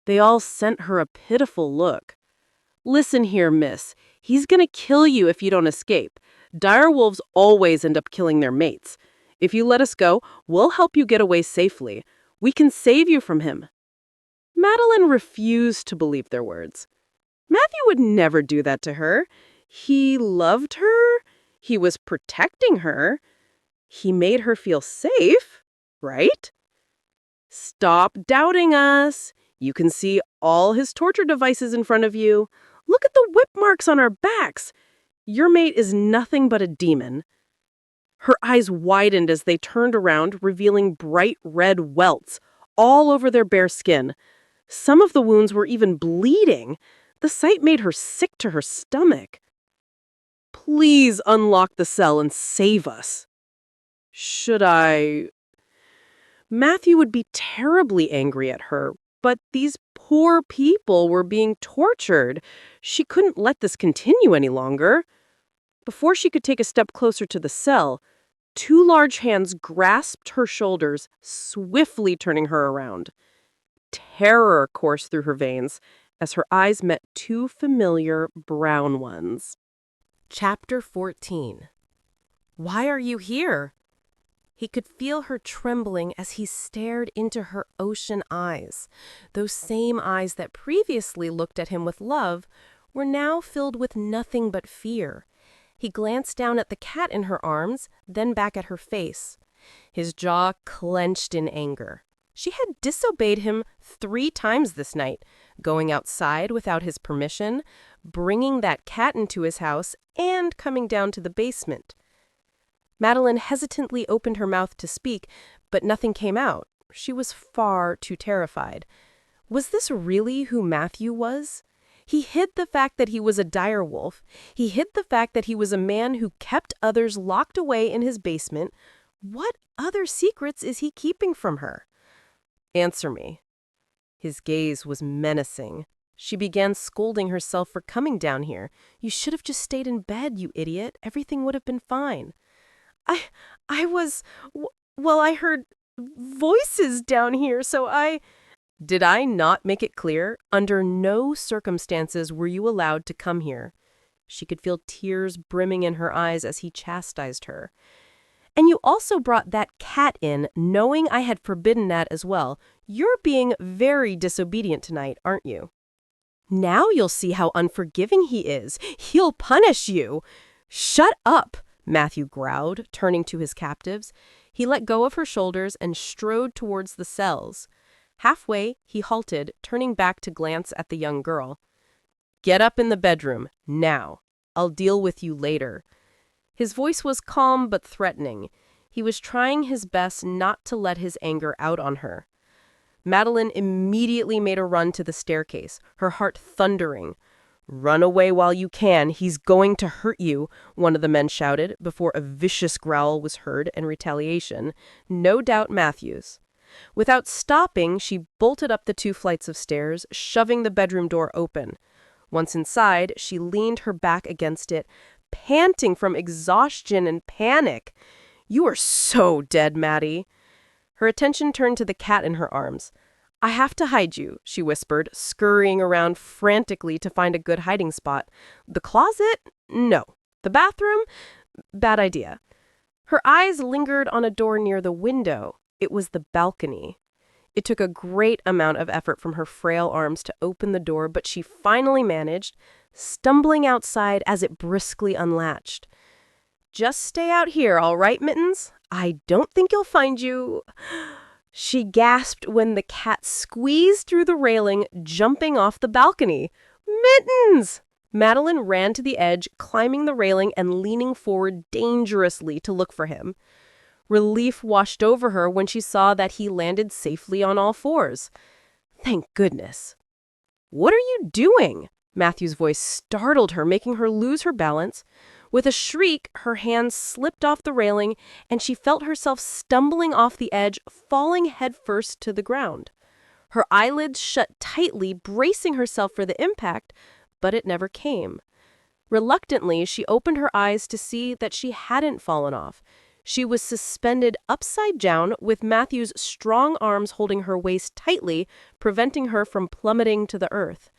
They all sent her a pitiful look. Listen here, miss. He's gonna kill you if you don't escape. Direwolves always end up killing their mates. If you let us go, we'll help you get away safely. We can save you from him. Madeline refused to believe their words. Matthew would never do that to her. He loved her. He was protecting her. He made her feel safe, right? Stop doubting us. You can see all his torture devices in front of you. Look at the whip marks on our backs. Your mate is nothing but a demon. Her eyes widened as they turned around, revealing bright red welts all over their bare skin. Some of the wounds were even bleeding. The sight made her sick to her stomach. Please unlock the cell and save us. Should I? Matthew would be terribly angry at her, but these poor people were being tortured. She couldn't let this continue any longer. Before she could take a step closer to the cell, 2 large hands grasped her shoulders, swiftly turning her around. Terror coursed through her veins as her eyes met 2 familiar brown ones. Chapter 14. Why are you here? He could feel her trembling as he stared into her ocean eyes. Those same eyes that previously looked at him with love were now filled with nothing but fear. He glanced down at the cat in her arms, then back at her face. His jaw clenched in anger. She had disobeyed him 3 times this night, going outside without his permission, bringing that cat into his house, and coming down to the basement. Madeline hesitantly opened her mouth to speak, but nothing came out. She was far too terrified. Was this really who Matthew was? He hid the fact that he was a direwolf. He hid the fact that he was a man who kept others locked away in his basement. What other secrets is he keeping from her? Answer me. His gaze was menacing. She began scolding herself for coming down here. You should have just stayed in bed, you idiot. Everything would have been fine. I heard voices down here, so I Did I not make it clear? Under no circumstances were you allowed to come here. She could feel tears brimming in her eyes as he chastised her. And you also brought that cat in, knowing I had forbidden that as well. You're being very disobedient tonight, aren't you? Now you'll see how unforgiving he is. He'll punish you. Shut up, Matthew growled, turning to his captives. He let go of her shoulders and strode towards the cells. Halfway, he halted, turning back to glance at the young girl. Get up in the bedroom, now. I'll deal with you later. His voice was calm but threatening. He was trying his best not to let his anger out on her. Madeline immediately made a run to the staircase, her heart thundering. Run away while you can, he's going to hurt you, one of the men shouted, before a vicious growl was heard in retaliation, no doubt Matthew's. Without stopping, she bolted up the 2 flights of stairs, shoving the bedroom door open. Once inside, she leaned her back against it, panting from exhaustion and panic. You are so dead, Maddie. Her attention turned to the cat in her arms. I have to hide you, she whispered, scurrying around frantically to find a good hiding spot. The closet? No. The bathroom? Bad idea. Her eyes lingered on a door near the window. It was the balcony. It took a great amount of effort from her frail arms to open the door, but she finally managed, stumbling outside as it briskly unlatched. Just stay out here, all right, Mittens? I don't think you'll find you... She gasped when the cat squeezed through the railing, jumping off the balcony. Mittens! Madeline ran to the edge, climbing the railing and leaning forward dangerously to look for him. Relief washed over her when she saw that he landed safely on all 4s. Thank goodness. What are you doing? Matthew's voice startled her, making her lose her balance. With a shriek, her hands slipped off the railing, and she felt herself stumbling off the edge, falling headfirst to the ground. Her eyelids shut tightly, bracing herself for the impact, but it never came. Reluctantly, she opened her eyes to see that she hadn't fallen off. She was suspended upside down, with Matthew's strong arms holding her waist tightly, preventing her from plummeting to the earth.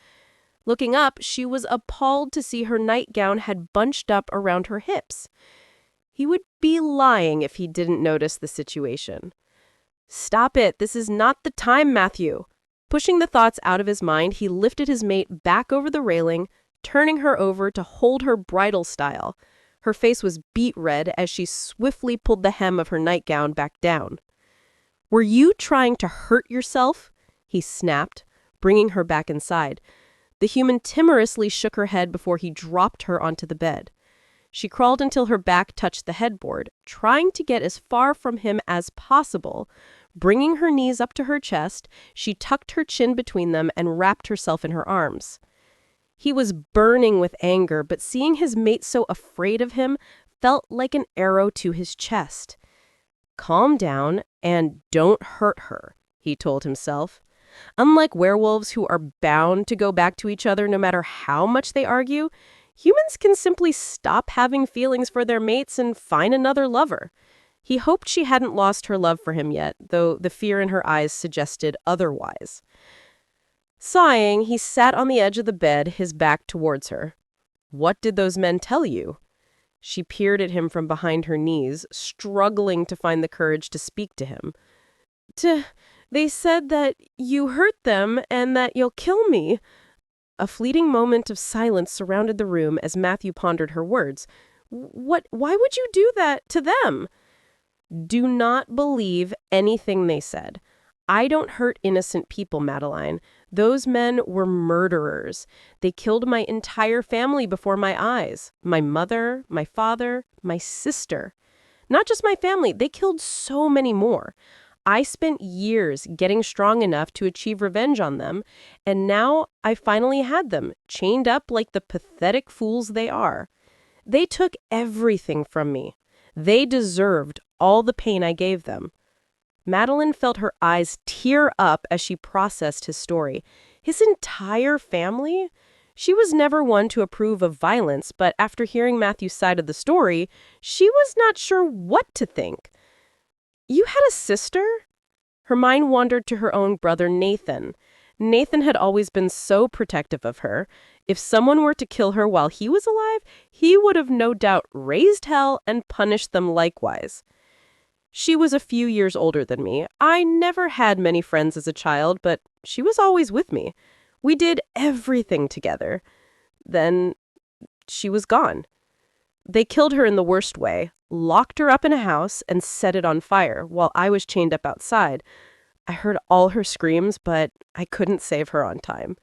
Looking up, she was appalled to see her nightgown had bunched up around her hips. He would be lying if he didn't notice the situation. Stop it, this is not the time, Matthew. Pushing the thoughts out of his mind, he lifted his mate back over the railing, turning her over to hold her bridal style. Her face was beet red as she swiftly pulled the hem of her nightgown back down. Were you trying to hurt yourself? He snapped, bringing her back inside. The human timorously shook her head before he dropped her onto the bed. She crawled until her back touched the headboard, trying to get as far from him as possible. Bringing her knees up to her chest, she tucked her chin between them and wrapped herself in her arms. He was burning with anger, but seeing his mate so afraid of him felt like an arrow to his chest. Calm down and don't hurt her, he told himself. Unlike werewolves who are bound to go back to each other no matter how much they argue, humans can simply stop having feelings for their mates and find another lover. He hoped she hadn't lost her love for him yet, though the fear in her eyes suggested otherwise. Sighing, he sat on the edge of the bed, his back towards her. What did those men tell you? She peered at him from behind her knees, struggling to find the courage to speak to him. They said that you hurt them and that you'll kill me. A fleeting moment of silence surrounded the room as Matthew pondered her words. Why would you do that to them? Do not believe anything they said. I don't hurt innocent people, Madeline. Those men were murderers. They killed my entire family before my eyes. My mother, my father, my sister. Not just my family, they killed so many more. I spent years getting strong enough to achieve revenge on them, and now I finally had them, chained up like the pathetic fools they are. They took everything from me. They deserved all the pain I gave them. Madeline felt her eyes tear up as she processed his story. His entire family? She was never one to approve of violence, but after hearing Matthew's side of the story, she was not sure what to think. You had a sister? Her mind wandered to her own brother Nathan. Nathan had always been so protective of her. If someone were to kill her while he was alive, he would have no doubt raised hell and punished them likewise. She was a few years older than me. I never had many friends as a child, but she was always with me. We did everything together. Then she was gone. They killed her in the worst way, locked her up in a house, and set it on fire while I was chained up outside. I heard all her screams, but I couldn't save her on time.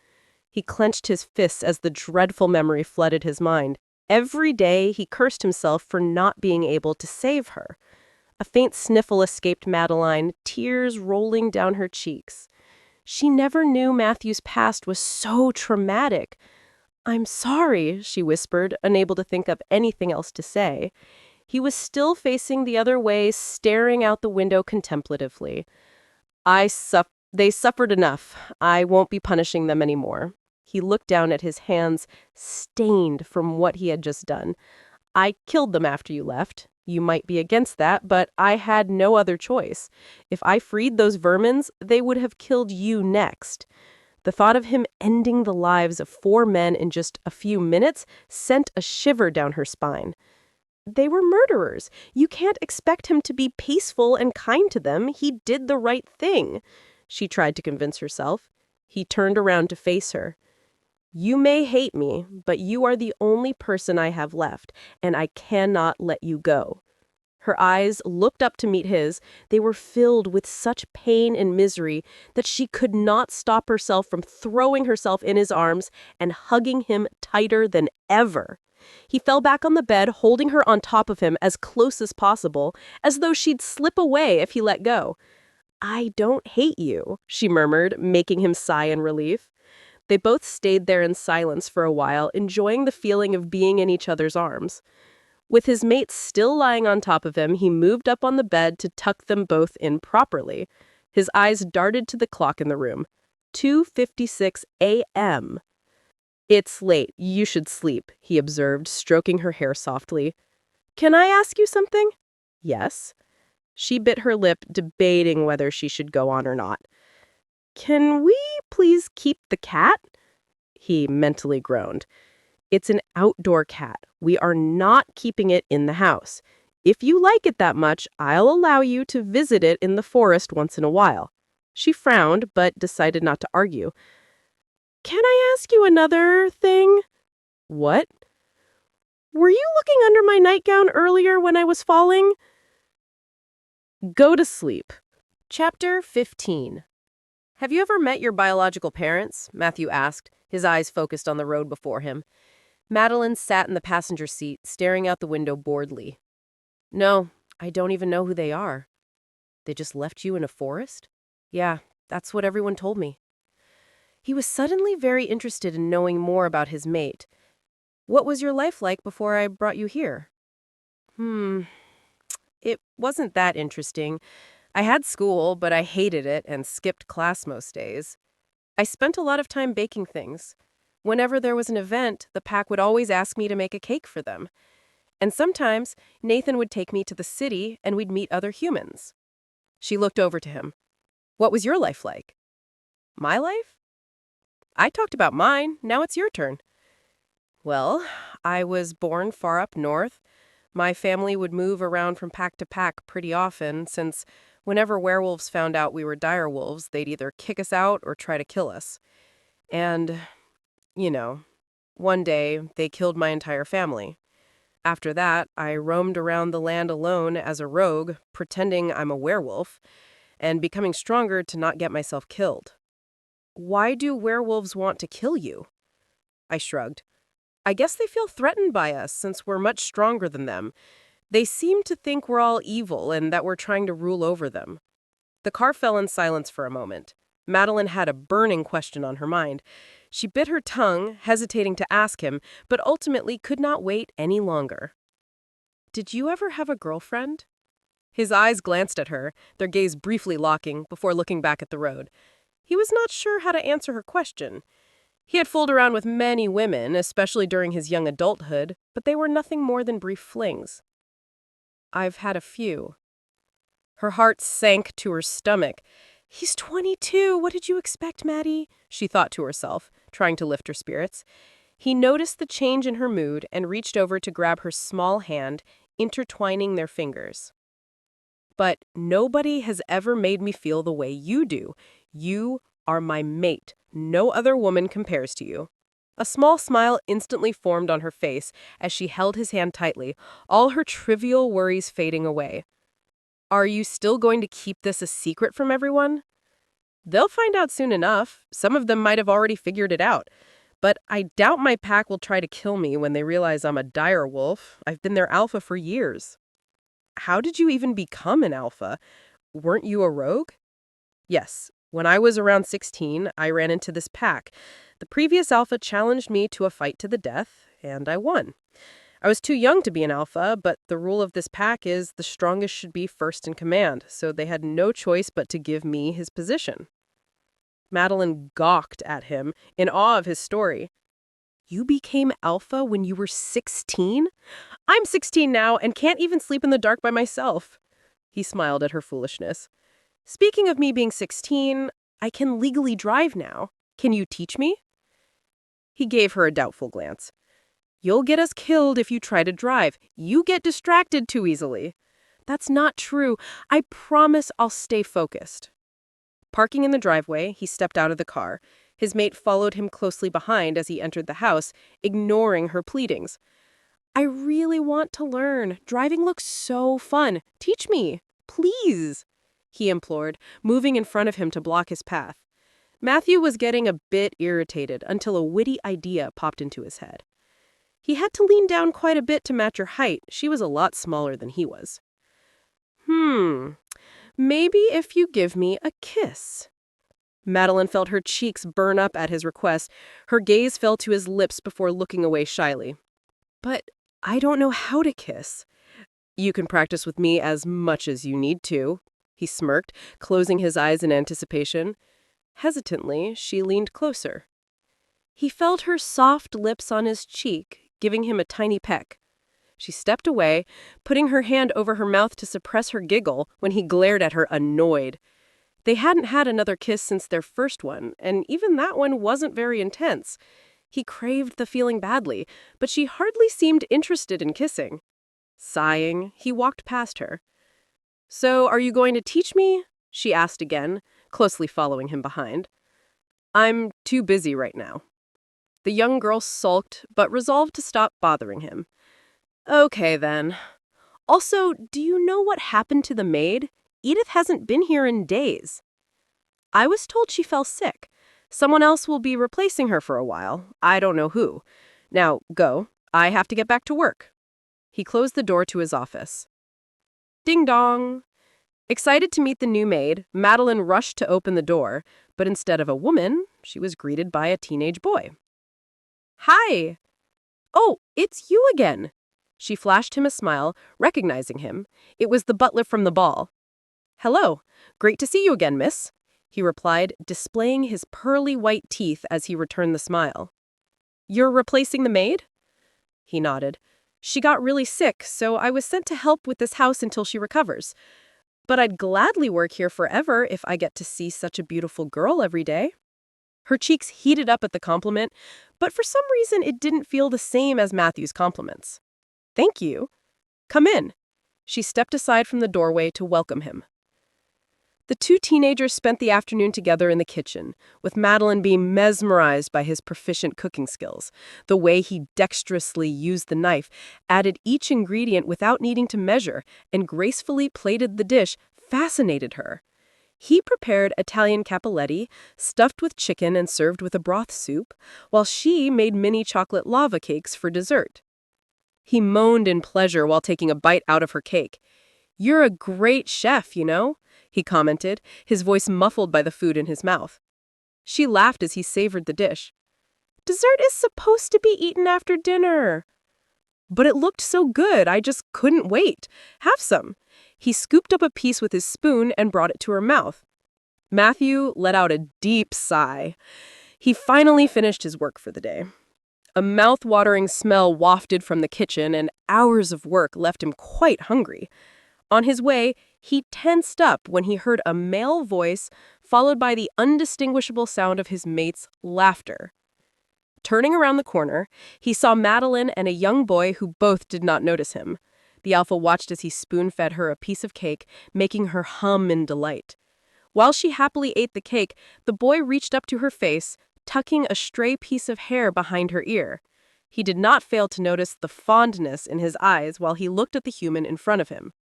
He clenched his fists as the dreadful memory flooded his mind. Every day he cursed himself for not being able to save her. A faint sniffle escaped Madeline, tears rolling down her cheeks. She never knew Matthew's past was so traumatic. "I'm sorry," she whispered, unable to think of anything else to say. He was still facing the other way, staring out the window contemplatively. They suffered enough. I won't be punishing them anymore." He looked down at his hands, stained from what he had just done. "I killed them after you left. You might be against that, but I had no other choice. If I freed those vermins, they would have killed you next." The thought of him ending the lives of 4 men in just a few minutes sent a shiver down her spine. They were murderers. You can't expect him to be peaceful and kind to them. He did the right thing, she tried to convince herself. He turned around to face her. "You may hate me, but you are the only person I have left, and I cannot let you go." Her eyes looked up to meet his. They were filled with such pain and misery that she could not stop herself from throwing herself in his arms and hugging him tighter than ever. He fell back on the bed, holding her on top of him as close as possible, as though she'd slip away if he let go. "I don't hate you," she murmured, making him sigh in relief. They both stayed there in silence for a while, enjoying the feeling of being in each other's arms. With his mate still lying on top of him, he moved up on the bed to tuck them both in properly. His eyes darted to the clock in the room. 2:56 a.m. "It's late. You should sleep," he observed, stroking her hair softly. "Can I ask you something?" "Yes." She bit her lip, debating whether she should go on or not. "Can we please keep the cat?" He mentally groaned. "It's an outdoor cat. We are not keeping it in the house. If you like it that much, I'll allow you to visit it in the forest once in a while." She frowned, but decided not to argue. "Can I ask you another thing?" "What?" "Were you looking under my nightgown earlier when I was falling?" Go to sleep. Chapter 15. "Have you ever met your biological parents?" Matthew asked, his eyes focused on the road before him. Madeline sat in the passenger seat, staring out the window boredly. "No, I don't even know who they are." "They just left you in a forest?" "Yeah, that's what everyone told me." He was suddenly very interested in knowing more about his mate. "What was your life like before I brought you here?" It wasn't that interesting. I had school, but I hated it and skipped class most days. I spent a lot of time baking things. Whenever there was an event, the pack would always ask me to make a cake for them. And sometimes, Nathan would take me to the city and we'd meet other humans." She looked over to him. "What was your life like?" "My life?" "I talked about mine. Now it's your turn." "Well, I was born far up north. My family would move around from pack to pack pretty often, since whenever werewolves found out we were direwolves, they'd either kick us out or try to kill us. And, one day they killed my entire family. After that, I roamed around the land alone as a rogue, pretending I'm a werewolf, and becoming stronger to not get myself killed." "Why do werewolves want to kill you?" I shrugged. "I guess they feel threatened by us since we're much stronger than them. They seem to think we're all evil and that we're trying to rule over them." The car fell in silence for a moment. Madeline had a burning question on her mind. She bit her tongue, hesitating to ask him, but ultimately could not wait any longer. "Did you ever have a girlfriend?" His eyes glanced at her, their gaze briefly locking before looking back at the road. He was not sure how to answer her question. He had fooled around with many women, especially during his young adulthood, but they were nothing more than brief flings. "I've had a few." Her heart sank to her stomach. He's 22. What did you expect, Maddie? She thought to herself, trying to lift her spirits. He noticed the change in her mood and reached over to grab her small hand, intertwining their fingers. But nobody has ever made me feel the way you do. You are my mate. No other woman compares to you. A small smile instantly formed on her face as she held his hand tightly, all her trivial worries fading away. Are you still going to keep this a secret from everyone? They'll find out soon enough. Some of them might have already figured it out. But I doubt my pack will try to kill me when they realize I'm a dire wolf. I've been their alpha for years. How did you even become an alpha? Weren't you a rogue? Yes. When I was around 16, I ran into this pack. The previous alpha challenged me to a fight to the death, and I won. I was too young to be an alpha, but the rule of this pack is the strongest should be first in command, so they had no choice but to give me his position. Madeline gawked at him, in awe of his story. You became alpha when you were 16? I'm 16 now and can't even sleep in the dark by myself. He smiled at her foolishness. Speaking of me being 16, I can legally drive now. Can you teach me? He gave her a doubtful glance. You'll get us killed if you try to drive. You get distracted too easily. That's not true. I promise I'll stay focused. Parking in the driveway, he stepped out of the car. His mate followed him closely behind as he entered the house, ignoring her pleadings. I really want to learn. Driving looks so fun. Teach me, please, he implored, moving in front of him to block his path. Matthew was getting a bit irritated until a witty idea popped into his head. He had to lean down quite a bit to match her height. She was a lot smaller than he was. Maybe if you give me a kiss. Madeline felt her cheeks burn up at his request. Her gaze fell to his lips before looking away shyly. But I don't know how to kiss. You can practice with me as much as you need to, he smirked, closing his eyes in anticipation. Hesitantly, she leaned closer. He felt her soft lips on his cheek, giving him a tiny peck. She stepped away, putting her hand over her mouth to suppress her giggle when he glared at her annoyed. They hadn't had another kiss since their first one, and even that one wasn't very intense. He craved the feeling badly, but she hardly seemed interested in kissing. Sighing, he walked past her. So, are you going to teach me? She asked again, closely following him behind. I'm too busy right now. The young girl sulked, but resolved to stop bothering him. Okay, then. Also, do you know what happened to the maid? Edith hasn't been here in days. I was told she fell sick. Someone else will be replacing her for a while. I don't know who. Now, go. I have to get back to work. He closed the door to his office. Ding dong. Excited to meet the new maid, Madeline rushed to open the door, but instead of a woman, she was greeted by a teenage boy. Hi. Oh, it's you again. She flashed him a smile, recognizing him. It was the butler from the ball. Hello. Great to see you again, miss, he replied, displaying his pearly white teeth as he returned the smile. You're replacing the maid? He nodded. She got really sick, so I was sent to help with this house until she recovers. But I'd gladly work here forever if I get to see such a beautiful girl every day. Her cheeks heated up at the compliment, but for some reason it didn't feel the same as Matthew's compliments. Thank you. Come in. She stepped aside from the doorway to welcome him. The two teenagers spent the afternoon together in the kitchen, with Madeline being mesmerized by his proficient cooking skills. The way he dexterously used the knife, added each ingredient without needing to measure, and gracefully plated the dish fascinated her. He prepared Italian capelletti, stuffed with chicken and served with a broth soup, while she made mini chocolate lava cakes for dessert. He moaned in pleasure while taking a bite out of her cake. You're a great chef, you know, he commented, his voice muffled by the food in his mouth. She laughed as he savored the dish. Dessert is supposed to be eaten after dinner. But it looked so good, I just couldn't wait. Have some. He scooped up a piece with his spoon and brought it to her mouth. Matthew let out a deep sigh. He finally finished his work for the day. A mouth-watering smell wafted from the kitchen, and hours of work left him quite hungry. On his way, he tensed up when he heard a male voice followed by the undistinguishable sound of his mate's laughter. Turning around the corner, he saw Madeline and a young boy who both did not notice him. The alpha watched as he spoon-fed her a piece of cake, making her hum in delight. While she happily ate the cake, the boy reached up to her face, tucking a stray piece of hair behind her ear. He did not fail to notice the fondness in his eyes while he looked at the human in front of him.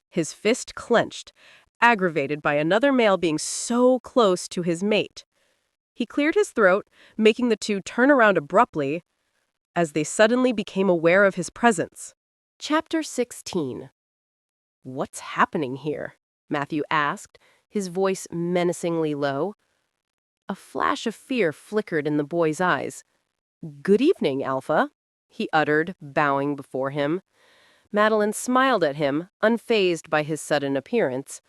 His fist clenched, aggravated by another male being so close to his mate. He cleared his throat, making the two turn around abruptly as they suddenly became aware of his presence. Chapter 16. "What's happening here?" Matthew asked, his voice menacingly low. A flash of fear flickered in the boy's eyes. "Good evening, Alpha," he uttered, bowing before him. Madeline smiled at him, unfazed by his sudden appearance.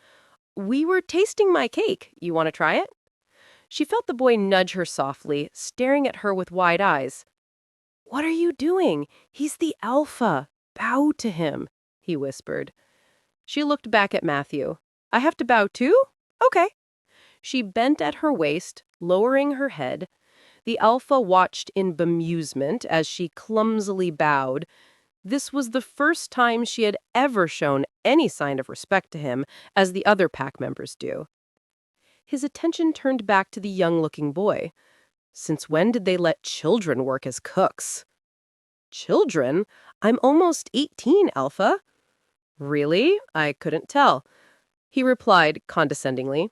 "We were tasting my cake. You want to try it?" She felt the boy nudge her softly, staring at her with wide eyes. "What are you doing? He's the Alpha. Bow to him," he whispered. She looked back at Matthew. "I have to bow too? Okay." She bent at her waist, lowering her head. The Alpha watched in bemusement as she clumsily bowed. This was the first time she had ever shown any sign of respect to him, as the other pack members do. His attention turned back to the young-looking boy. Since when did they let children work as cooks? "Children? I'm almost 18, Alpha." "Really? I couldn't tell." He replied condescendingly.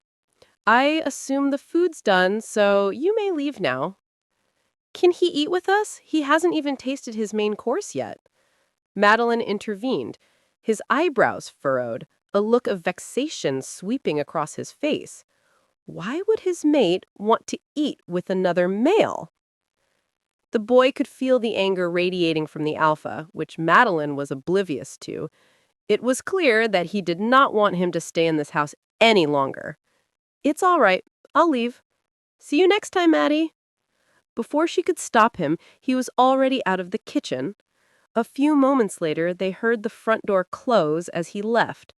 "I assume the food's done, so you may leave now." "Can he eat with us? He hasn't even tasted his main course yet." Madeline intervened, his eyebrows furrowed, a look of vexation sweeping across his face. Why would his mate want to eat with another male? The boy could feel the anger radiating from the Alpha, which Madeline was oblivious to. It was clear that he did not want him to stay in this house any longer. "It's all right. I'll leave. See you next time, Maddie." Before she could stop him, he was already out of the kitchen. A few moments later, they heard the front door close as he left.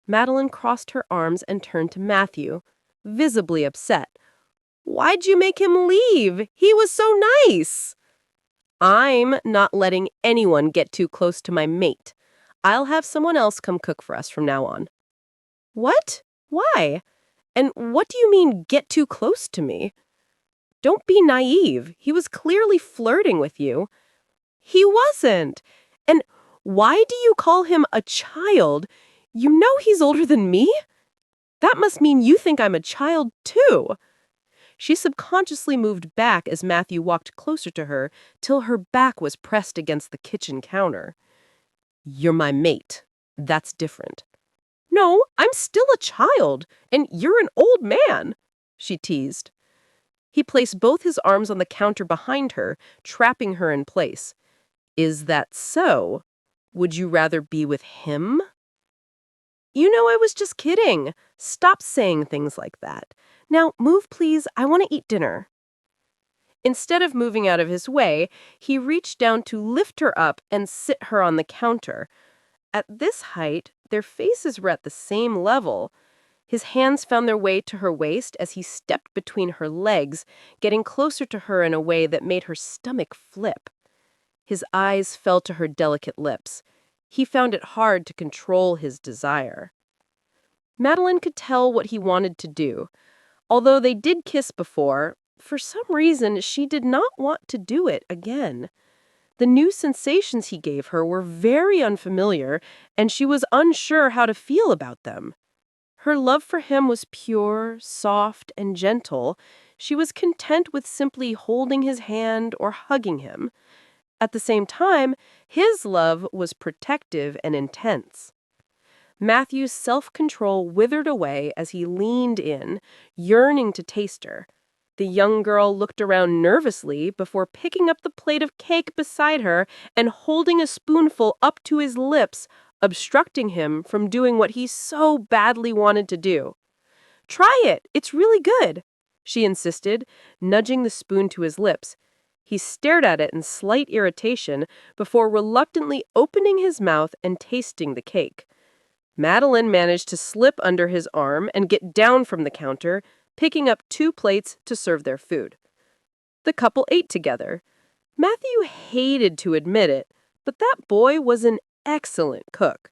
Madeline crossed her arms and turned to Matthew, visibly upset. "Why'd you make him leave? He was so nice." "I'm not letting anyone get too close to my mate. I'll have someone else come cook for us from now on." "What? Why? And what do you mean, get too close to me?" "Don't be naive. He was clearly flirting with you." "He wasn't. And why do you call him a child? You know he's older than me? That must mean you think I'm a child, too." She subconsciously moved back as Matthew walked closer to her, till her back was pressed against the kitchen counter. "You're my mate. That's different." "No, I'm still a child, and you're an old man," she teased. He placed both his arms on the counter behind her, trapping her in place. "Is that so? Would you rather be with him?" "You know I was just kidding. Stop saying things like that. Now, move please, I want to eat dinner." Instead of moving out of his way, he reached down to lift her up and sit her on the counter. At this height, their faces were at the same level. His hands found their way to her waist as he stepped between her legs, getting closer to her in a way that made her stomach flip. His eyes fell to her delicate lips. He found it hard to control his desire. Madeline could tell what he wanted to do. Although they did kiss before, for some reason she did not want to do it again. The new sensations he gave her were very unfamiliar, and she was unsure how to feel about them. Her love for him was pure, soft, and gentle. She was content with simply holding his hand or hugging him. At the same time, his love was protective and intense. Matthew's self-control withered away as he leaned in, yearning to taste her. The young girl looked around nervously before picking up the plate of cake beside her and holding a spoonful up to his lips, obstructing him from doing what he so badly wanted to do. "Try it, it's really good," she insisted, nudging the spoon to his lips. He stared at it in slight irritation before reluctantly opening his mouth and tasting the cake. Madeline managed to slip under his arm and get down from the counter, picking up 2 plates to serve their food. The couple ate together. Matthew hated to admit it, but that boy was an excellent cook.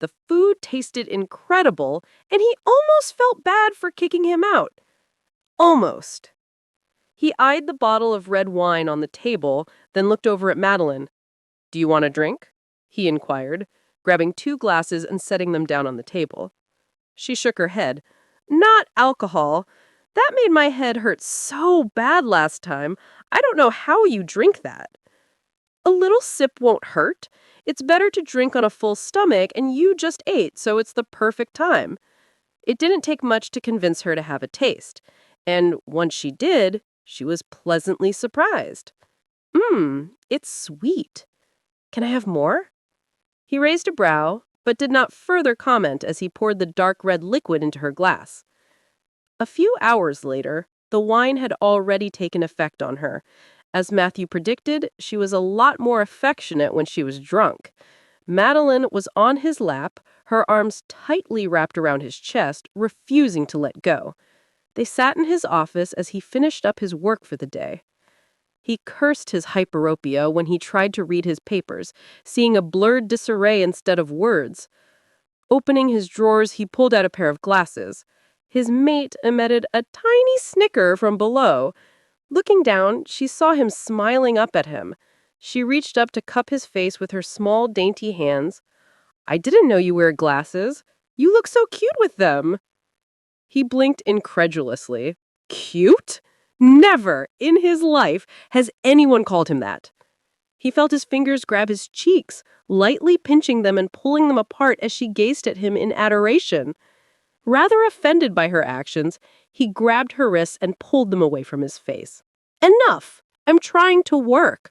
The food tasted incredible, and he almost felt bad for kicking him out. Almost. He eyed the bottle of red wine on the table, then looked over at Madeline. "Do you want a drink?" he inquired, grabbing 2 glasses and setting them down on the table. She shook her head. "Not alcohol. That made my head hurt so bad last time. I don't know how you drink that." "A little sip won't hurt. It's better to drink on a full stomach, and you just ate, so it's the perfect time." It didn't take much to convince her to have a taste, and once she did, she was pleasantly surprised. It's sweet. Can I have more?" He raised a brow, but did not further comment as he poured the dark red liquid into her glass. A few hours later, the wine had already taken effect on her. As Matthew predicted, she was a lot more affectionate when she was drunk. Madeline was on his lap, her arms tightly wrapped around his chest, refusing to let go. They sat in his office as he finished up his work for the day. He cursed his hyperopia when he tried to read his papers, seeing a blurred disarray instead of words. Opening his drawers, he pulled out a pair of glasses. His mate emitted a tiny snicker from below. Looking down, she saw him smiling up at him. She reached up to cup his face with her small, dainty hands. "I didn't know you wear glasses. You look so cute with them." He blinked incredulously. "Cute? Never in his life has anyone called him that." He felt his fingers grab his cheeks, lightly pinching them and pulling them apart as she gazed at him in adoration. Rather offended by her actions, he grabbed her wrists and pulled them away from his face. "Enough! I'm trying to work."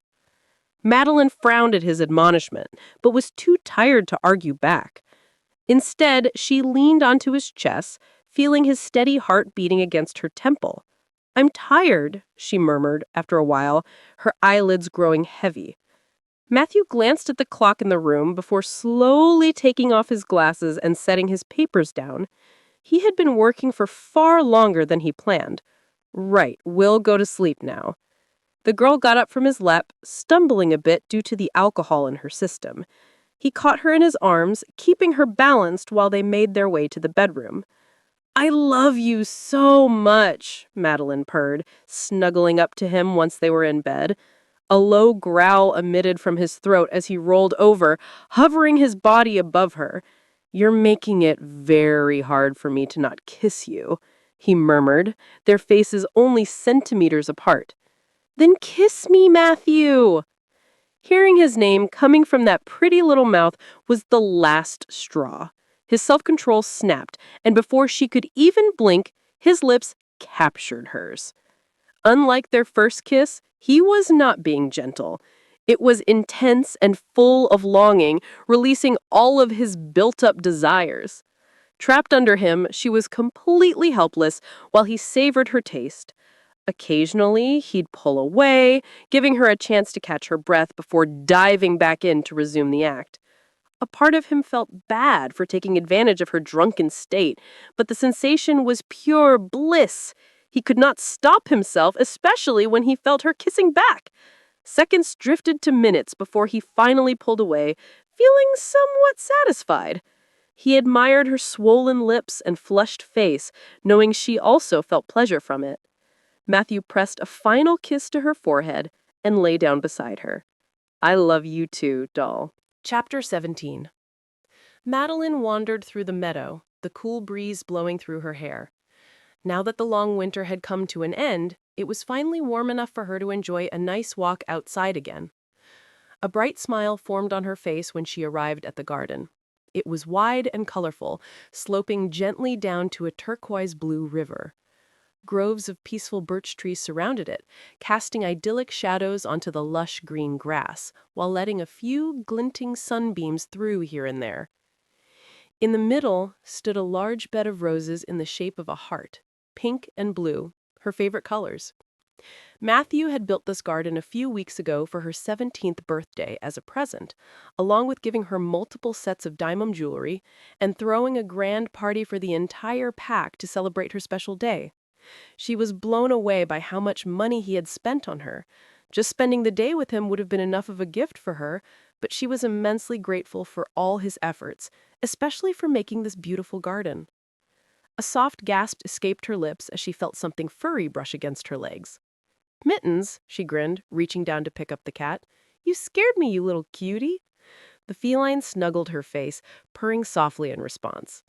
Madeline frowned at his admonishment, but was too tired to argue back. Instead, she leaned onto his chest, feeling his steady heart beating against her temple. "I'm tired," she murmured after a while, her eyelids growing heavy. Matthew glanced at the clock in the room before slowly taking off his glasses and setting his papers down. He had been working for far longer than he planned. "Right, we'll go to sleep now." The girl got up from his lap, stumbling a bit due to the alcohol in her system. He caught her in his arms, keeping her balanced while they made their way to the bedroom. "I love you so much," Madeline purred, snuggling up to him once they were in bed. A low growl emitted from his throat as he rolled over, hovering his body above her. "You're making it very hard for me to not kiss you," he murmured, their faces only centimeters apart. "Then kiss me, Matthew!" Hearing his name coming from that pretty little mouth was the last straw. His self-control snapped, and before she could even blink, his lips captured hers. Unlike their first kiss, he was not being gentle. It was intense and full of longing, releasing all of his built-up desires. Trapped under him, she was completely helpless while he savored her taste. Occasionally, he'd pull away, giving her a chance to catch her breath before diving back in to resume the act. A part of him felt bad for taking advantage of her drunken state, but the sensation was pure bliss. He could not stop himself, especially when he felt her kissing back. Seconds drifted to minutes before he finally pulled away, feeling somewhat satisfied. He admired her swollen lips and flushed face, knowing she also felt pleasure from it. Matthew pressed a final kiss to her forehead and lay down beside her. "I love you too, doll." Chapter 17. Madeline wandered through the meadow, the cool breeze blowing through her hair. Now that the long winter had come to an end, it was finally warm enough for her to enjoy a nice walk outside again. A bright smile formed on her face when she arrived at the garden. It was wide and colorful, sloping gently down to a turquoise-blue river. Groves of peaceful birch trees surrounded it, casting idyllic shadows onto the lush green grass, while letting a few glinting sunbeams through here and there. In the middle stood a large bed of roses in the shape of a heart, pink and blue, her favorite colors. Matthew had built this garden a few weeks ago for her 17th birthday as a present, along with giving her multiple sets of diamond jewelry and throwing a grand party for the entire pack to celebrate her special day. She was blown away by how much money he had spent on her. Just spending the day with him would have been enough of a gift for her, but she was immensely grateful for all his efforts, especially for making this beautiful garden. A soft gasp escaped her lips as she felt something furry brush against her legs. "Mittens," she grinned, reaching down to pick up the cat. "You scared me, you little cutie." The feline snuggled her face, purring softly in response.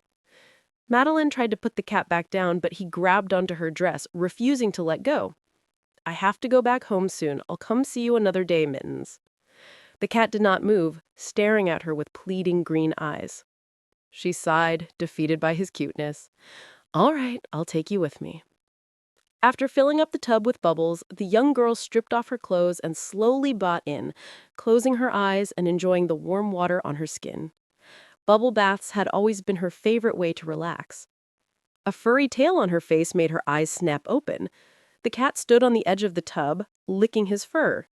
Madeline tried to put the cat back down, but he grabbed onto her dress, refusing to let go. "I have to go back home soon. I'll come see you another day, Mittens." The cat did not move, staring at her with pleading green eyes. She sighed, defeated by his cuteness. "All right, I'll take you with me." After filling up the tub with bubbles, the young girl stripped off her clothes and slowly bought in, closing her eyes and enjoying the warm water on her skin. Bubble baths had always been her favorite way to relax. A furry tail on her face made her eyes snap open. The cat stood on the edge of the tub, licking his fur.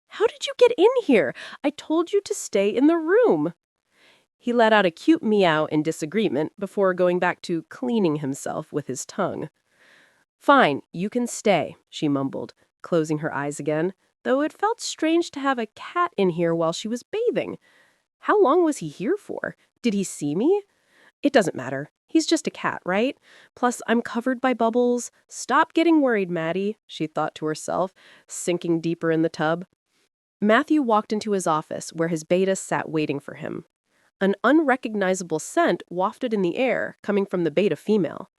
"How did you get in here? I told you to stay in the room." He let out a cute meow in disagreement before going back to cleaning himself with his tongue. "Fine, you can stay," she mumbled, closing her eyes again, though it felt strange to have a cat in here while she was bathing. How long was he here for? Did he see me? It doesn't matter. He's just a cat, right? Plus, I'm covered by bubbles. Stop getting worried, Maddie, she thought to herself, sinking deeper in the tub. Matthew walked into his office, where his beta sat waiting for him. An unrecognizable scent wafted in the air, coming from the beta female.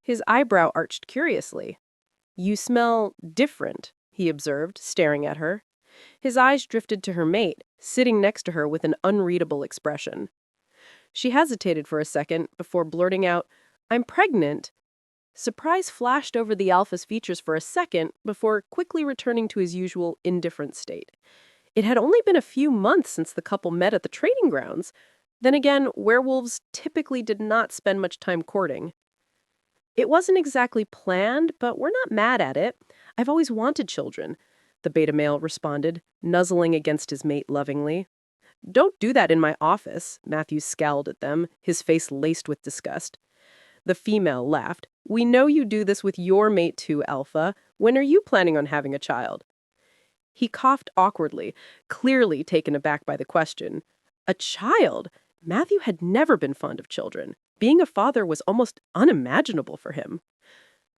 His eyebrow arched curiously. "You smell different," he observed, staring at her. His eyes drifted to her mate, sitting next to her with an unreadable expression. She hesitated for a second before blurting out, "I'm pregnant." Surprise flashed over the alpha's features for a second before quickly returning to his usual indifferent state. It had only been a few months since the couple met at the trading grounds. Then again, werewolves typically did not spend much time courting. "It wasn't exactly planned, but we're not mad at it. I've always wanted children," the beta male responded, nuzzling against his mate lovingly. "Don't do that in my office," Matthew scowled at them, his face laced with disgust. The female laughed. "We know you do this with your mate too, Alpha. When are you planning on having a child?" He coughed awkwardly, clearly taken aback by the question. A child? Matthew had never been fond of children. Being a father was almost unimaginable for him.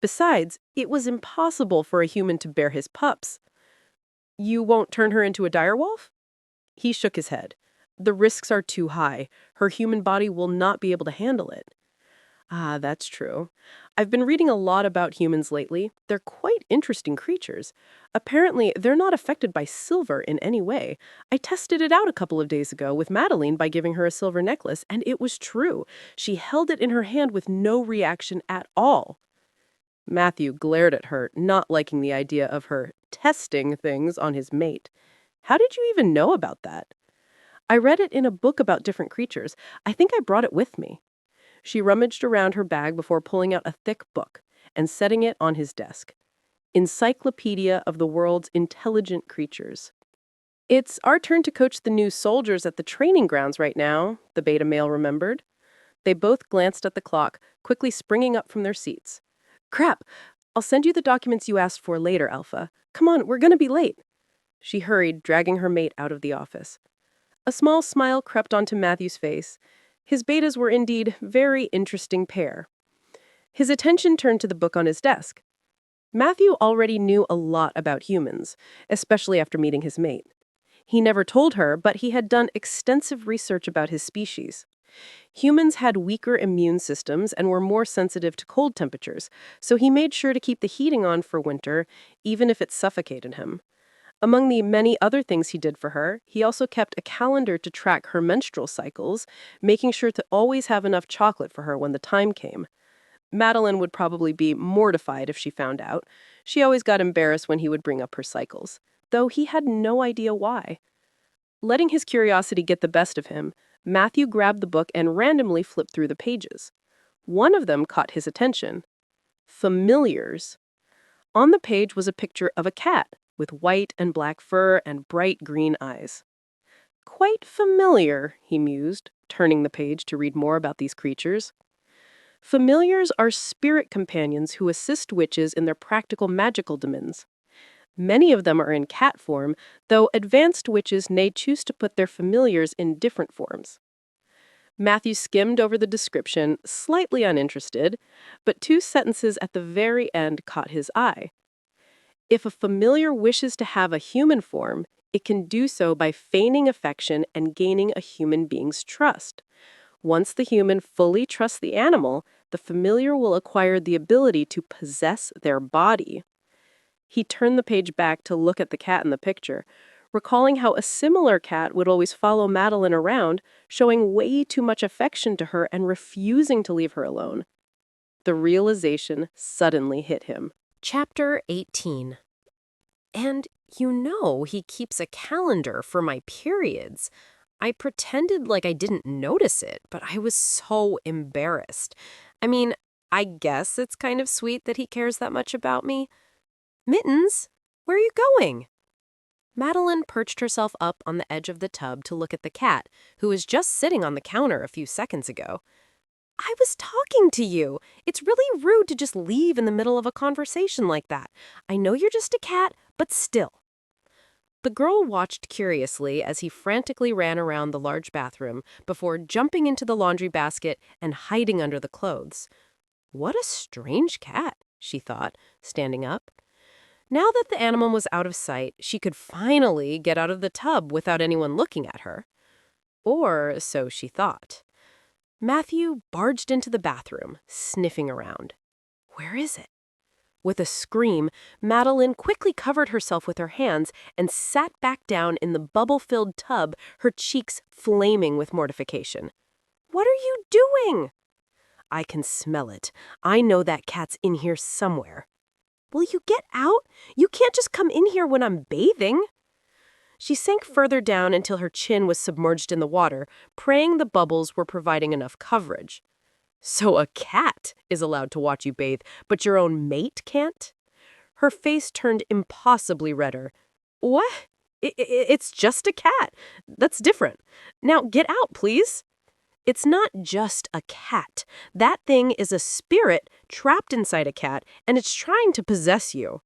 Besides, it was impossible for a human to bear his pups. "You won't turn her into a direwolf?" He shook his head. "The risks are too high. Her human body will not be able to handle it." "Ah, that's true. I've been reading a lot about humans lately. They're quite interesting creatures. Apparently, they're not affected by silver in any way. I tested it out a couple of days ago with Madeline by giving her a silver necklace, and it was true. She held it in her hand with no reaction at all." Matthew glared at her, not liking the idea of her testing things on his mate. "How did you even know about that?" "I read it in a book about different creatures. I think I brought it with me." She rummaged around her bag before pulling out a thick book and setting it on his desk. Encyclopedia of the World's Intelligent Creatures. "It's our turn to coach the new soldiers at the training grounds right now," the beta male remembered. They both glanced at the clock, quickly springing up from their seats. "Crap! I'll send you the documents you asked for later, Alpha. Come on, we're gonna be late." She hurried, dragging her mate out of the office. A small smile crept onto Matthew's face. His betas were indeed very interesting pair. His attention turned to the book on his desk. Matthew already knew a lot about humans, especially after meeting his mate. He never told her, but he had done extensive research about his species. Humans had weaker immune systems and were more sensitive to cold temperatures, so he made sure to keep the heating on for winter, even if it suffocated him. Among the many other things he did for her, he also kept a calendar to track her menstrual cycles, making sure to always have enough chocolate for her when the time came. Madeline would probably be mortified if she found out. She always got embarrassed when he would bring up her cycles, though he had no idea why. Letting his curiosity get the best of him, Matthew grabbed the book and randomly flipped through the pages. One of them caught his attention. Familiars. On the page was a picture of a cat with white and black fur and bright green eyes. Quite familiar, he mused, turning the page to read more about these creatures. Familiars are spirit companions who assist witches in their practical magical demons. Many of them are in cat form, though advanced witches may choose to put their familiars in different forms. Matthew skimmed over the description, slightly uninterested, but two sentences at the very end caught his eye. If a familiar wishes to have a human form, it can do so by feigning affection and gaining a human being's trust. Once the human fully trusts the animal, the familiar will acquire the ability to possess their body. He turned the page back to look at the cat in the picture, recalling how a similar cat would always follow Madeline around, showing way too much affection to her and refusing to leave her alone. The realization suddenly hit him. Chapter 18. And he keeps a calendar for my periods. I pretended like I didn't notice it, but I was so embarrassed. I mean, I guess it's kind of sweet that he cares that much about me. Mittens, where are you going? Madeline perched herself up on the edge of the tub to look at the cat, who was just sitting on the counter a few seconds ago. I was talking to you. It's really rude to just leave in the middle of a conversation like that. I know you're just a cat, but still. The girl watched curiously as he frantically ran around the large bathroom before jumping into the laundry basket and hiding under the clothes. What a strange cat, she thought, standing up. Now that the animal was out of sight, she could finally get out of the tub without anyone looking at her. Or so she thought. Matthew barged into the bathroom, sniffing around. Where is it? With a scream, Madeline quickly covered herself with her hands and sat back down in the bubble-filled tub, her cheeks flaming with mortification. What are you doing? I can smell it. I know that cat's in here somewhere. Will you get out? You can't just come in here when I'm bathing. She sank further down until her chin was submerged in the water, praying the bubbles were providing enough coverage. So a cat is allowed to watch you bathe, but your own mate can't? Her face turned impossibly redder. What? It's just a cat. That's different. Now get out, please. It's not just a cat. That thing is a spirit trapped inside a cat, and it's trying to possess you.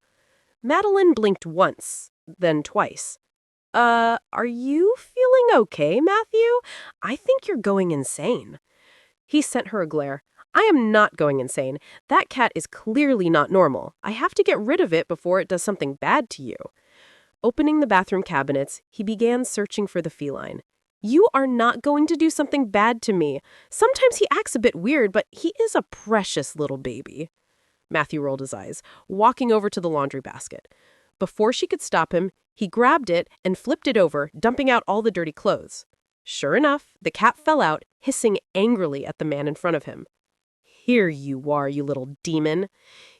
Madeline blinked once, then twice. Are you feeling okay, Matthew? I think you're going insane. He sent her a glare. I am not going insane. That cat is clearly not normal. I have to get rid of it before it does something bad to you. Opening the bathroom cabinets, he began searching for the feline. You are not going to do something bad to me. Sometimes he acts a bit weird, but he is a precious little baby. Matthew rolled his eyes, walking over to the laundry basket. Before she could stop him, he grabbed it and flipped it over, dumping out all the dirty clothes. Sure enough, the cat fell out, hissing angrily at the man in front of him. Here you are, you little demon.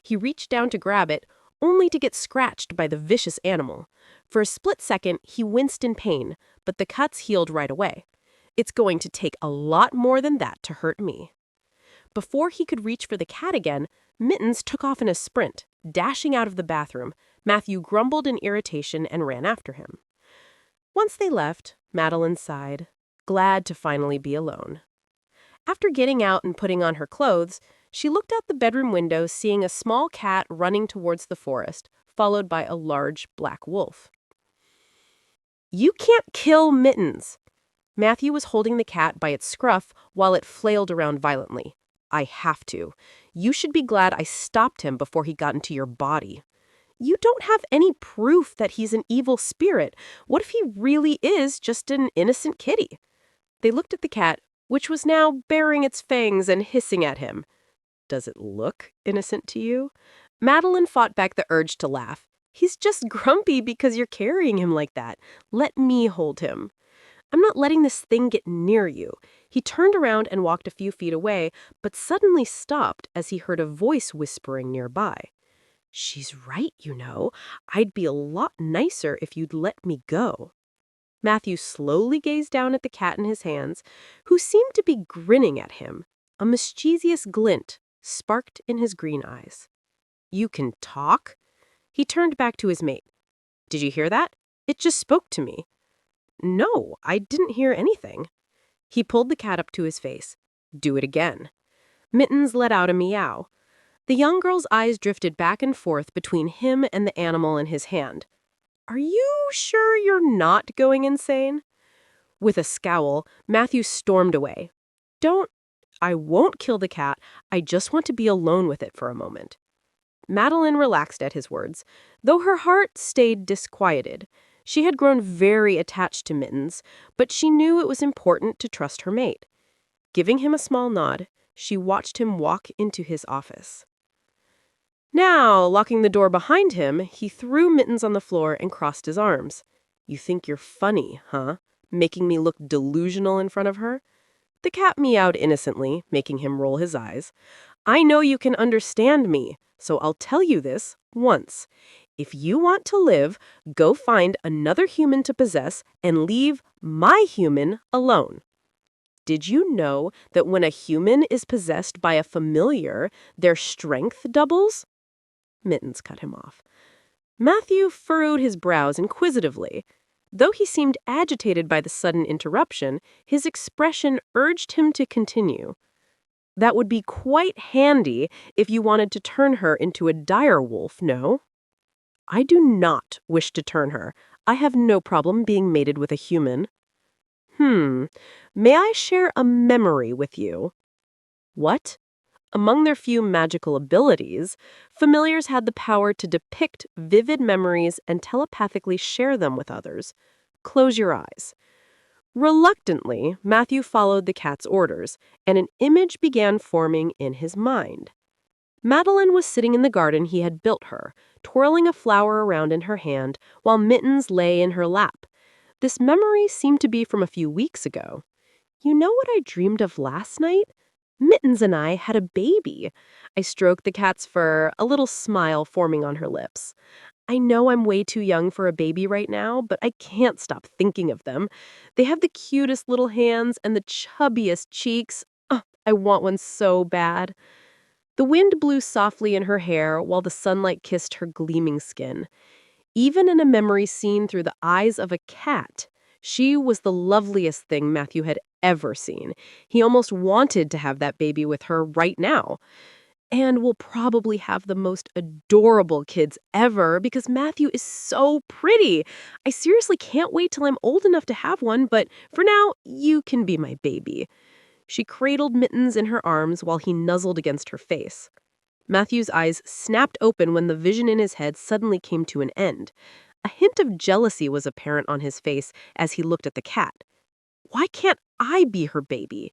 He reached down to grab it, only to get scratched by the vicious animal. For a split second, he winced in pain, but the cuts healed right away. It's going to take a lot more than that to hurt me. Before he could reach for the cat again, Mittens took off in a sprint, dashing out of the bathroom. Matthew grumbled in irritation and ran after him. Once they left, Madeline sighed, glad to finally be alone. After getting out and putting on her clothes, she looked out the bedroom window, seeing a small cat running towards the forest, followed by a large black wolf. You can't kill Mittens. Matthew was holding the cat by its scruff while it flailed around violently. I have to. You should be glad I stopped him before he got into your body. You don't have any proof that he's an evil spirit. What if he really is just an innocent kitty? They looked at the cat, which was now baring its fangs and hissing at him. Does it look innocent to you? Madeline fought back the urge to laugh. He's just grumpy because you're carrying him like that. Let me hold him. I'm not letting this thing get near you. He turned around and walked a few feet away, but suddenly stopped as he heard a voice whispering nearby. She's right, you know. I'd be a lot nicer if you'd let me go. Matthew slowly gazed down at the cat in his hands, who seemed to be grinning at him. A mischievous glint sparked in his green eyes. You can talk? He turned back to his mate. "Did you hear that? It just spoke to me." "No, I didn't hear anything." He pulled the cat up to his face. "Do it again." Mittens let out a meow. The young girl's eyes drifted back and forth between him and the animal in his hand. "Are you sure you're not going insane?" With a scowl, Matthew stormed away. I won't kill the cat. I just want to be alone with it for a moment." Madeline relaxed at his words, though her heart stayed disquieted. She had grown very attached to Mittens, but she knew it was important to trust her mate. Giving him a small nod, she watched him walk into his office. Now, locking the door behind him, he threw Mittens on the floor and crossed his arms. "You think you're funny, huh? Making me look delusional in front of her?" The cat meowed innocently, making him roll his eyes. "I know you can understand me, so I'll tell you this once. If you want to live, go find another human to possess and leave my human alone." Did you know that when a human is possessed by a familiar, their strength doubles? Mittens cut him off. Matthew furrowed his brows inquisitively. Though he seemed agitated by the sudden interruption, his expression urged him to continue. "That would be quite handy if you wanted to turn her into a dire wolf, no?" "I do not wish to turn her. I have no problem being mated with a human." May I share a memory with you?" "What?" Among their few magical abilities, familiars had the power to depict vivid memories and telepathically share them with others. Close your eyes. Reluctantly, Matthew followed the cat's orders, and an image began forming in his mind. Madeline was sitting in the garden he had built her, twirling a flower around in her hand, while Mittens lay in her lap. This memory seemed to be from a few weeks ago. "You know what I dreamed of last night? Mittens and I had a baby." I stroked the cat's fur, a little smile forming on her lips. "I know I'm way too young for a baby right now, but I can't stop thinking of them. They have the cutest little hands and the chubbiest cheeks. I want one so bad." The wind blew softly in her hair while the sunlight kissed her gleaming skin. Even in a memory seen through the eyes of a cat, she was the loveliest thing Matthew had ever seen. He almost wanted to have that baby with her right now. And we'll probably have the most adorable kids ever because Matthew is so pretty. I seriously can't wait till I'm old enough to have one, but for now, you can be my baby. She cradled Mittens in her arms while he nuzzled against her face. Matthew's eyes snapped open when the vision in his head suddenly came to an end. A hint of jealousy was apparent on his face as he looked at the cat. "Why can't I be her baby?"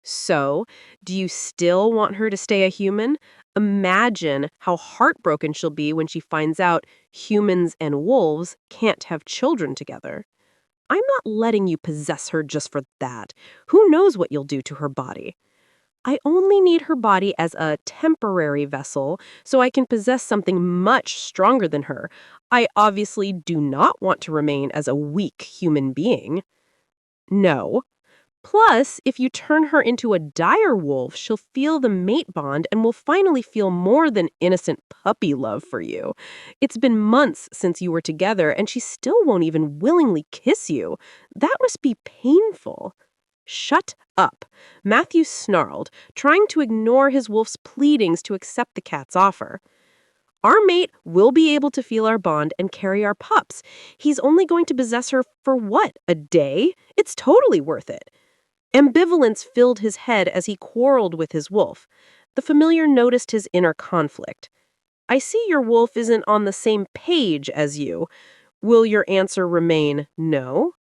"So, do you still want her to stay a human? Imagine how heartbroken she'll be when she finds out humans and wolves can't have children together." "I'm not letting you possess her just for that. Who knows what you'll do to her body?" "I only need her body as a temporary vessel so I can possess something much stronger than her. I obviously do not want to remain as a weak human being." "No. Plus, if you turn her into a dire wolf, she'll feel the mate bond and will finally feel more than innocent puppy love for you. It's been months since you were together, and she still won't even willingly kiss you. That must be painful." "Shut up," Matthew snarled, trying to ignore his wolf's pleadings to accept the cat's offer. "Our mate will be able to feel our bond and carry our pups. He's only going to possess her for what, a day? It's totally worth it." Ambivalence filled his head as he quarreled with his wolf. The familiar noticed his inner conflict. "I see your wolf isn't on the same page as you. Will your answer remain no?"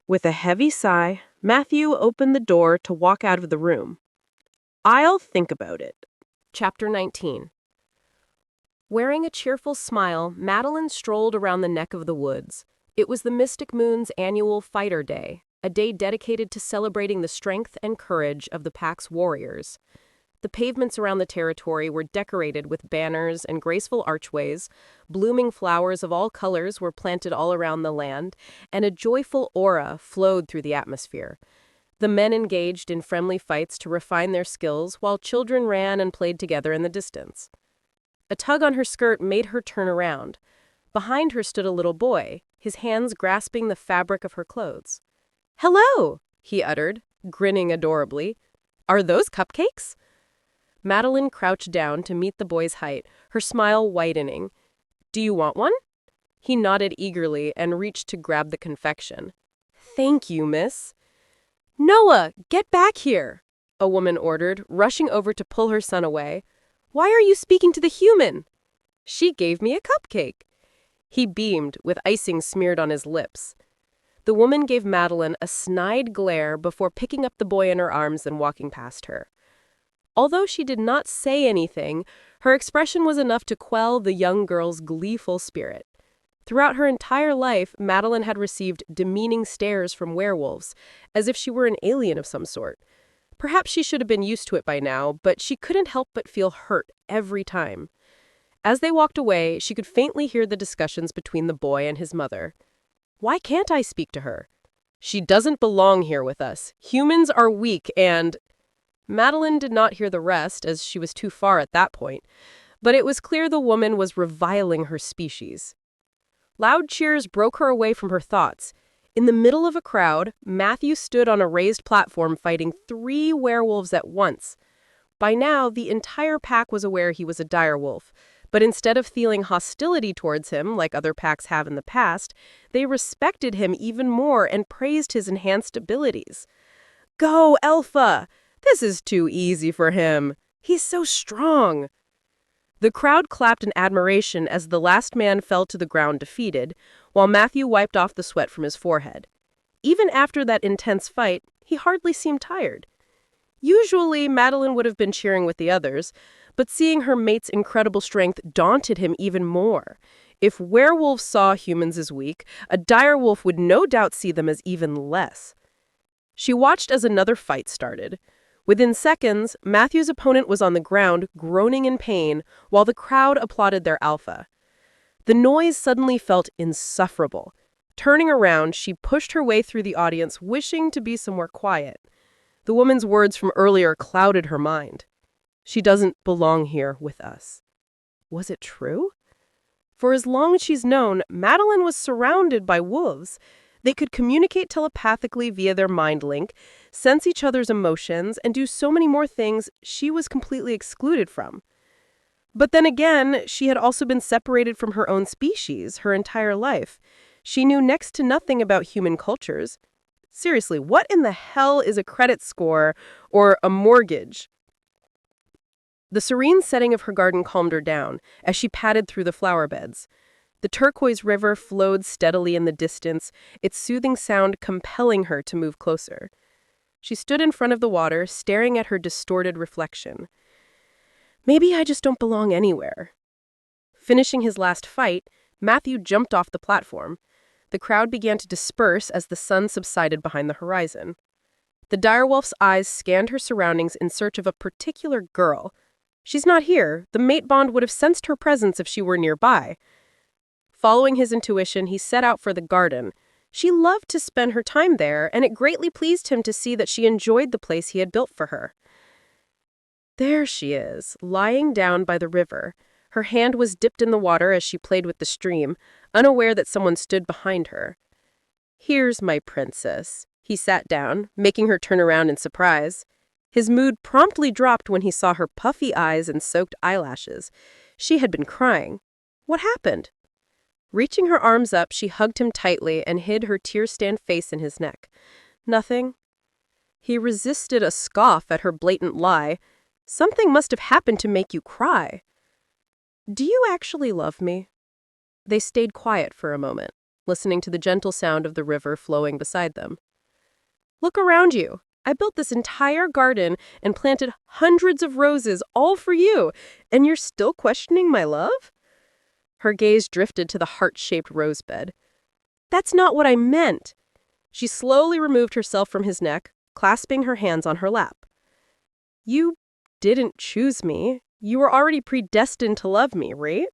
With a heavy sigh, Matthew opened the door to walk out of the room. "I'll think about it." Chapter 19. Wearing a cheerful smile, Madeline strolled around the neck of the woods. It was the Mystic Moon's annual Fighter Day, a day dedicated to celebrating the strength and courage of the pack's warriors. The pavements around the territory were decorated with banners and graceful archways, blooming flowers of all colors were planted all around the land, and a joyful aura flowed through the atmosphere. The men engaged in friendly fights to refine their skills, while children ran and played together in the distance. A tug on her skirt made her turn around. Behind her stood a little boy, his hands grasping the fabric of her clothes. "Hello," he uttered, grinning adorably. "Are those cupcakes?" Madeline crouched down to meet the boy's height, her smile widening. "Do you want one?" He nodded eagerly and reached to grab the confection. "Thank you, miss." "Noah, get back here," a woman ordered, rushing over to pull her son away. "Why are you speaking to the human?" "She gave me a cupcake." He beamed, with icing smeared on his lips. The woman gave Madeline a snide glare before picking up the boy in her arms and walking past her. Although she did not say anything, her expression was enough to quell the young girl's gleeful spirit. Throughout her entire life, Madeline had received demeaning stares from werewolves, as if she were an alien of some sort. Perhaps she should have been used to it by now, but she couldn't help but feel hurt every time. As they walked away, she could faintly hear the discussions between the boy and his mother. "Why can't I speak to her?" "She doesn't belong here with us. Humans are weak and—" Madeline did not hear the rest, as she was too far at that point, but it was clear the woman was reviling her species. Loud cheers broke her away from her thoughts. In the middle of a crowd, Matthew stood on a raised platform fighting 3 werewolves at once. By now, the entire pack was aware he was a direwolf, but instead of feeling hostility towards him, like other packs have in the past, they respected him even more and praised his enhanced abilities. "Go, Alpha! This is too easy for him. He's so strong." The crowd clapped in admiration as the last man fell to the ground defeated, while Matthew wiped off the sweat from his forehead. Even after that intense fight, he hardly seemed tired. Usually, Madeline would have been cheering with the others, but seeing her mate's incredible strength daunted him even more. If werewolves saw humans as weak, a direwolf would no doubt see them as even less. She watched as another fight started. Within seconds, Matthew's opponent was on the ground, groaning in pain, while the crowd applauded their alpha. The noise suddenly felt insufferable. Turning around, she pushed her way through the audience, wishing to be somewhere quiet. The woman's words from earlier clouded her mind. "She doesn't belong here with us." Was it true? For as long as she's known, Madeline was surrounded by wolves. They could communicate telepathically via their mind link, sense each other's emotions, and do so many more things she was completely excluded from. But then again, she had also been separated from her own species her entire life. She knew next to nothing about human cultures. Seriously, what in the hell is a credit score or a mortgage? The serene setting of her garden calmed her down as she padded through the flower beds. The turquoise river flowed steadily in the distance, its soothing sound compelling her to move closer. She stood in front of the water, staring at her distorted reflection. Maybe I just don't belong anywhere. Finishing his last fight, Matthew jumped off the platform. The crowd began to disperse as the sun subsided behind the horizon. The direwolf's eyes scanned her surroundings in search of a particular girl. She's not here. The mate bond would have sensed her presence if she were nearby. Following his intuition, he set out for the garden. She loved to spend her time there, and it greatly pleased him to see that she enjoyed the place he had built for her. There she is, lying down by the river. Her hand was dipped in the water as she played with the stream, unaware that someone stood behind her. "Here's my princess." He sat down, making her turn around in surprise. His mood promptly dropped when he saw her puffy eyes and soaked eyelashes. She had been crying. What happened? Reaching her arms up, she hugged him tightly and hid her tear-stained face in his neck. Nothing. He resisted a scoff at her blatant lie. Something must have happened to make you cry. "Do you actually love me?" They stayed quiet for a moment, listening to the gentle sound of the river flowing beside them. "Look around you. I built this entire garden and planted hundreds of roses, all for you, and you're still questioning my love?" Her gaze drifted to the heart-shaped rosebed. "That's not what I meant." She slowly removed herself from his neck, clasping her hands on her lap. "You didn't choose me. You were already predestined to love me, right?"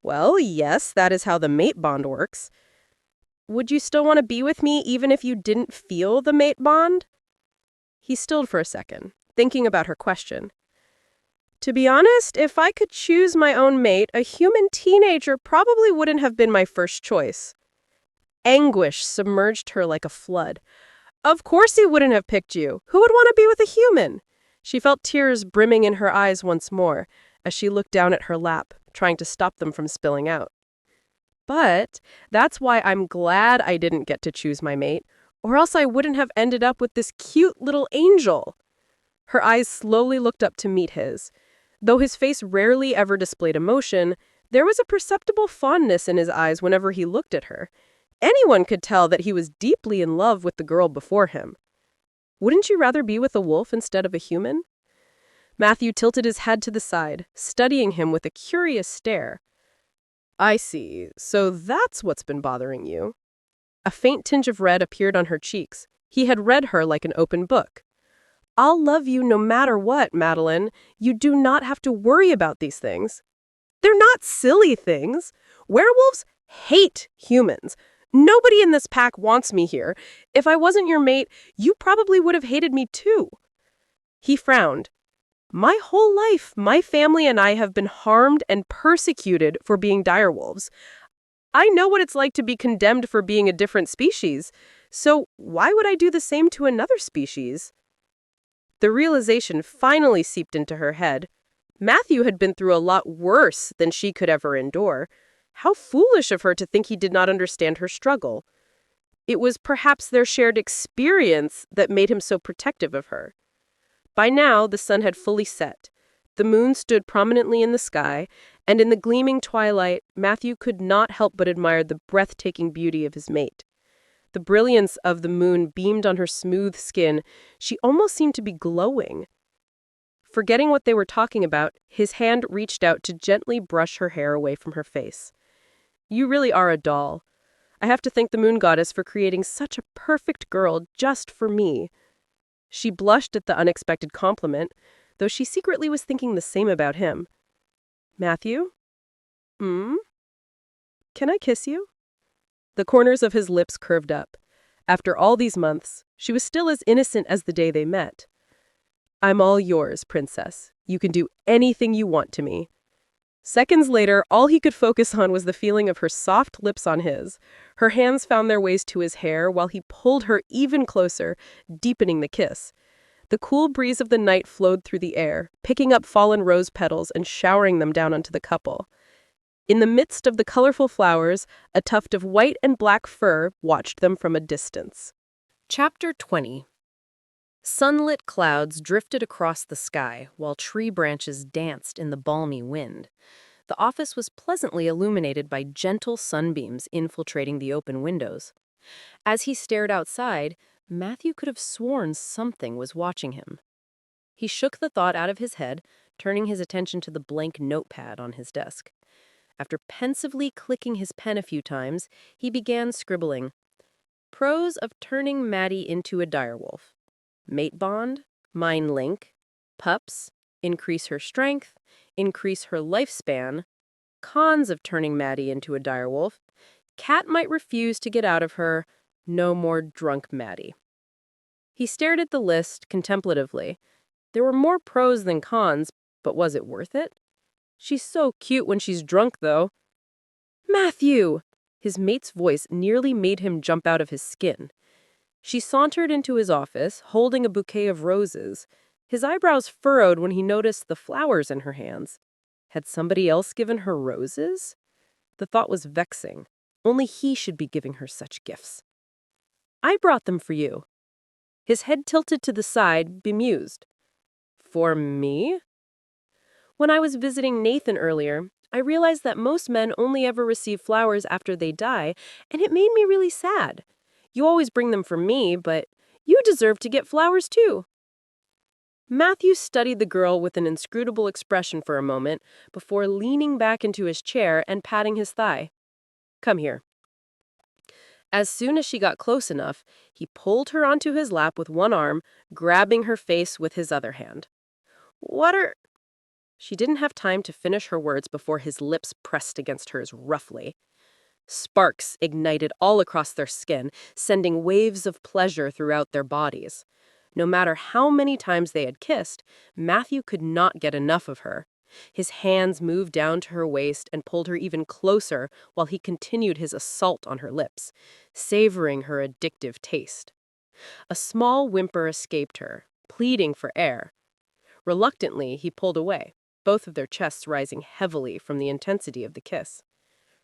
"Well, yes, that is how the mate bond works." "Would you still want to be with me even if you didn't feel the mate bond?" He stilled for a second, thinking about her question. To be honest, if I could choose my own mate, a human teenager probably wouldn't have been my first choice. Anguish submerged her like a flood. Of course he wouldn't have picked you. Who would want to be with a human? She felt tears brimming in her eyes once more as she looked down at her lap, trying to stop them from spilling out. But that's why I'm glad I didn't get to choose my mate, or else I wouldn't have ended up with this cute little angel. Her eyes slowly looked up to meet his. Though his face rarely ever displayed emotion, there was a perceptible fondness in his eyes whenever he looked at her. Anyone could tell that he was deeply in love with the girl before him. Wouldn't you rather be with a wolf instead of a human? Matthew tilted his head to the side, studying him with a curious stare. I see. So that's what's been bothering you. A faint tinge of red appeared on her cheeks. He had read her like an open book. I'll love you no matter what, Madeline. You do not have to worry about these things. They're not silly things. Werewolves hate humans. Nobody in this pack wants me here. If I wasn't your mate, you probably would have hated me too. He frowned. My whole life, my family and I have been harmed and persecuted for being direwolves. I know what it's like to be condemned for being a different species. So why would I do the same to another species? The realization finally seeped into her head. Matthew had been through a lot worse than she could ever endure. How foolish of her to think he did not understand her struggle. It was perhaps their shared experience that made him so protective of her. By now, the sun had fully set. The moon stood prominently in the sky, and in the gleaming twilight, Matthew could not help but admire the breathtaking beauty of his mate. The brilliance of the moon beamed on her smooth skin. She almost seemed to be glowing. Forgetting what they were talking about, his hand reached out to gently brush her hair away from her face. You really are a doll. I have to thank the moon goddess for creating such a perfect girl just for me. She blushed at the unexpected compliment, though she secretly was thinking the same about him. Matthew? Can I kiss you? The corners of his lips curved up. After all these months, she was still as innocent as the day they met. I'm all yours, princess. You can do anything you want to me. Seconds later, all he could focus on was the feeling of her soft lips on his. Her hands found their ways to his hair while he pulled her even closer, deepening the kiss. The cool breeze of the night flowed through the air, picking up fallen rose petals and showering them down onto the couple. In the midst of the colorful flowers, a tuft of white and black fur watched them from a distance. Chapter 20. Sunlit clouds drifted across the sky while tree branches danced in the balmy wind. The office was pleasantly illuminated by gentle sunbeams infiltrating the open windows. As he stared outside, Matthew could have sworn something was watching him. He shook the thought out of his head, turning his attention to the blank notepad on his desk. After pensively clicking his pen a few times, he began scribbling. Pros of turning Maddie into a direwolf. Mate bond, mind link, pups, increase her strength, increase her lifespan. Cons of turning Maddie into a direwolf. Cat might refuse to get out of her. No more drunk Maddie. He stared at the list contemplatively. There were more pros than cons, but was it worth it? She's so cute when she's drunk, though. Matthew! His mate's voice nearly made him jump out of his skin. She sauntered into his office, holding a bouquet of roses. His eyebrows furrowed when he noticed the flowers in her hands. Had somebody else given her roses? The thought was vexing. Only he should be giving her such gifts. I brought them for you. His head tilted to the side, bemused. For me? When I was visiting Nathan earlier, I realized that most men only ever receive flowers after they die, and it made me really sad. You always bring them for me, but you deserve to get flowers too. Matthew studied the girl with an inscrutable expression for a moment before leaning back into his chair and patting his thigh. Come here. As soon as she got close enough, he pulled her onto his lap with one arm, grabbing her face with his other hand. What are... She didn't have time to finish her words before his lips pressed against hers roughly. Sparks ignited all across their skin, sending waves of pleasure throughout their bodies. No matter how many times they had kissed, Matthew could not get enough of her. His hands moved down to her waist and pulled her even closer while he continued his assault on her lips, savoring her addictive taste. A small whimper escaped her, pleading for air. Reluctantly, he pulled away, both of their chests rising heavily from the intensity of the kiss.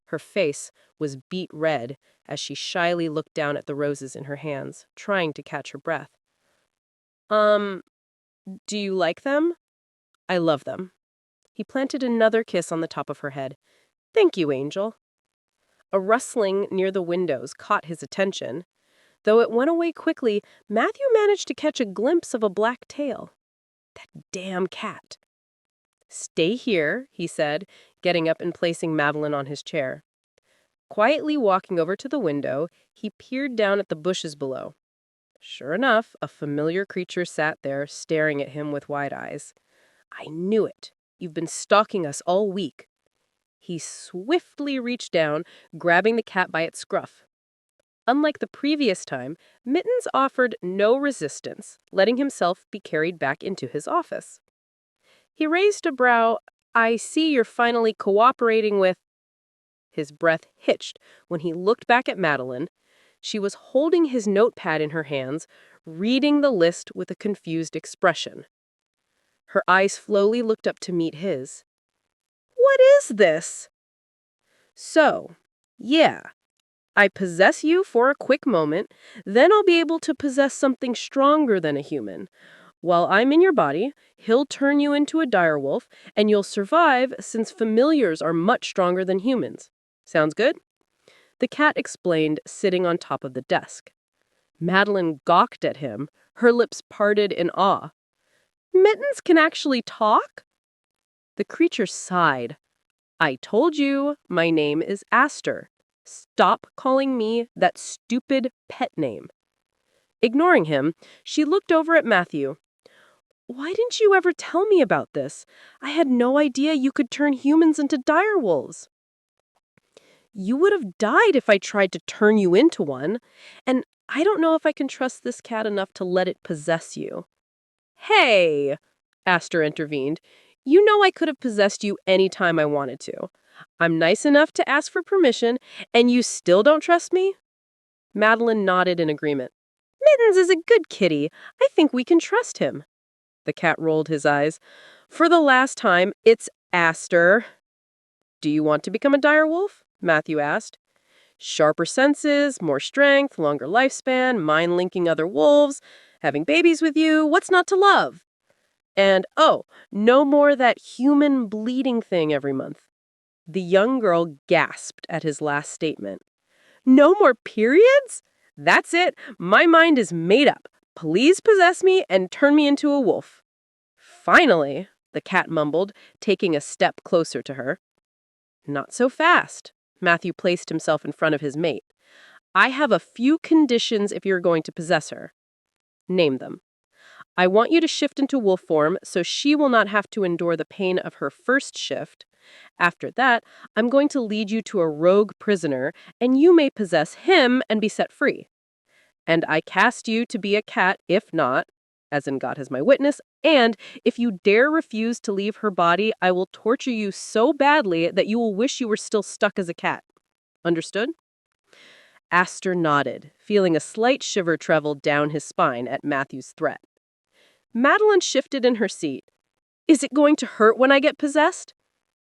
Her face was beet red as she shyly looked down at the roses in her hands, trying to catch her breath. Do you like them? I love them. He planted another kiss on the top of her head. Thank you, Angel. A rustling near the windows caught his attention. Though it went away quickly, Matthew managed to catch a glimpse of a black tail. That damn cat. Stay here, he said, getting up and placing Madeline on his chair. Quietly walking over to the window, he peered down at the bushes below. Sure enough, a familiar creature sat there, staring at him with wide eyes. I knew it. You've been stalking us all week. He swiftly reached down, grabbing the cat by its scruff. Unlike the previous time, Mittens offered no resistance, letting himself be carried back into his office. He raised a brow. I see you're finally cooperating with... His breath hitched when he looked back at Madeline. She was holding his notepad in her hands, reading the list with a confused expression. Her eyes slowly looked up to meet his. What is this? So, yeah, I possess you for a quick moment, then I'll be able to possess something stronger than a human. While I'm in your body, he'll turn you into a direwolf, and you'll survive since familiars are much stronger than humans. Sounds good? The cat explained, sitting on top of the desk. Madeline gawked at him, her lips parted in awe. Mittens can actually talk? The creature sighed. I told you, my name is Aster. Stop calling me that stupid pet name. Ignoring him, she looked over at Matthew. Why didn't you ever tell me about this? I had no idea you could turn humans into direwolves. You would have died if I tried to turn you into one, and I don't know if I can trust this cat enough to let it possess you. Hey, Aster intervened. You know I could have possessed you any time I wanted to. I'm nice enough to ask for permission, and you still don't trust me? Madeline nodded in agreement. Mittens is a good kitty. I think we can trust him. The cat rolled his eyes. For the last time, it's Aster. Do you want to become a direwolf? Matthew asked. Sharper senses, more strength, longer lifespan, mind-linking other wolves, having babies with you, what's not to love? And, oh, no more that human bleeding thing every month. The young girl gasped at his last statement. No more periods? That's it. My mind is made up. Please possess me and turn me into a wolf. Finally, the cat mumbled, taking a step closer to her. Not so fast. Matthew placed himself in front of his mate. I have a few conditions if you're going to possess her. Name them. I want you to shift into wolf form so she will not have to endure the pain of her first shift. After that, I'm going to lead you to a rogue prisoner, and you may possess him and be set free. And I cast you to be a cat if not, as in God has my witness, and if you dare refuse to leave her body, I will torture you so badly that you will wish you were still stuck as a cat. Understood? Aster nodded, feeling a slight shiver travel down his spine at Matthew's threat. Madeline shifted in her seat. Is it going to hurt when I get possessed?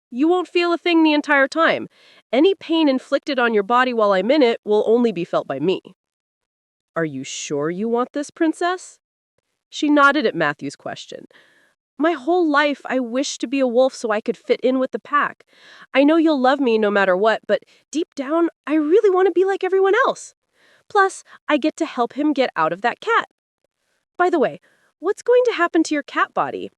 You won't feel a thing the entire time. Any pain inflicted on your body while I'm in it will only be felt by me. Are you sure you want this, princess? She nodded at Matthew's question. My whole life, I wished to be a wolf so I could fit in with the pack. I know you'll love me no matter what, but deep down, I really want to be like everyone else. Plus, I get to help him get out of that cat. By the way, what's going to happen to your cat body?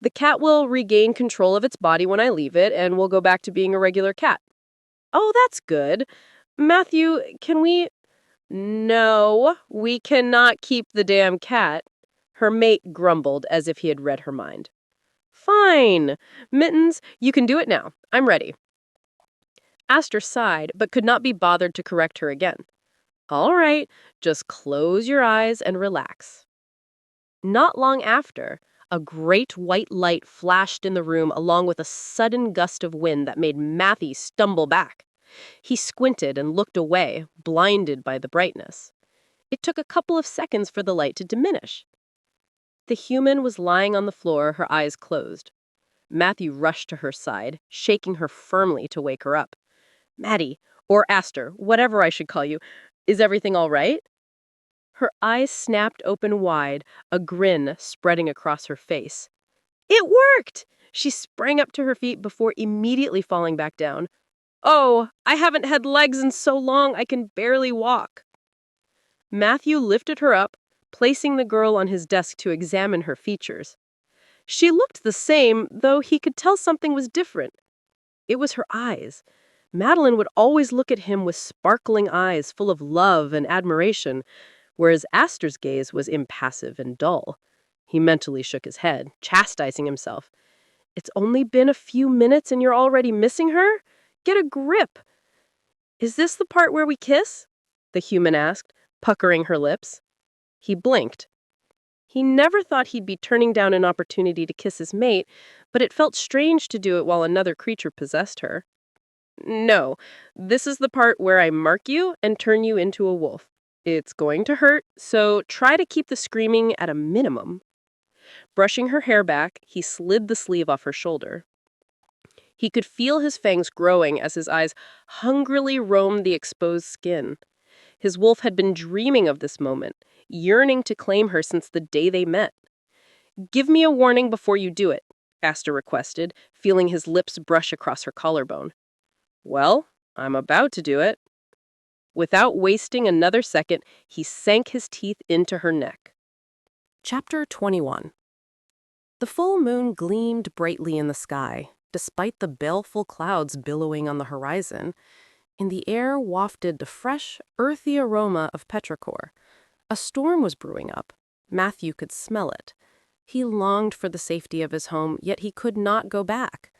The cat will regain control of its body when I leave it, and will go back to being a regular cat. Oh, that's good. Matthew, can we... No, we cannot keep the damn cat. Her mate grumbled as if he had read her mind. Fine. Mittens, you can do it now. I'm ready. Aster sighed, but could not be bothered to correct her again. All right, just close your eyes and relax. Not long after, a great white light flashed in the room along with a sudden gust of wind that made Matthew stumble back. He squinted and looked away, blinded by the brightness. It took a couple of seconds for the light to diminish. The human was lying on the floor, her eyes closed. Matthew rushed to her side, shaking her firmly to wake her up. "Maddie, or Aster, whatever I should call you, is everything all right?" Her eyes snapped open wide, a grin spreading across her face. "It worked!" She sprang up to her feet before immediately falling back down. "Oh, I haven't had legs in so long I can barely walk." Matthew lifted her up, placing the girl on his desk to examine her features. She looked the same, though he could tell something was different. It was her eyes. Madeline would always look at him with sparkling eyes full of love and admiration, whereas Aster's gaze was impassive and dull. He mentally shook his head, chastising himself. "It's only been a few minutes and you're already missing her? Get a grip." "Is this the part where we kiss?" the human asked, puckering her lips. He blinked. He never thought he'd be turning down an opportunity to kiss his mate, but it felt strange to do it while another creature possessed her. "No, this is the part where I mark you and turn you into a wolf. It's going to hurt, so try to keep the screaming at a minimum." Brushing her hair back, he slid the sleeve off her shoulder. He could feel his fangs growing as his eyes hungrily roamed the exposed skin. His wolf had been dreaming of this moment, yearning to claim her since the day they met. "Give me a warning before you do it," Aster requested, feeling his lips brush across her collarbone. "Well, I'm about to do it." Without wasting another second, he sank his teeth into her neck. Chapter 21. The full moon gleamed brightly in the sky, despite the baleful clouds billowing on the horizon. In the air wafted the fresh, earthy aroma of petrichor. A storm was brewing up. Matthew could smell it. He longed for the safety of his home, yet he could not go back.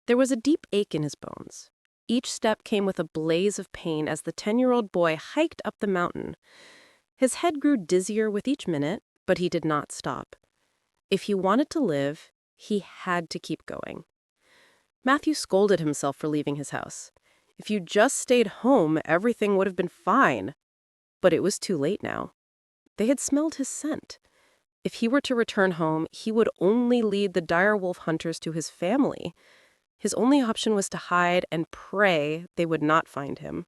There was a deep ache in his bones. Each step came with a blaze of pain as the 10-year-old boy hiked up the mountain. His head grew dizzier with each minute, but he did not stop. If he wanted to live, he had to keep going. Matthew scolded himself for leaving his house. If you just stayed home, everything would have been fine. But it was too late now. They had smelled his scent. If he were to return home, he would only lead the direwolf hunters to his family. His only option was to hide and pray they would not find him.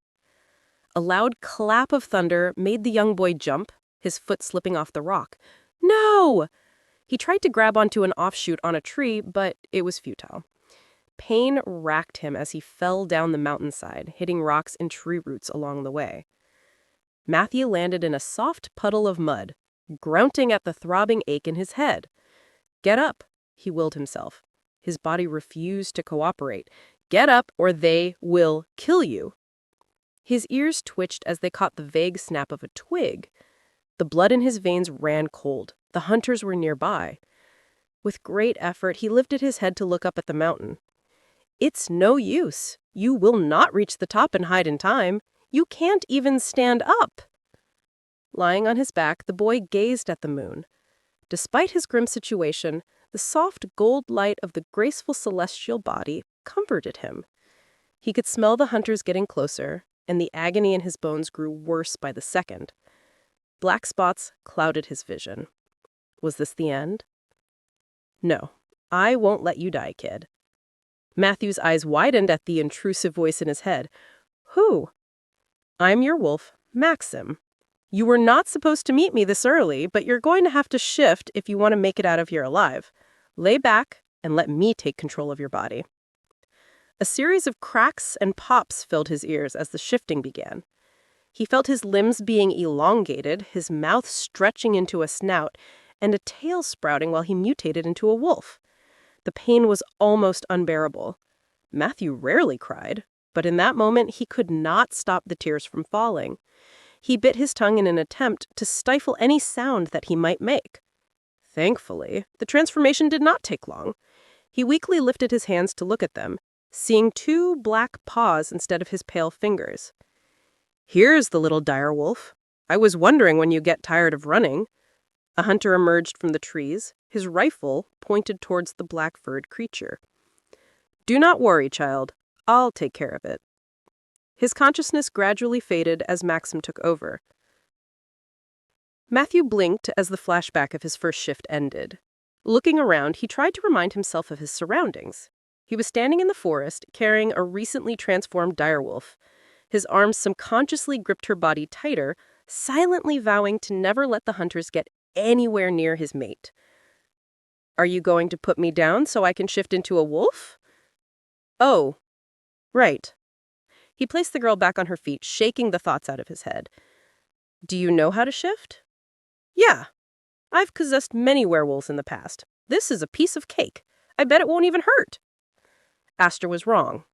A loud clap of thunder made the young boy jump, his foot slipping off the rock. "No!" He tried to grab onto an offshoot on a tree, but it was futile. Pain racked him as he fell down the mountainside, hitting rocks and tree roots along the way. Matthew landed in a soft puddle of mud, grunting at the throbbing ache in his head. "Get up," he willed himself. His body refused to cooperate. "Get up or they will kill you." His ears twitched as they caught the vague snap of a twig. The blood in his veins ran cold. The hunters were nearby. With great effort, he lifted his head to look up at the mountain. "It's no use. You will not reach the top and hide in time. You can't even stand up." Lying on his back, the boy gazed at the moon. Despite his grim situation, the soft gold light of the graceful celestial body comforted him. He could smell the hunters getting closer, and the agony in his bones grew worse by the second. Black spots clouded his vision. Was this the end? "No, I won't let you die, kid." Matthew's eyes widened at the intrusive voice in his head. "Who?" "I'm your wolf, Maxim. You were not supposed to meet me this early, but you're going to have to shift if you want to make it out of here alive. Lay back and let me take control of your body." A series of cracks and pops filled his ears as the shifting began. He felt his limbs being elongated, his mouth stretching into a snout, and a tail sprouting while he mutated into a wolf. The pain was almost unbearable. Matthew rarely cried, but in that moment he could not stop the tears from falling. He bit his tongue in an attempt to stifle any sound that he might make. Thankfully, the transformation did not take long. He weakly lifted his hands to look at them, seeing 2 black paws instead of his pale fingers. "Here's the little direwolf. I was wondering when you get tired of running." A hunter emerged from the trees, his rifle pointed towards the black-furred creature. "Do not worry, child. I'll take care of it." His consciousness gradually faded as Maxim took over. Matthew blinked as the flashback of his first shift ended. Looking around, he tried to remind himself of his surroundings. He was standing in the forest, carrying a recently transformed direwolf. His arms subconsciously gripped her body tighter, silently vowing to never let the hunters get anywhere near his mate. "Are you going to put me down so I can shift into a wolf?" "Oh, right." He placed the girl back on her feet, shaking the thoughts out of his head. "Do you know how to shift?" "Yeah. I've possessed many werewolves in the past. This is a piece of cake. I bet it won't even hurt." Aster was wrong.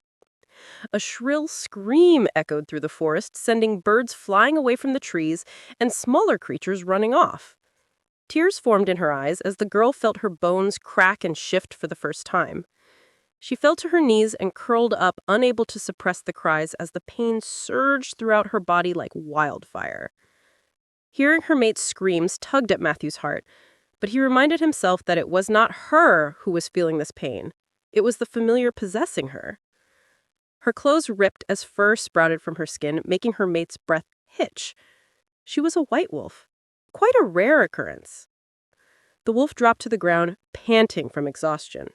A shrill scream echoed through the forest, sending birds flying away from the trees and smaller creatures running off. Tears formed in her eyes as the girl felt her bones crack and shift for the first time. She fell to her knees and curled up, unable to suppress the cries as the pain surged throughout her body like wildfire. Hearing her mate's screams tugged at Matthew's heart, but he reminded himself that it was not her who was feeling this pain. It was the familiar possessing her. Her clothes ripped as fur sprouted from her skin, making her mate's breath hitch. She was a white wolf, quite a rare occurrence. The wolf dropped to the ground, panting from exhaustion.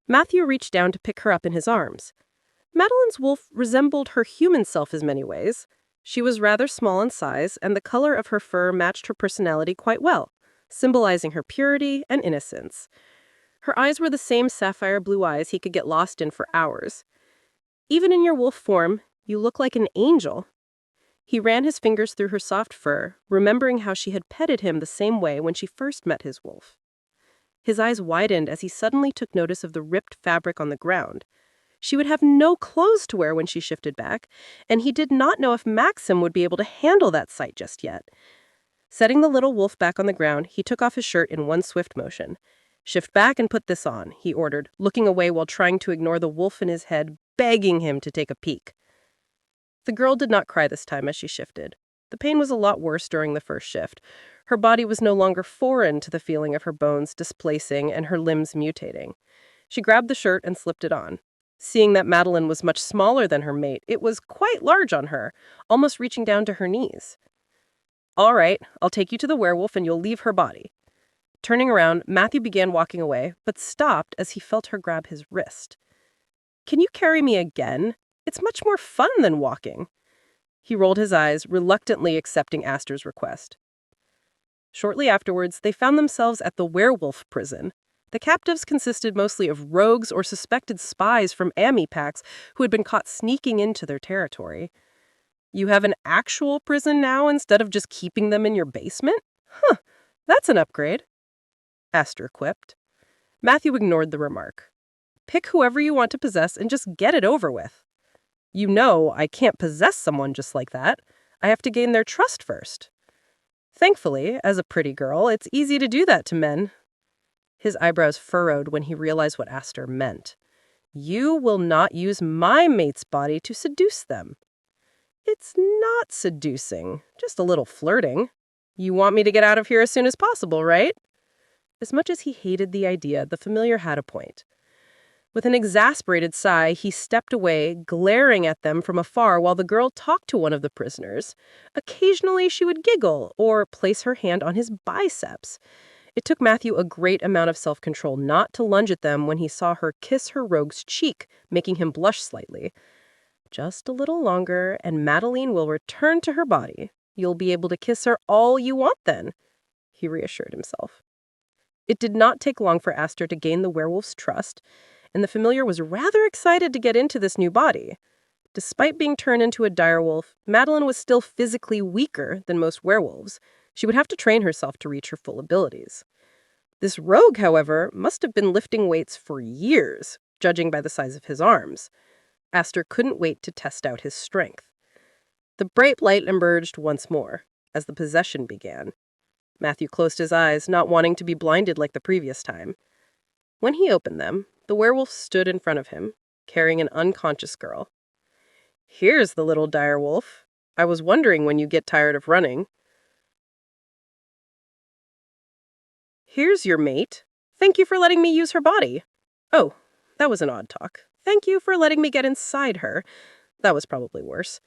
Matthew reached down to pick her up in his arms. Madeline's wolf resembled her human self in many ways. She was rather small in size, and the color of her fur matched her personality quite well, symbolizing her purity and innocence. Her eyes were the same sapphire blue eyes he could get lost in for hours. "Even in your wolf form, you look like an angel." He ran his fingers through her soft fur, remembering how she had petted him the same way when she first met his wolf. His eyes widened as he suddenly took notice of the ripped fabric on the ground. She would have no clothes to wear when she shifted back, and he did not know if Maxim would be able to handle that sight just yet. Setting the little wolf back on the ground, he took off his shirt in one swift motion. "Shift back and put this on," he ordered, looking away while trying to ignore the wolf in his head, begging him to take a peek. The girl did not cry this time as she shifted. The pain was a lot worse during the first shift. Her body was no longer foreign to the feeling of her bones displacing and her limbs mutating. She grabbed the shirt and slipped it on. Seeing that Madeline was much smaller than her mate, it was quite large on her, almost reaching down to her knees. "All right, I'll take you to the werewolf and you'll leave her body." Turning around, Matthew began walking away, but stopped as he felt her grab his wrist. "Can you carry me again? It's much more fun than walking." He rolled his eyes, reluctantly accepting Aster's request. Shortly afterwards, they found themselves at the werewolf prison. The captives consisted mostly of rogues or suspected spies from Ami packs who had been caught sneaking into their territory. "You have an actual prison now instead of just keeping them in your basement? Huh, that's an upgrade," Aster quipped. Matthew ignored the remark. "Pick whoever you want to possess and just get it over with." "You know, I can't possess someone just like that. I have to gain their trust first." "Thankfully, as a pretty girl, it's easy to do that to men." His eyebrows furrowed when he realized what Aster meant. "You will not use my mate's body to seduce them." "It's not seducing, just a little flirting. You want me to get out of here as soon as possible, right?" As much as he hated the idea, the familiar had a point. With an exasperated sigh, he stepped away, glaring at them from afar while the girl talked to one of the prisoners. Occasionally, she would giggle or place her hand on his biceps. It took Matthew a great amount of self-control not to lunge at them when he saw her kiss her rogue's cheek, making him blush slightly. "Just a little longer, and Madeline will return to her body. You'll be able to kiss her all you want then," he reassured himself. It did not take long for Aster to gain the werewolf's trust, and the familiar was rather excited to get into this new body. Despite being turned into a direwolf, Madeline was still physically weaker than most werewolves. She would have to train herself to reach her full abilities. This rogue, however, must have been lifting weights for years, judging by the size of his arms. Aster couldn't wait to test out his strength. The bright light emerged once more, as the possession began. Matthew closed his eyes, not wanting to be blinded like the previous time. When he opened them, the werewolf stood in front of him, carrying an unconscious girl. "Here's the little direwolf. I was wondering when you get tired of running." Here's your mate. Thank you for letting me use her body. Oh, that was an odd talk. Thank you for letting me get inside her. That was probably worse.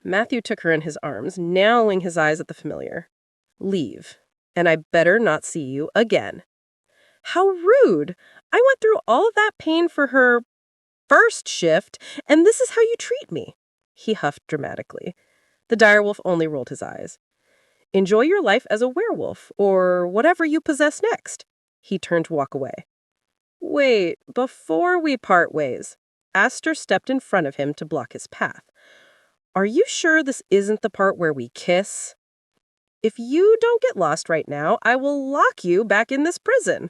Matthew took her in his arms, narrowing his eyes at the familiar. Leave, and I better not see you again. How rude! I went through all of that pain for her first shift, and this is how you treat me. He huffed dramatically. The direwolf only rolled his eyes. Enjoy your life as a werewolf, or whatever you possess next. He turned to walk away. Wait, before we part ways. Aster stepped in front of him to block his path. Are you sure this isn't the part where we kiss? If you don't get lost right now, I will lock you back in this prison.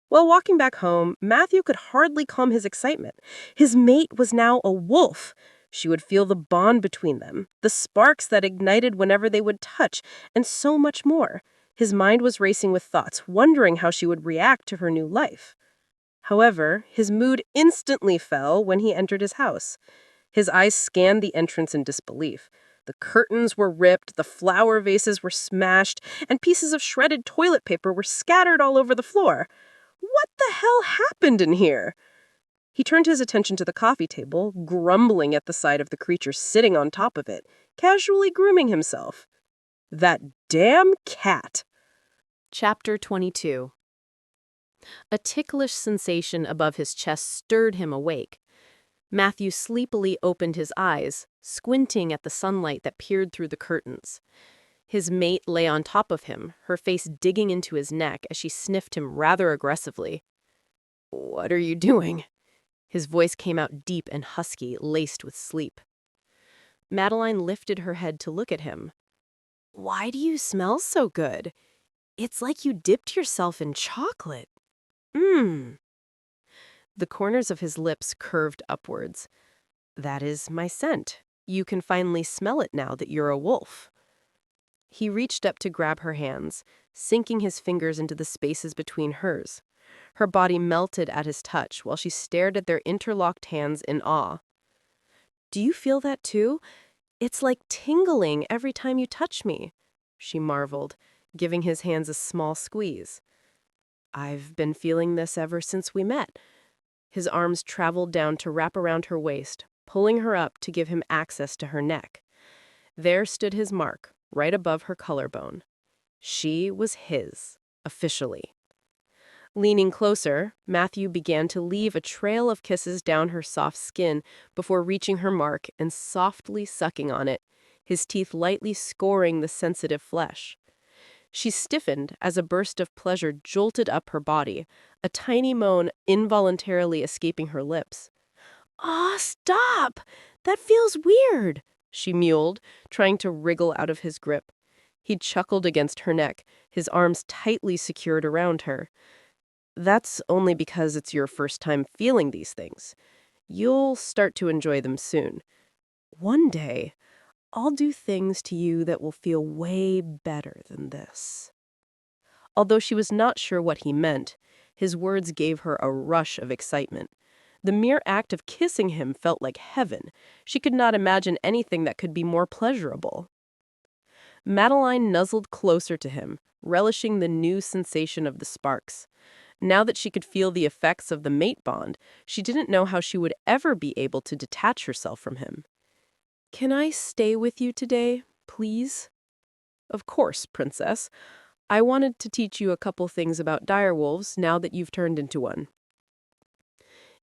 While walking back home, Matthew could hardly calm his excitement. His mate was now a wolf. She would feel the bond between them, the sparks that ignited whenever they would touch, and so much more. His mind was racing with thoughts, wondering how she would react to her new life. However, his mood instantly fell when he entered his house. His eyes scanned the entrance in disbelief. The curtains were ripped, the flower vases were smashed, and pieces of shredded toilet paper were scattered all over the floor. What the hell happened in here? He turned his attention to the coffee table, grumbling at the sight of the creature sitting on top of it, casually grooming himself. That damn cat! Chapter 22. A ticklish sensation above his chest stirred him awake. Matthew sleepily opened his eyes, squinting at the sunlight that peered through the curtains. His mate lay on top of him, her face digging into his neck as she sniffed him rather aggressively. "What are you doing?" His voice came out deep and husky, laced with sleep. Madeline lifted her head to look at him. "Why do you smell so good? It's like you dipped yourself in chocolate." Mmm. The corners of his lips curved upwards. "That is my scent. You can finally smell it now that you're a wolf." He reached up to grab her hands, sinking his fingers into the spaces between hers. Her body melted at his touch while she stared at their interlocked hands in awe. "Do you feel that too? It's like tingling every time you touch me," she marveled, giving his hands a small squeeze. "I've been feeling this ever since we met." His arms traveled down to wrap around her waist, pulling her up to give him access to her neck. There stood his mark, right above her collarbone. She was his, officially. Leaning closer, Matthew began to leave a trail of kisses down her soft skin before reaching her mark and softly sucking on it, his teeth lightly scoring the sensitive flesh. She stiffened as a burst of pleasure jolted up her body, a tiny moan involuntarily escaping her lips. "Aw, stop! That feels weird," she mewled, trying to wriggle out of his grip. He chuckled against her neck, his arms tightly secured around her. "That's only because it's your first time feeling these things. You'll start to enjoy them soon. One day, I'll do things to you that will feel way better than this." Although she was not sure what he meant, his words gave her a rush of excitement. The mere act of kissing him felt like heaven. She could not imagine anything that could be more pleasurable. Madeline nuzzled closer to him, relishing the new sensation of the sparks. Now that she could feel the effects of the mate bond, she didn't know how she would ever be able to detach herself from him. "Can I stay with you today, please?" "Of course, princess. I wanted to teach you a couple things about direwolves now that you've turned into one."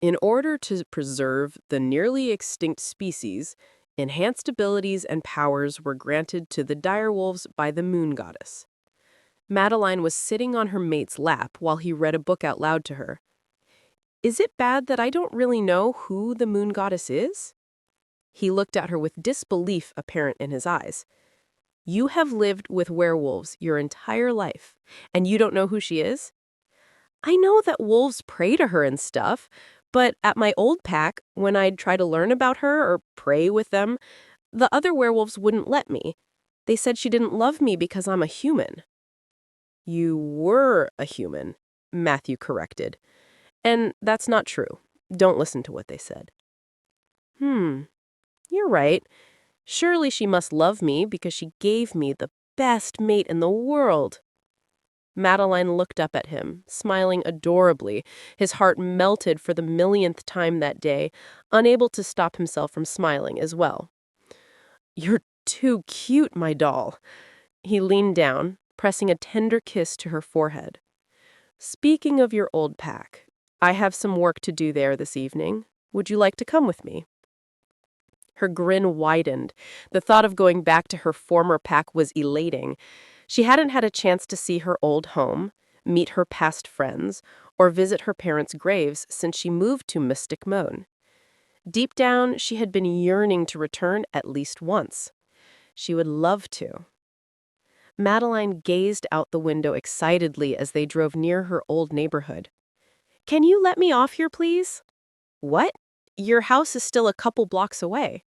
In order to preserve the nearly extinct species, enhanced abilities and powers were granted to the direwolves by the moon goddess. Madeline was sitting on her mate's lap while he read a book out loud to her. "Is it bad that I don't really know who the moon goddess is?" He looked at her with disbelief apparent in his eyes. "You have lived with werewolves your entire life, and you don't know who she is?" "I know that wolves pray to her and stuff, but at my old pack, when I'd try to learn about her or pray with them, the other werewolves wouldn't let me. They said she didn't love me because I'm a human." "You were a human," Matthew corrected. "And that's not true. Don't listen to what they said." You're right. Surely she must love me because she gave me the best mate in the world." Madeline looked up at him, smiling adorably. His heart melted for the millionth time that day, unable to stop himself from smiling as well. "You're too cute, my doll." He leaned down, pressing a tender kiss to her forehead. "Speaking of your old pack, I have some work to do there this evening. Would you like to come with me?" Her grin widened. The thought of going back to her former pack was elating. She hadn't had a chance to see her old home, meet her past friends, or visit her parents' graves since she moved to Mystic Moan. Deep down, she had been yearning to return at least once. She would love to. Madeline gazed out the window excitedly as they drove near her old neighborhood. "Can you let me off here, please?" "What? Your house is still a couple blocks away."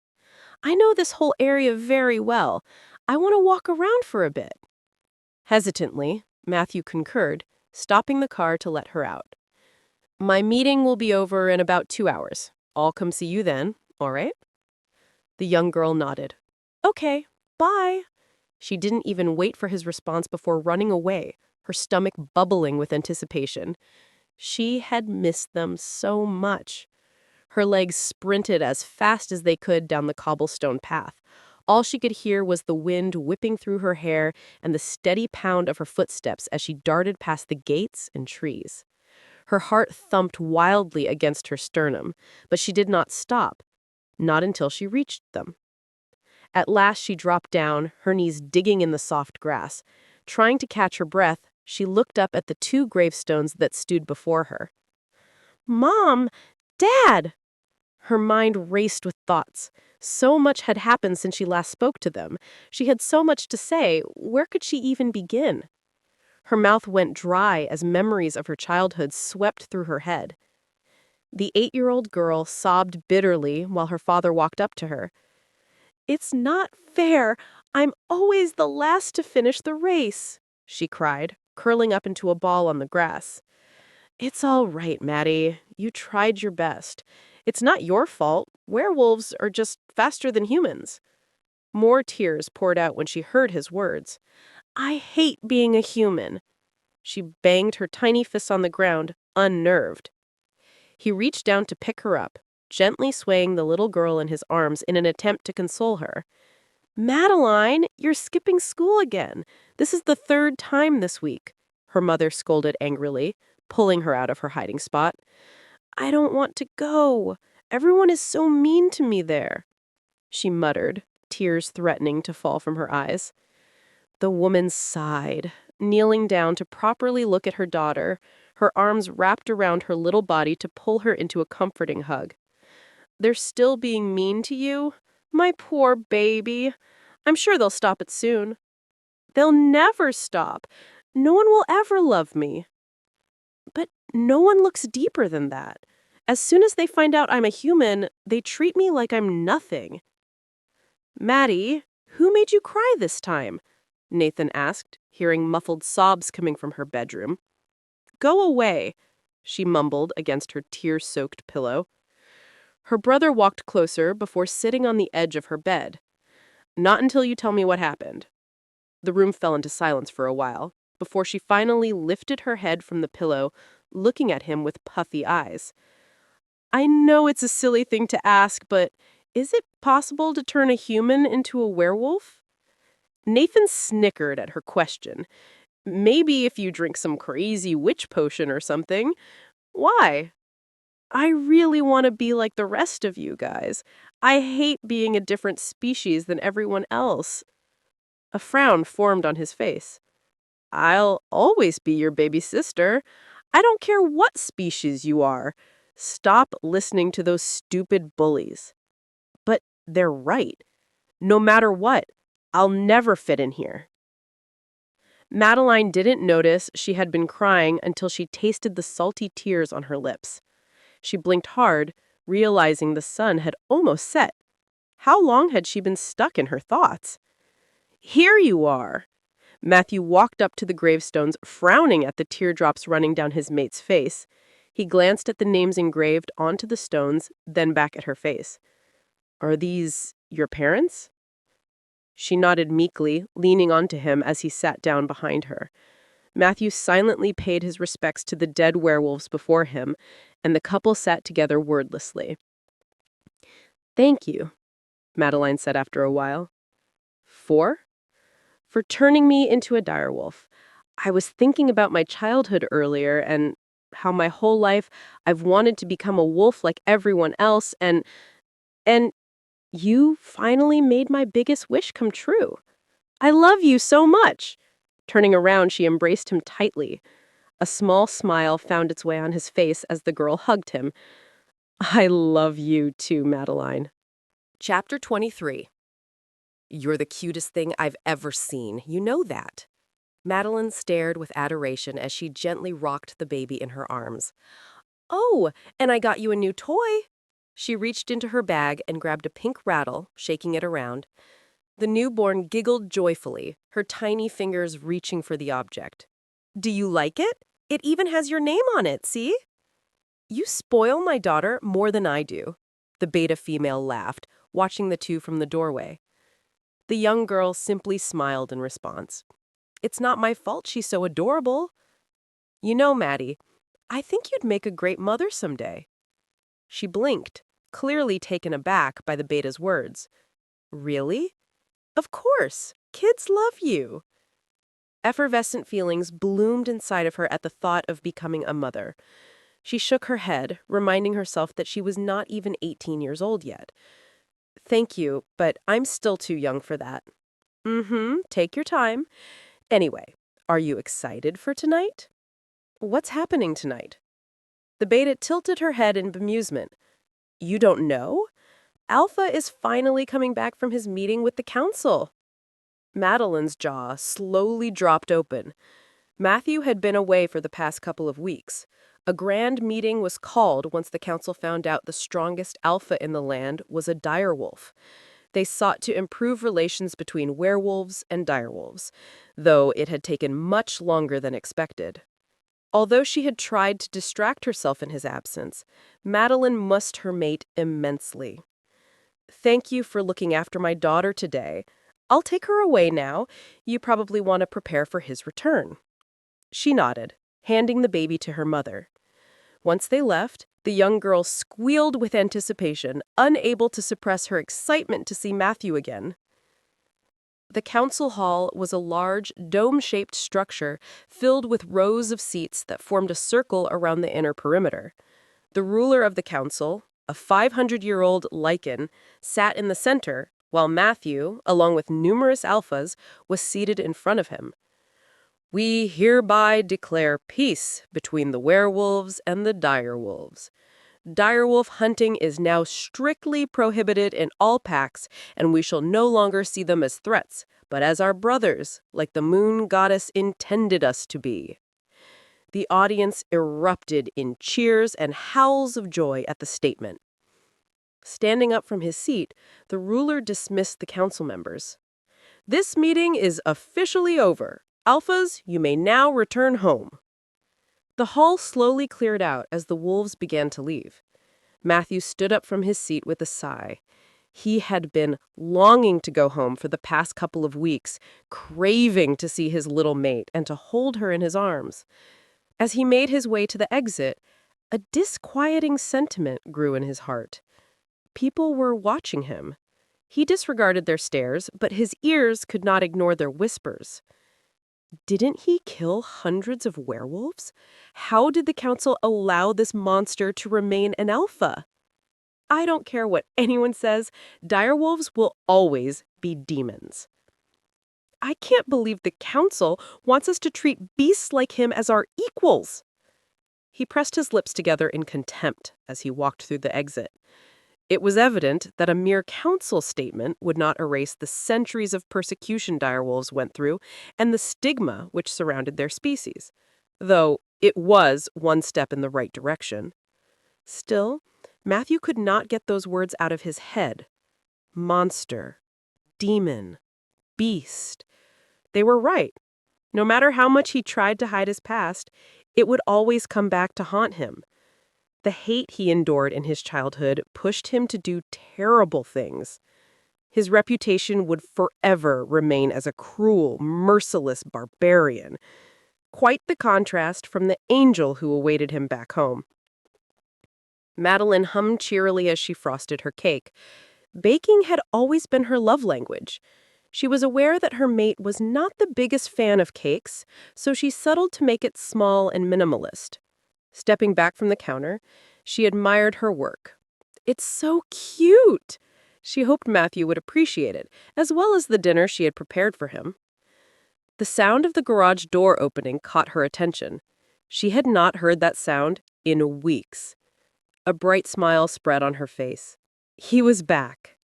"I know this whole area very well. I want to walk around for a bit." Hesitantly, Matthew concurred, stopping the car to let her out. "My meeting will be over in about 2 hours. I'll come see you then, all right?" The young girl nodded. "Okay, bye." She didn't even wait for his response before running away, her stomach bubbling with anticipation. She had missed them so much. Her legs sprinted as fast as they could down the cobblestone path. All she could hear was the wind whipping through her hair and the steady pound of her footsteps as she darted past the gates and trees. Her heart thumped wildly against her sternum, but she did not stop, not until she reached them. At last she dropped down, her knees digging in the soft grass. Trying to catch her breath, she looked up at the 2 gravestones that stood before her. "Mom! Dad!" Her mind raced with thoughts. So much had happened since she last spoke to them. She had so much to say. Where could she even begin? Her mouth went dry as memories of her childhood swept through her head. The 8-year-old girl sobbed bitterly while her father walked up to her. "It's not fair. I'm always the last to finish the race," she cried, curling up into a ball on the grass. "It's all right, Maddie. You tried your best. It's not your fault. Werewolves are just faster than humans." More tears poured out when she heard his words. "I hate being a human." She banged her tiny fists on the ground, unnerved. He reached down to pick her up, gently swaying the little girl in his arms in an attempt to console her. "Madeline, you're skipping school again. This is the 3rd time this week," her mother scolded angrily, pulling her out of her hiding spot. "I don't want to go. Everyone is so mean to me there," she muttered, tears threatening to fall from her eyes. The woman sighed, kneeling down to properly look at her daughter, her arms wrapped around her little body to pull her into a comforting hug. "They're still being mean to you? My poor baby. I'm sure they'll stop it soon." "They'll never stop. No one will ever love me." "But no one looks deeper than that. As soon as they find out I'm a human, they treat me like I'm nothing." "Maddie, who made you cry this time?" Nathan asked, hearing muffled sobs coming from her bedroom. "Go away," she mumbled against her tear-soaked pillow. Her brother walked closer before sitting on the edge of her bed. "Not until you tell me what happened." The room fell into silence for a while, before she finally lifted her head from the pillow, looking at him with puffy eyes. "I know it's a silly thing to ask, but is it possible to turn a human into a werewolf?" Nathan snickered at her question. "Maybe if you drink some crazy witch potion or something." "Why?" "I really want to be like the rest of you guys. I hate being a different species than everyone else." A frown formed on his face. "I'll always be your baby sister. I don't care what species you are. Stop listening to those stupid bullies." "But they're right. No matter what, I'll never fit in here." Madeline didn't notice she had been crying until she tasted the salty tears on her lips. She blinked hard, realizing the sun had almost set. How long had she been stuck in her thoughts? "Here you are." Matthew walked up to the gravestones, frowning at the teardrops running down his mate's face. He glanced at the names engraved onto the stones, then back at her face. "Are these your parents?" She nodded meekly, leaning onto him as he sat down behind her. Matthew silently paid his respects to the dead werewolves before him, and the couple sat together wordlessly. "Thank you," Madeline said after a while. "For?" "For turning me into a direwolf. I was thinking about my childhood earlier and how my whole life I've wanted to become a wolf like everyone else, and you finally made my biggest wish come true. I love you so much." Turning around, she embraced him tightly. A small smile found its way on his face as the girl hugged him. "I love you too, Madeline." Chapter 23. You're the cutest thing I've ever seen. You know that. Madeline stared with adoration as she gently rocked the baby in her arms. Oh, and I got you a new toy. She reached into her bag and grabbed a pink rattle, shaking it around. The newborn giggled joyfully, her tiny fingers reaching for the object. Do you like it? It even has your name on it, see? You spoil my daughter more than I do. The beta female laughed, watching the two from the doorway. The young girl simply smiled in response. It's not my fault she's so adorable. You know, Maddie, I think you'd make a great mother someday. She blinked, clearly taken aback by the beta's words. Really? Of course. Kids love you. Effervescent feelings bloomed inside of her at the thought of becoming a mother. She shook her head, reminding herself that she was not even 18 years old yet. Thank you, but I'm still too young for that. Take your time. Anyway, are you excited for tonight? What's happening tonight? The beta tilted her head in bemusement. You don't know? Alpha is finally coming back from his meeting with the council. Madeline's jaw slowly dropped open. Matthew had been away for the past couple of weeks. A grand meeting was called once the council found out the strongest alpha in the land was a direwolf. They sought to improve relations between werewolves and direwolves, though it had taken much longer than expected. Although she had tried to distract herself in his absence, Madeline missed her mate immensely. Thank you for looking after my daughter today. I'll take her away now. You probably want to prepare for his return. She nodded, handing the baby to her mother. Once they left, the young girl squealed with anticipation, unable to suppress her excitement to see Matthew again. The council hall was a large, dome-shaped structure filled with rows of seats that formed a circle around the inner perimeter. The ruler of the council, a 500-year-old lichen, sat in the center, while Matthew, along with numerous alphas, was seated in front of him. We hereby declare peace between the werewolves and the direwolves. Direwolf hunting is now strictly prohibited in all packs, and we shall no longer see them as threats, but as our brothers, like the moon goddess intended us to be. The audience erupted in cheers and howls of joy at the statement. Standing up from his seat, the ruler dismissed the council members. This meeting is officially over. Alphas, you may now return home. The hall slowly cleared out as the wolves began to leave. Matthew stood up from his seat with a sigh. He had been longing to go home for the past couple of weeks, craving to see his little mate and to hold her in his arms. As he made his way to the exit, a disquieting sentiment grew in his heart. People were watching him. He disregarded their stares, but his ears could not ignore their whispers. Didn't he kill hundreds of werewolves? How did the council allow this monster to remain an alpha? I don't care what anyone says, direwolves will always be demons. I can't believe the council wants us to treat beasts like him as our equals. He pressed his lips together in contempt as he walked through the exit. It was evident that a mere council statement would not erase the centuries of persecution direwolves went through and the stigma which surrounded their species, though it was one step in the right direction. Still, Matthew could not get those words out of his head. Monster, demon, beast. They were right. No matter how much he tried to hide his past, it would always come back to haunt him. The hate he endured in his childhood pushed him to do terrible things. His reputation would forever remain as a cruel, merciless barbarian. Quite the contrast from the angel who awaited him back home. Madeline hummed cheerily as she frosted her cake. Baking had always been her love language. She was aware that her mate was not the biggest fan of cakes, so she settled to make it small and minimalist. Stepping back from the counter, she admired her work. "It's so cute!" She hoped Matthew would appreciate it, as well as the dinner she had prepared for him. The sound of the garage door opening caught her attention. She had not heard that sound in weeks. A bright smile spread on her face. He was back.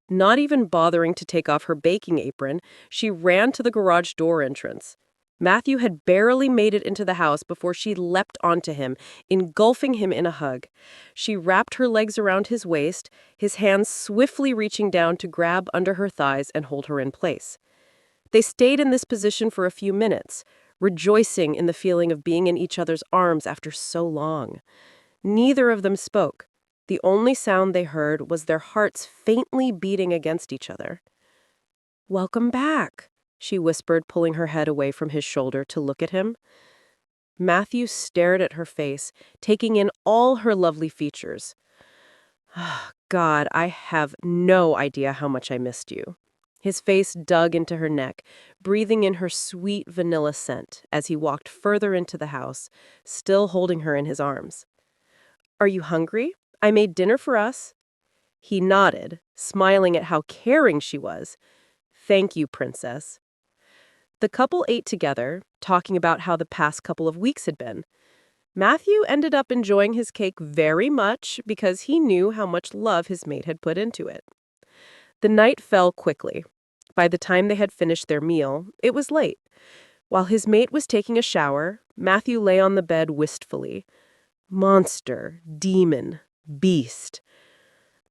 Not even bothering to take off her baking apron, she ran to the garage door entrance. Matthew had barely made it into the house before she leapt onto him, engulfing him in a hug. She wrapped her legs around his waist, his hands swiftly reaching down to grab under her thighs and hold her in place. They stayed in this position for a few minutes, rejoicing in the feeling of being in each other's arms after so long. Neither of them spoke. The only sound they heard was their hearts faintly beating against each other. "Welcome back," she whispered, pulling her head away from his shoulder to look at him. Matthew stared at her face, taking in all her lovely features. "God, I have no idea how much I missed you." His face dug into her neck, breathing in her sweet vanilla scent as he walked further into the house, still holding her in his arms. "Are you hungry? I made dinner for us." He nodded, smiling at how caring she was. "Thank you, princess." The couple ate together, talking about how the past couple of weeks had been. Matthew ended up enjoying his cake very much because he knew how much love his mate had put into it. The night fell quickly. By the time they had finished their meal, it was late. While his mate was taking a shower, Matthew lay on the bed wistfully. Monster, demon, beast.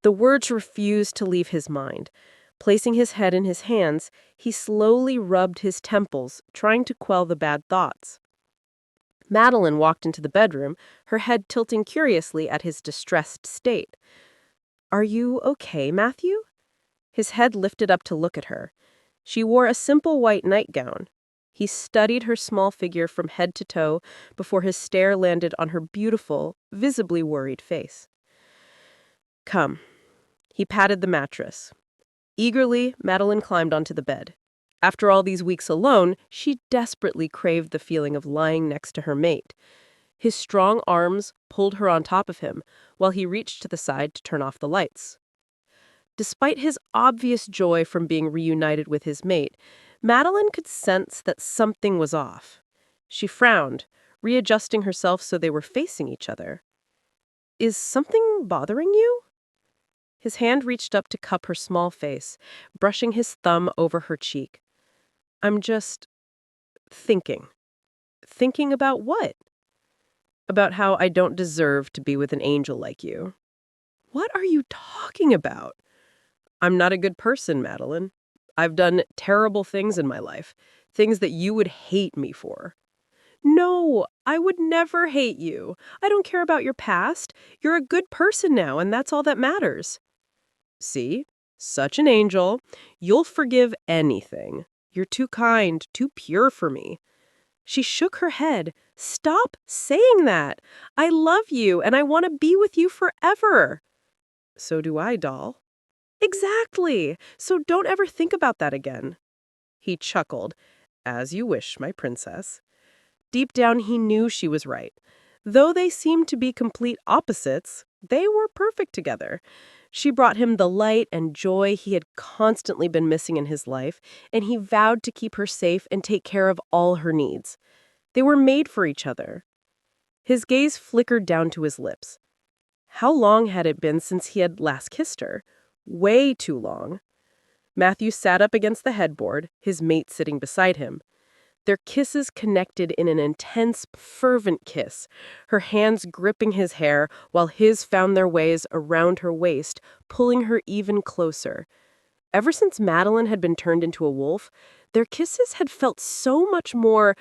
The words refused to leave his mind. Placing his head in his hands, he slowly rubbed his temples, trying to quell the bad thoughts. Madeline walked into the bedroom, her head tilting curiously at his distressed state. "Are you okay, Matthew?" His head lifted up to look at her. She wore a simple white nightgown. He studied her small figure from head to toe before his stare landed on her beautiful, visibly worried face. "Come." He patted the mattress. Eagerly, Madeline climbed onto the bed. After all these weeks alone, she desperately craved the feeling of lying next to her mate. His strong arms pulled her on top of him, while he reached to the side to turn off the lights. Despite his obvious joy from being reunited with his mate, Madeline could sense that something was off. She frowned, readjusting herself so they were facing each other. "Is something bothering you?" His hand reached up to cup her small face, brushing his thumb over her cheek. "I'm just thinking." "Thinking about what?" "About how I don't deserve to be with an angel like you." "What are you talking about?" "I'm not a good person, Madeline. I've done terrible things in my life, things that you would hate me for." "No, I would never hate you. I don't care about your past. You're a good person now, and that's all that matters." "See? Such an angel. You'll forgive anything. You're too kind, too pure for me." She shook her head. "Stop saying that. I love you, and I want to be with you forever." "So do I, doll." "Exactly. So don't ever think about that again." He chuckled. "As you wish, my princess." Deep down, he knew she was right. Though they seemed to be complete opposites, they were perfect together. She brought him the light and joy he had constantly been missing in his life, and he vowed to keep her safe and take care of all her needs. They were made for each other. His gaze flickered down to his lips. How long had it been since he had last kissed her? Way too long. Matthew sat up against the headboard, his mate sitting beside him. Their kisses connected in an intense, fervent kiss, her hands gripping his hair while his found their ways around her waist, pulling her even closer. Ever since Madeline had been turned into a wolf, their kisses had felt so much more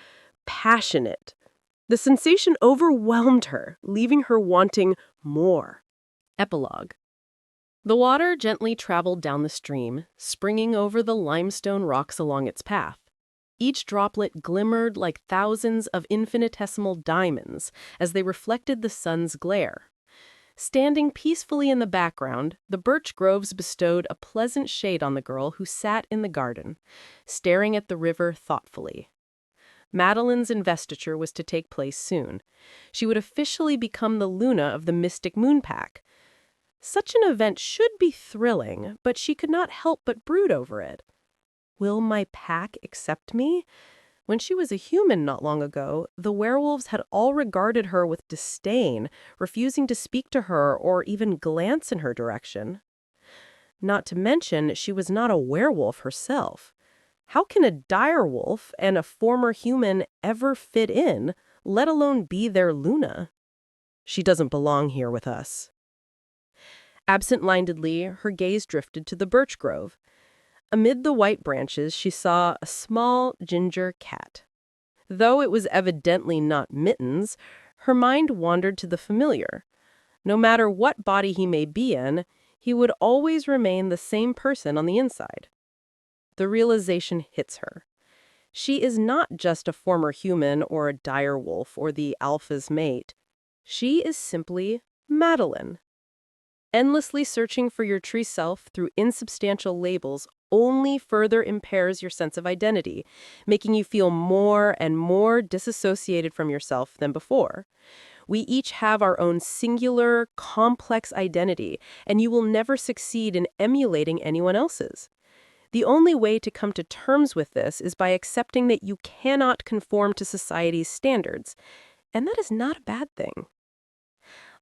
passionate. The sensation overwhelmed her, leaving her wanting more. Epilogue. The water gently traveled down the stream, springing over the limestone rocks along its path. Each droplet glimmered like thousands of infinitesimal diamonds as they reflected the sun's glare. Standing peacefully in the background, the birch groves bestowed a pleasant shade on the girl who sat in the garden, staring at the river thoughtfully. Madeline's investiture was to take place soon. She would officially become the Luna of the Mystic Moon Pack. Such an event should be thrilling, but she could not help but brood over it. Will my pack accept me? When she was a human not long ago, the werewolves had all regarded her with disdain, refusing to speak to her or even glance in her direction. Not to mention, she was not a werewolf herself. How can a dire wolf and a former human ever fit in, let alone be their Luna? She doesn't belong here with us. Absent-mindedly, her gaze drifted to the birch grove. Amid the white branches, she saw a small ginger cat. Though it was evidently not Mittens, her mind wandered to the familiar. No matter what body he may be in, he would always remain the same person on the inside. The realization hits her. She is not just a former human or a dire wolf or the alpha's mate. She is simply Madeline. Endlessly searching for your true self through insubstantial labels only further impairs your sense of identity, making you feel more and more disassociated from yourself than before. We each have our own singular, complex identity, and you will never succeed in emulating anyone else's. The only way to come to terms with this is by accepting that you cannot conform to society's standards, and that is not a bad thing.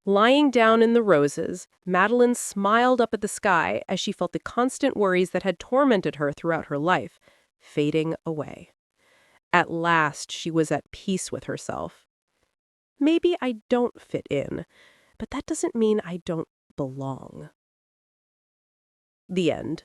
Lying down in the roses, Madeline smiled up at the sky as she felt the constant worries that had tormented her throughout her life fading away. At last, she was at peace with herself. Maybe I don't fit in, but that doesn't mean I don't belong. The end.